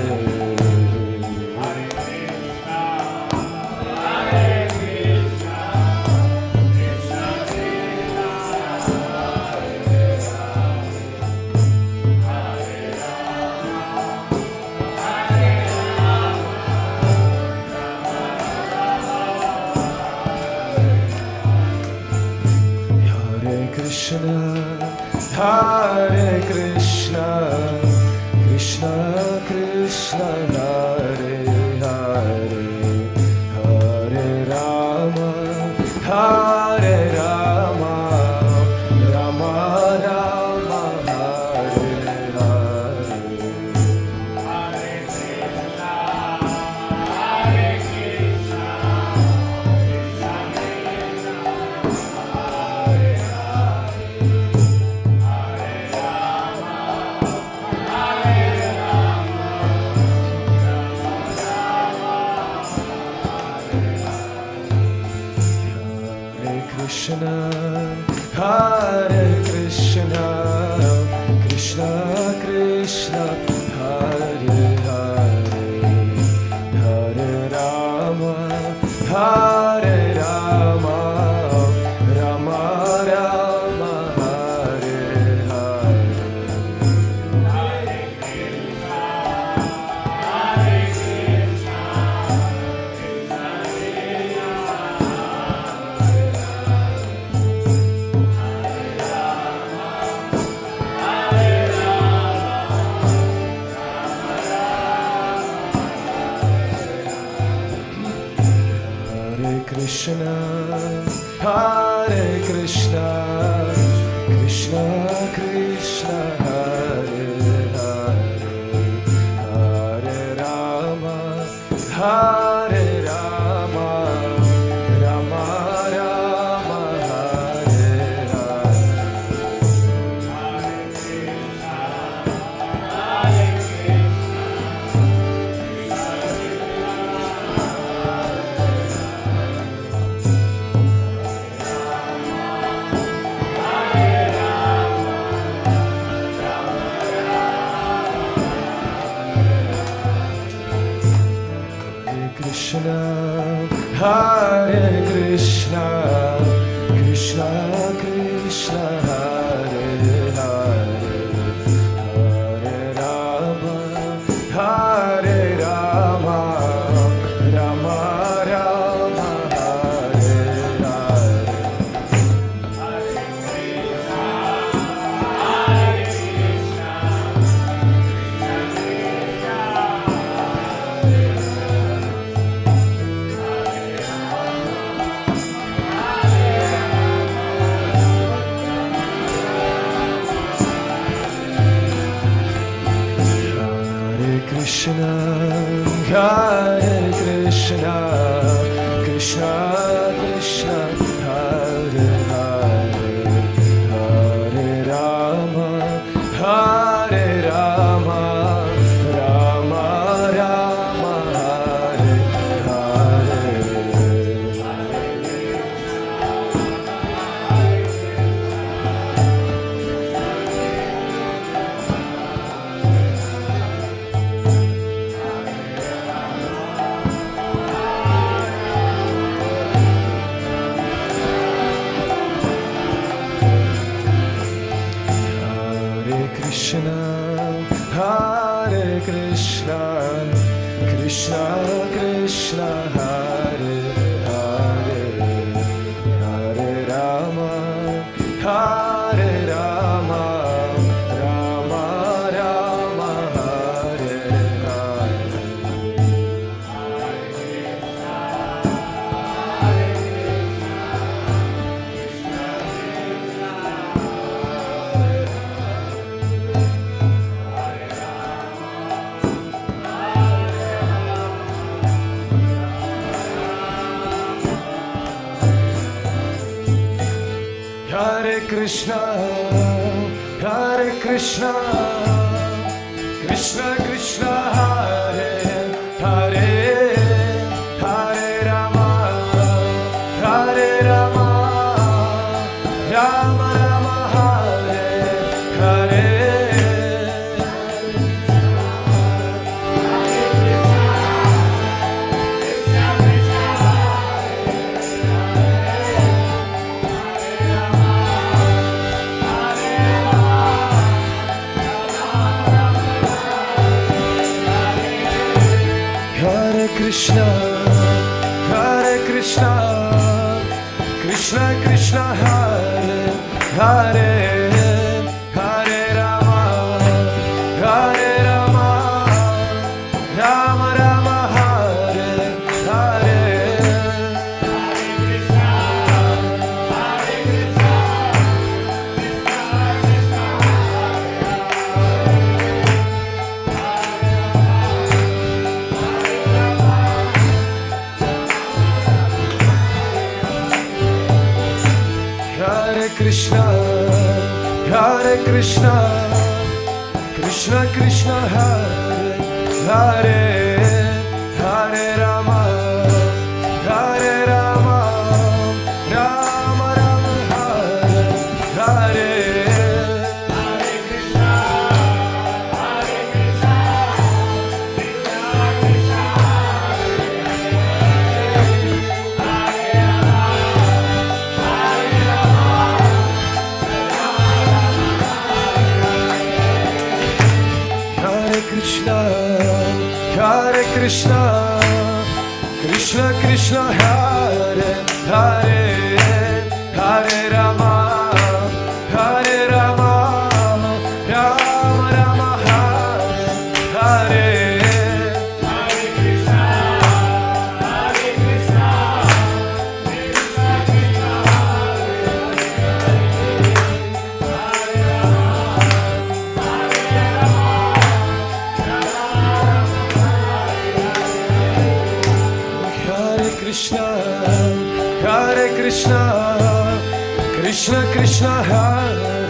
Krishna, Hare Krishna, Krishna Krishna, Hare Hare, Hare Rama, Hare Rama, Rama Rama, Hare Hare. Krishna, Hare Krishna, Krishna Krishna, Hare Hare, Hare Rama, Hare Rama, Rama Rama, Hare Hare. Krishna, Hare Krishna, Krishna Krishna, Hare Hare, Hare Rama, Hare Rama, Rama Rama, Hare Hare. Krishna, Hare Krishna, Krishna Krishna, Hare Hare, Hare Rama, Hare Rama, Rama Rama, Hare Hare. Krishna, Hare Krishna, Krishna Krishna, Hare Hare, Hare Rama, Hare Rama, Rama Rama, Hare Hare. Hare Hare, Hare Rama, Hare Rama, Rama Rama, Hare Hare. Hare Krishna, Hare Krishna, Krishna Krishna, Hare Hare, Hare Rama, Hare Rama, Rama Rama, Hare Hare. Hare Krishna, Hare Krishna, Krishna Krishna, Hare Hare, Hare Rama, Hare Rama, Rama Rama, Hare Hare. Hare Krishna, Hare Krishna, Krishna Krishna, Hare Hare, Hare Rama, Hare Rama, Rama Rama, Hare Hare. Hare Krishna, Hare Krishna, Krishna Krishna, Hare Hare, Hare Rama, Hare Rama, Rama Rama, Hare Hare. Hare Krishna, Hare Krishna, Krishna Krishna, Hare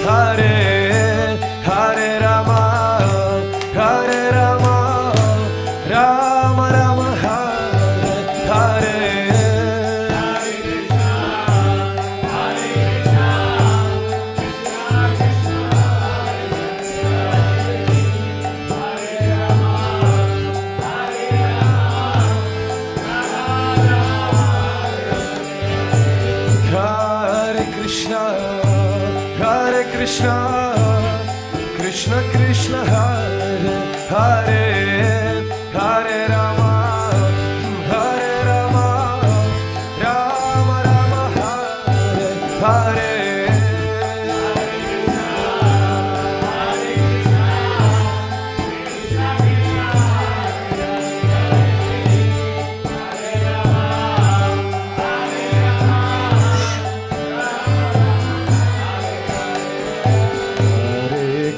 Hare, Hare Rama, Hare Rama, Rama Rama, Hare Hare. Hare Krishna, Hare Krishna, Krishna Krishna, Hare Hare, Hare Rama, Hare Rama, Rama Rama, Hare Hare.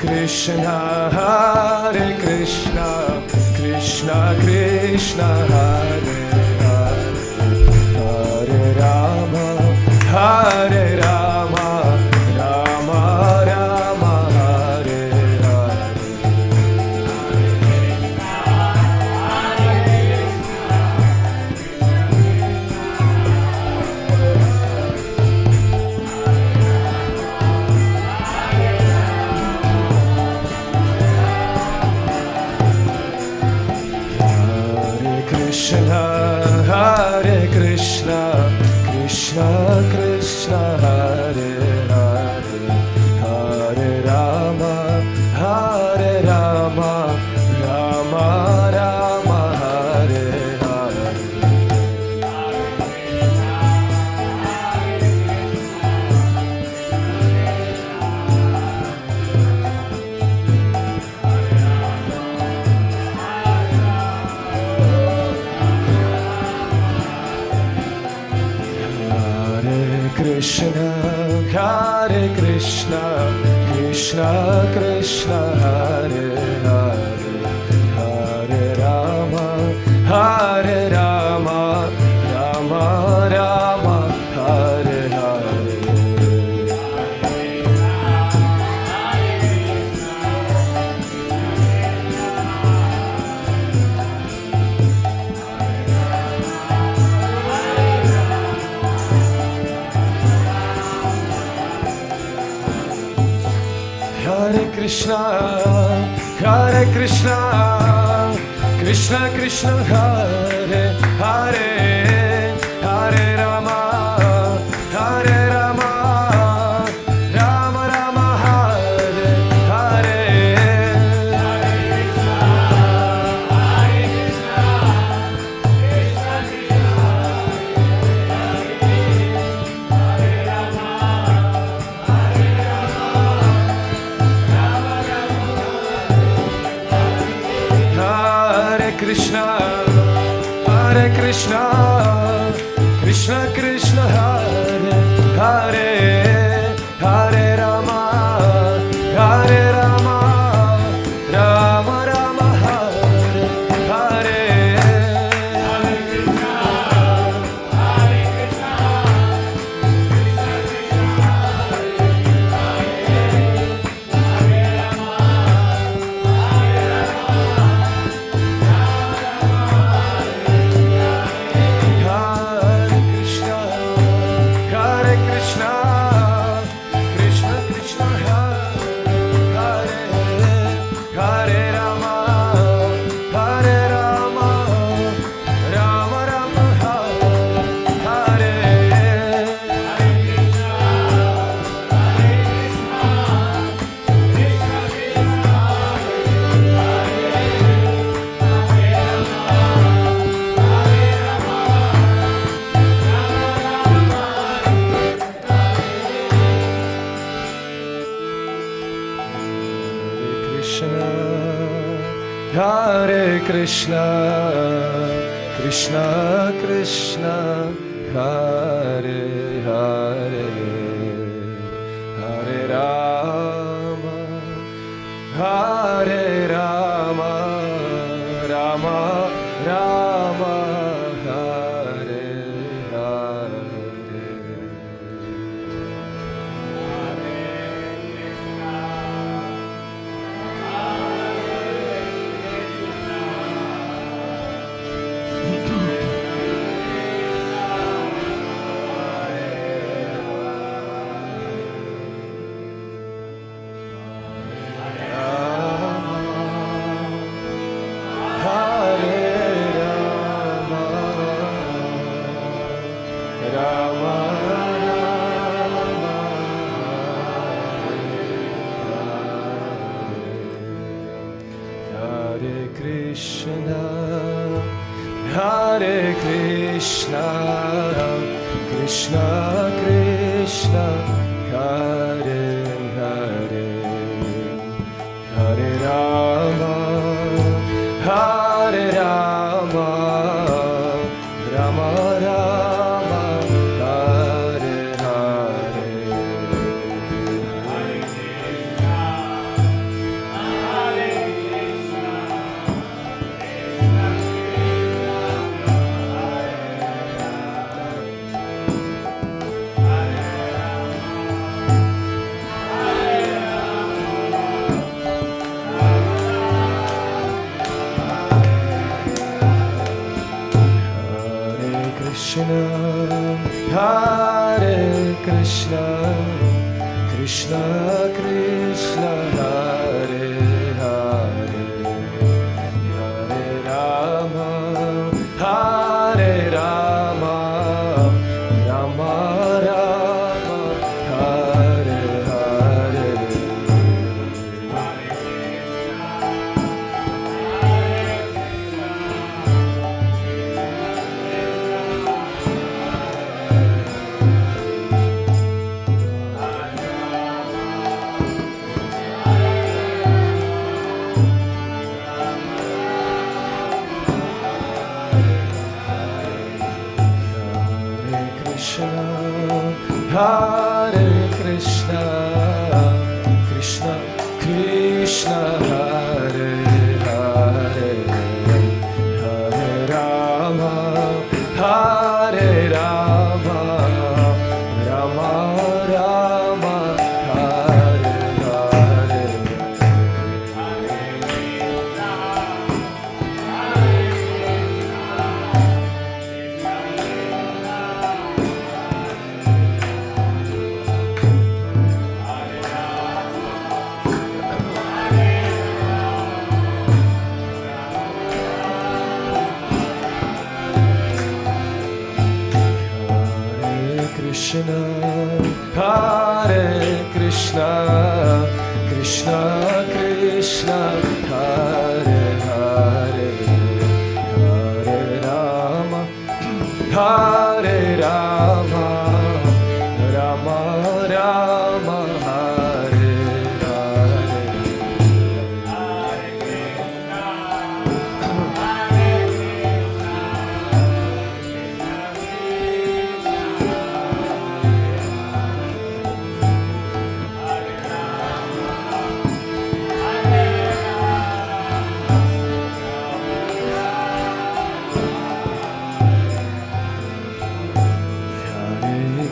Krishna, Hare Krishna, Krishna Krishna, Hare Hare, Hare Rama, Hare Rama, Rama Rama, Hare Hare. Krishna, Hare Krishna, Krishna Krishna, Hare Hare, Hare Rama, Hare Rama, Rama Rama, Hare Hare. Krishna, Hare Krishna, Krishna Krishna, Hare Hare, Hare Rama, Hare Rama, Rama Rama, Hare Hare. Hare Krishna, Hare Krishna, Krishna Krishna, Hare Hare, Hare Rama, Hare Rama, Rama Rama, Hare Hare. Krishna, Hare Krishna, Krishna Krishna, Hare Hare, Hare Rama, Hare Rama, Rama Rama, Hare Hare. Hare Krishna, Hare Krishna, Krishna, Krishna Krishna, Hare Hare, Hare Rama, Hare Rama, Rama Rama, Hare Hare. Hare Krishna, Krishna Krishna, Hare Hare, Hare Rama, Hare Rama, Rama Rama, Hare Hare. Hare Krishna, Hare Krishna, Krishna Krishna, Hare Krishna, Krishna Krishna, Hare Hare, Hare Rama, Hare Rama, Rama Rama, Hare Hare. Hare Krishna, Krishna Krishna, Hare Hare, Hare Rama, Hare Rama, Rama Rama, Hare Hare. Krishna, Hare Krishna, Krishna Krishna, Hare Hare, Hare Rama, Hare Rama, Rama Rama, Hare Hare.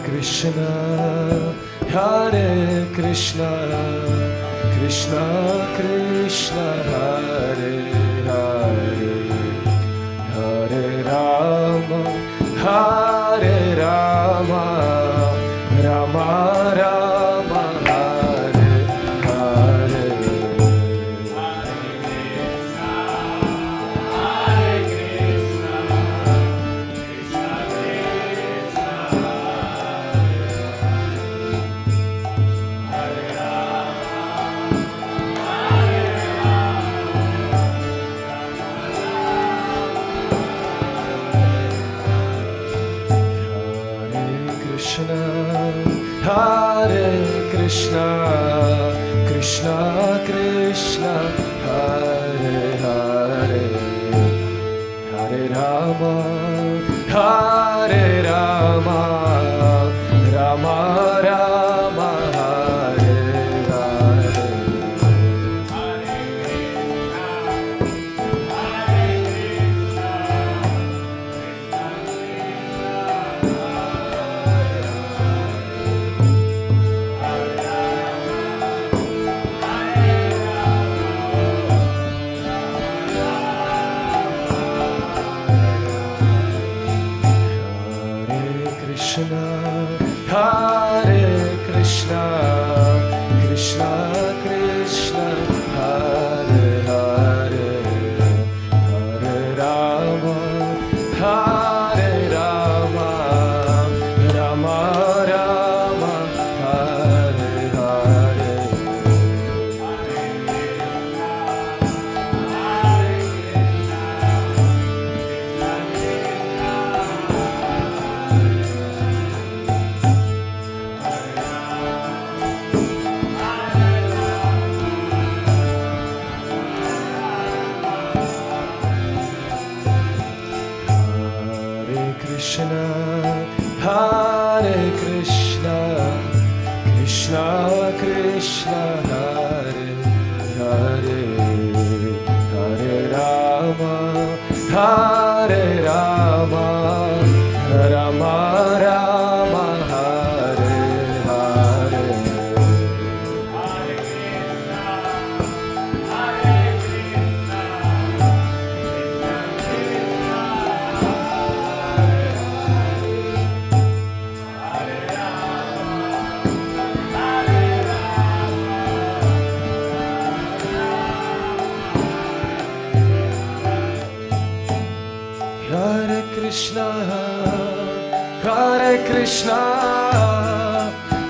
Krishna, Hare Krishna, Krishna Krishna, Hare Hare, Hare Rama, Hare Rama, Rama Rama, Hare Hare. Hare Krishna, Krishna Krishna, Hare Hare, Hare Rama, Hare Rama, Rama Rama, Hare Hare. Hare Krishna, Krishna Krishna, Hare Hare, Hare Rama, Hare Rama, Rama Rama, Hare Hare. Krishna, Hare Krishna, Krishna Krishna, Hare Hare, Hare Rama, Hare Rama, Rama Rama, Hare Hare. Hare Krishna, Hare Krishna,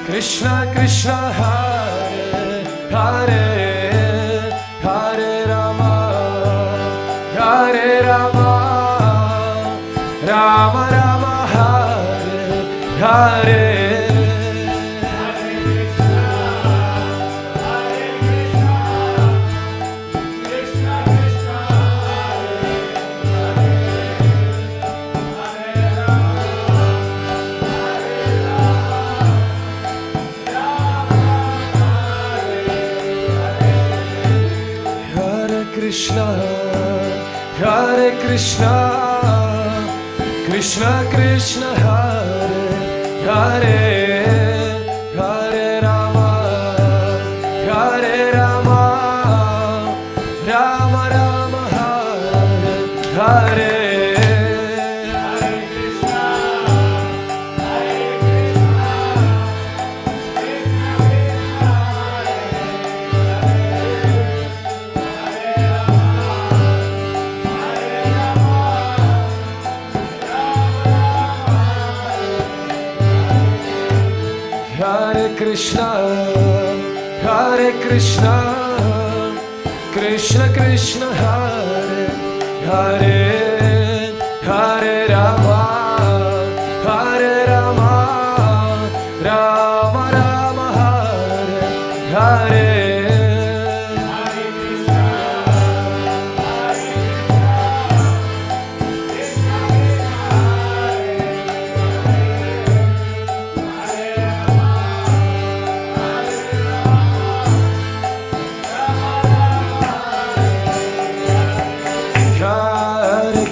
Krishna Krishna, Hare Hare, Hare Rama, Hare Rama, Rama Rama, Hare Hare. Hare Krishna, Hare Krishna, Krishna Krishna, Hare Hare, Hare Rama, Hare Rama, Rama Rama, Hare Hare. Hare Krishna, Hare Krishna, Krishna Krishna, Hare Hare, Hare Rama, Hare Rama, Rama Rama, Hare Hare.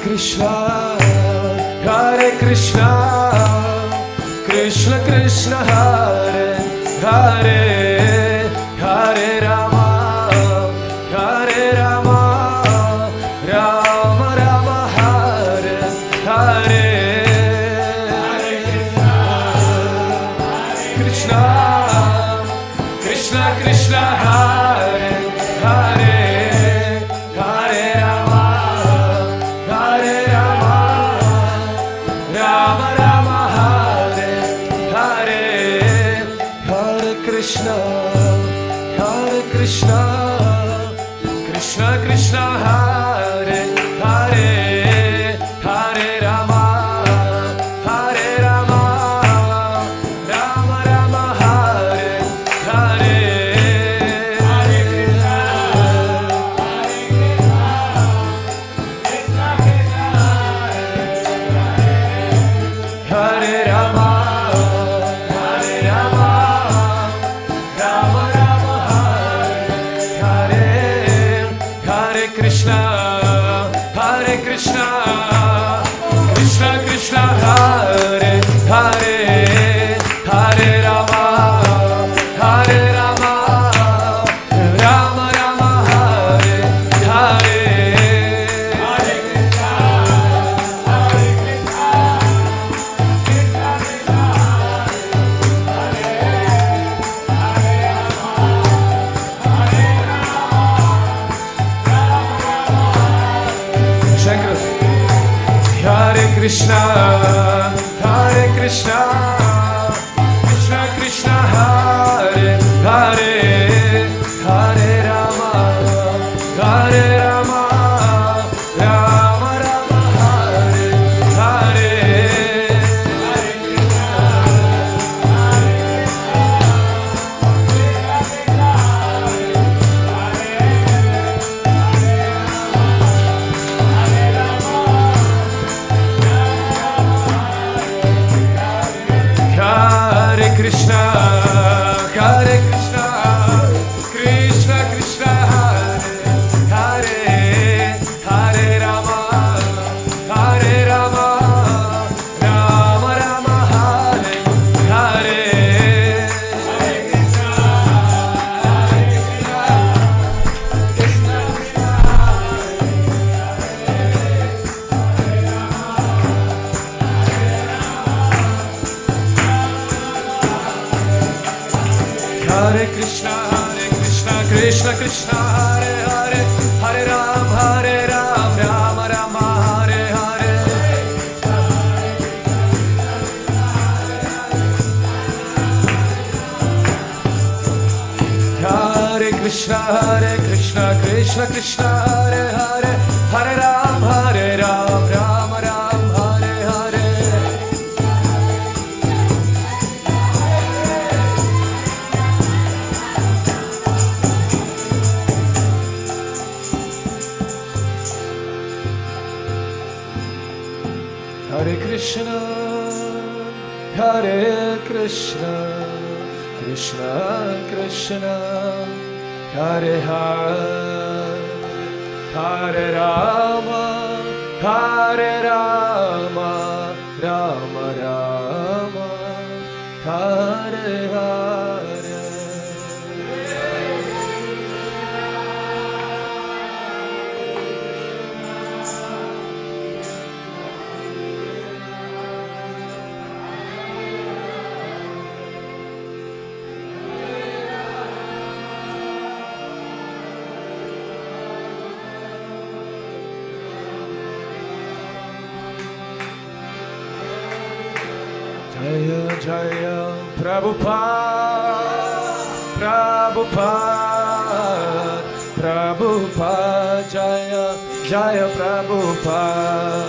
Krishna, Hare Krishna, Krishna Krishna, Hare Hare, Hare Rama, Hare Rama, Rama Rama, Hare Hare. Krishna, Krishna Krishna, Hare Hare, Hare Rama, Hare Rama, Rama Rama, Hare Hare. Hare Krishna, Hare Krishna, Krishna Krishna, Hare Hare, Hare Rama, Hare Rama, Rama Rama, Hare Hare. Hare Rama, Hare Rama, Rama Rama, Hare Hare. Hare Krishna, Hare Krishna, Krishna Krishna, Hare Hare, Hare Rama, Hare Rama, Rama Rama, Hare Hare. Hare Krishna, Hare Krishna, Krishna Krishna, Hare Hare, Hare Rama, Hare Rama, Rama Rama, Hare Hare. Hare Krishna, Hare Krishna, Krishna Krishna, Hare Hare, Hare Rama, Hare Rama, Rama Rama, Hare Hare. Hare Krishna, Krishna Krishna, Hare Hare, Hare Ram, Rama Rama, Hare Hare. Hare Krishna, Krishna Krishna, Hare Hare, Hare Ram, Rama Ram, Hare Hare. Hare Krishna, Krishna Krishna, Hare Hare, Hare Rama, Hare Rama, Rama Rama, Hare Hare. Jaya Jaya Prabhupada, Prabhupada, Prabhupada, Jaya Jaya Prabhupada.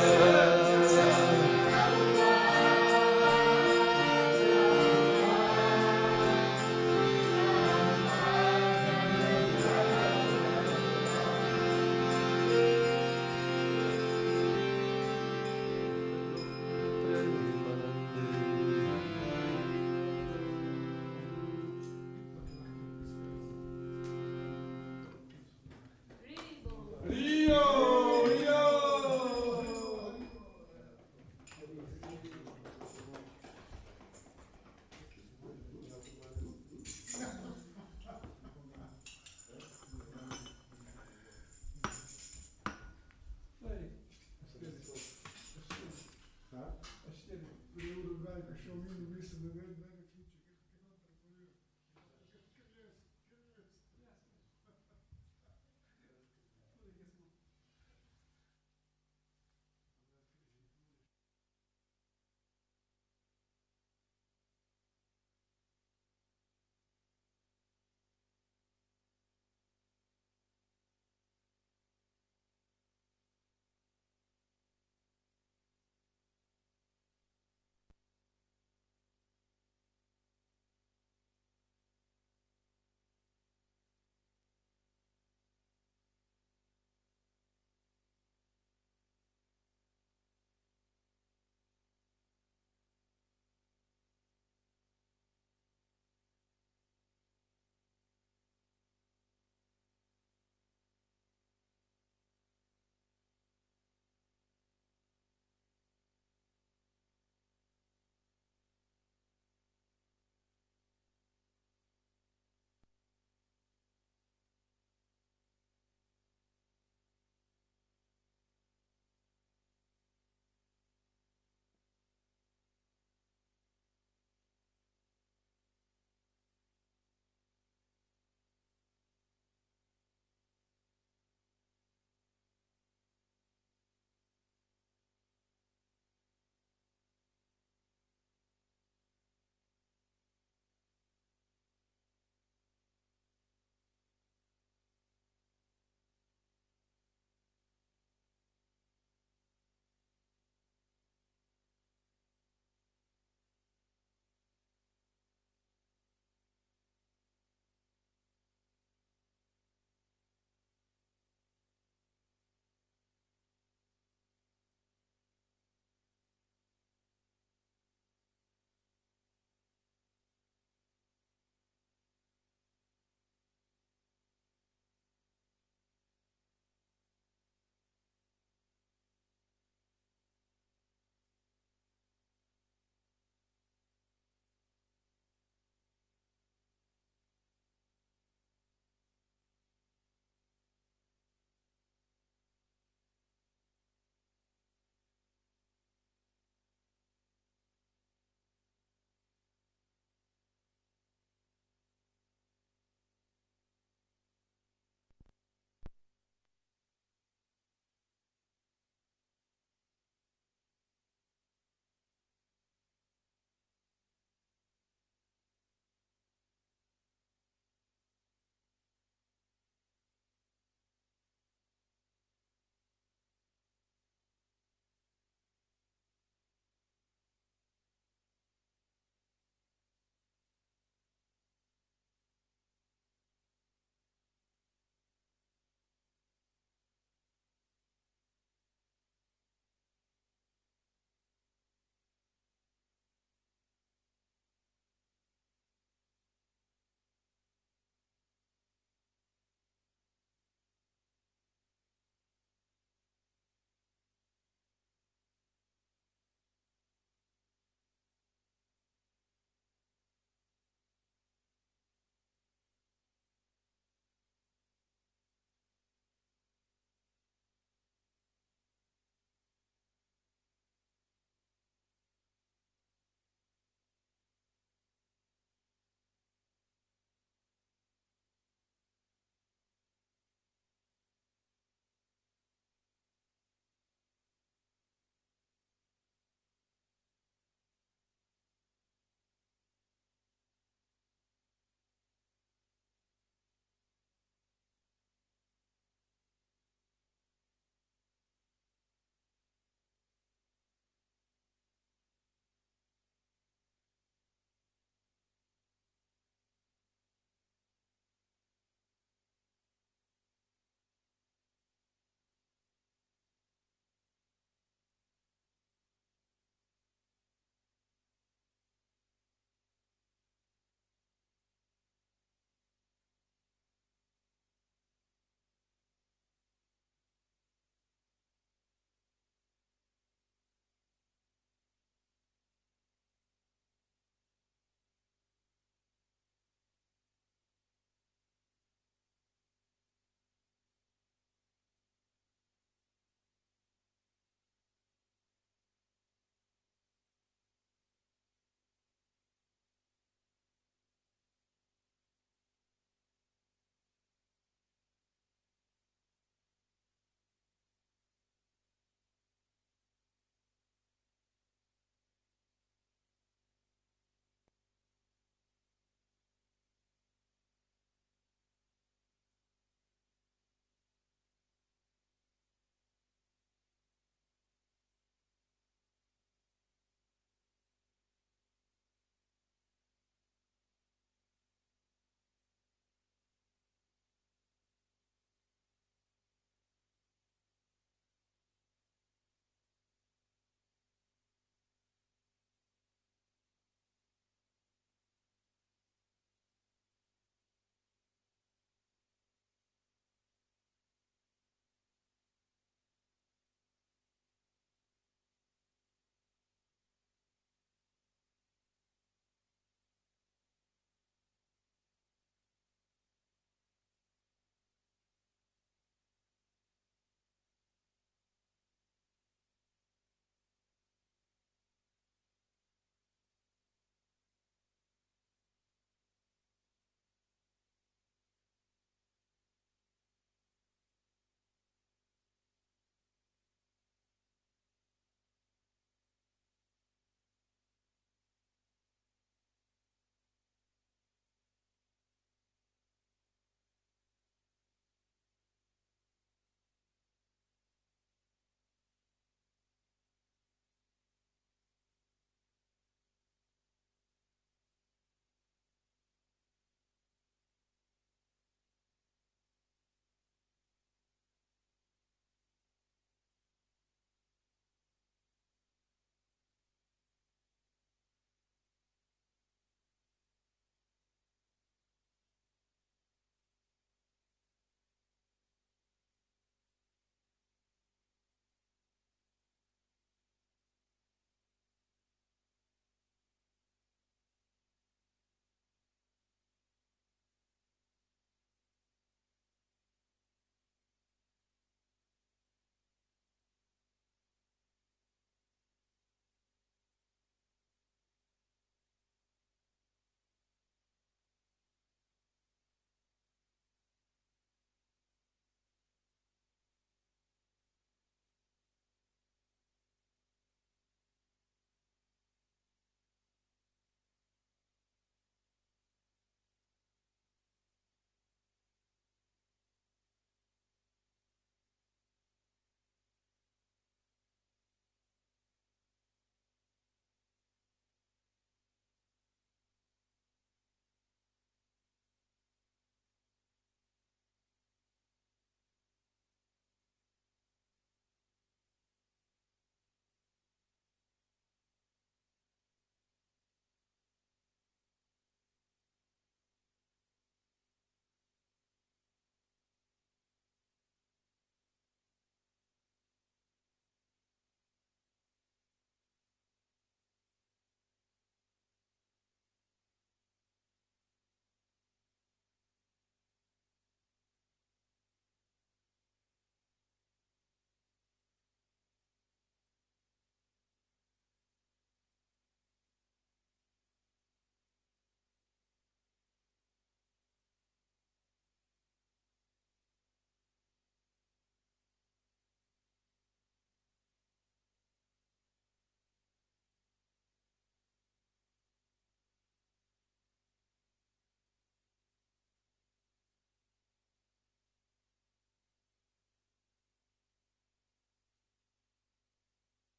Pri Urugvaju, ko šel mimo, mislim, da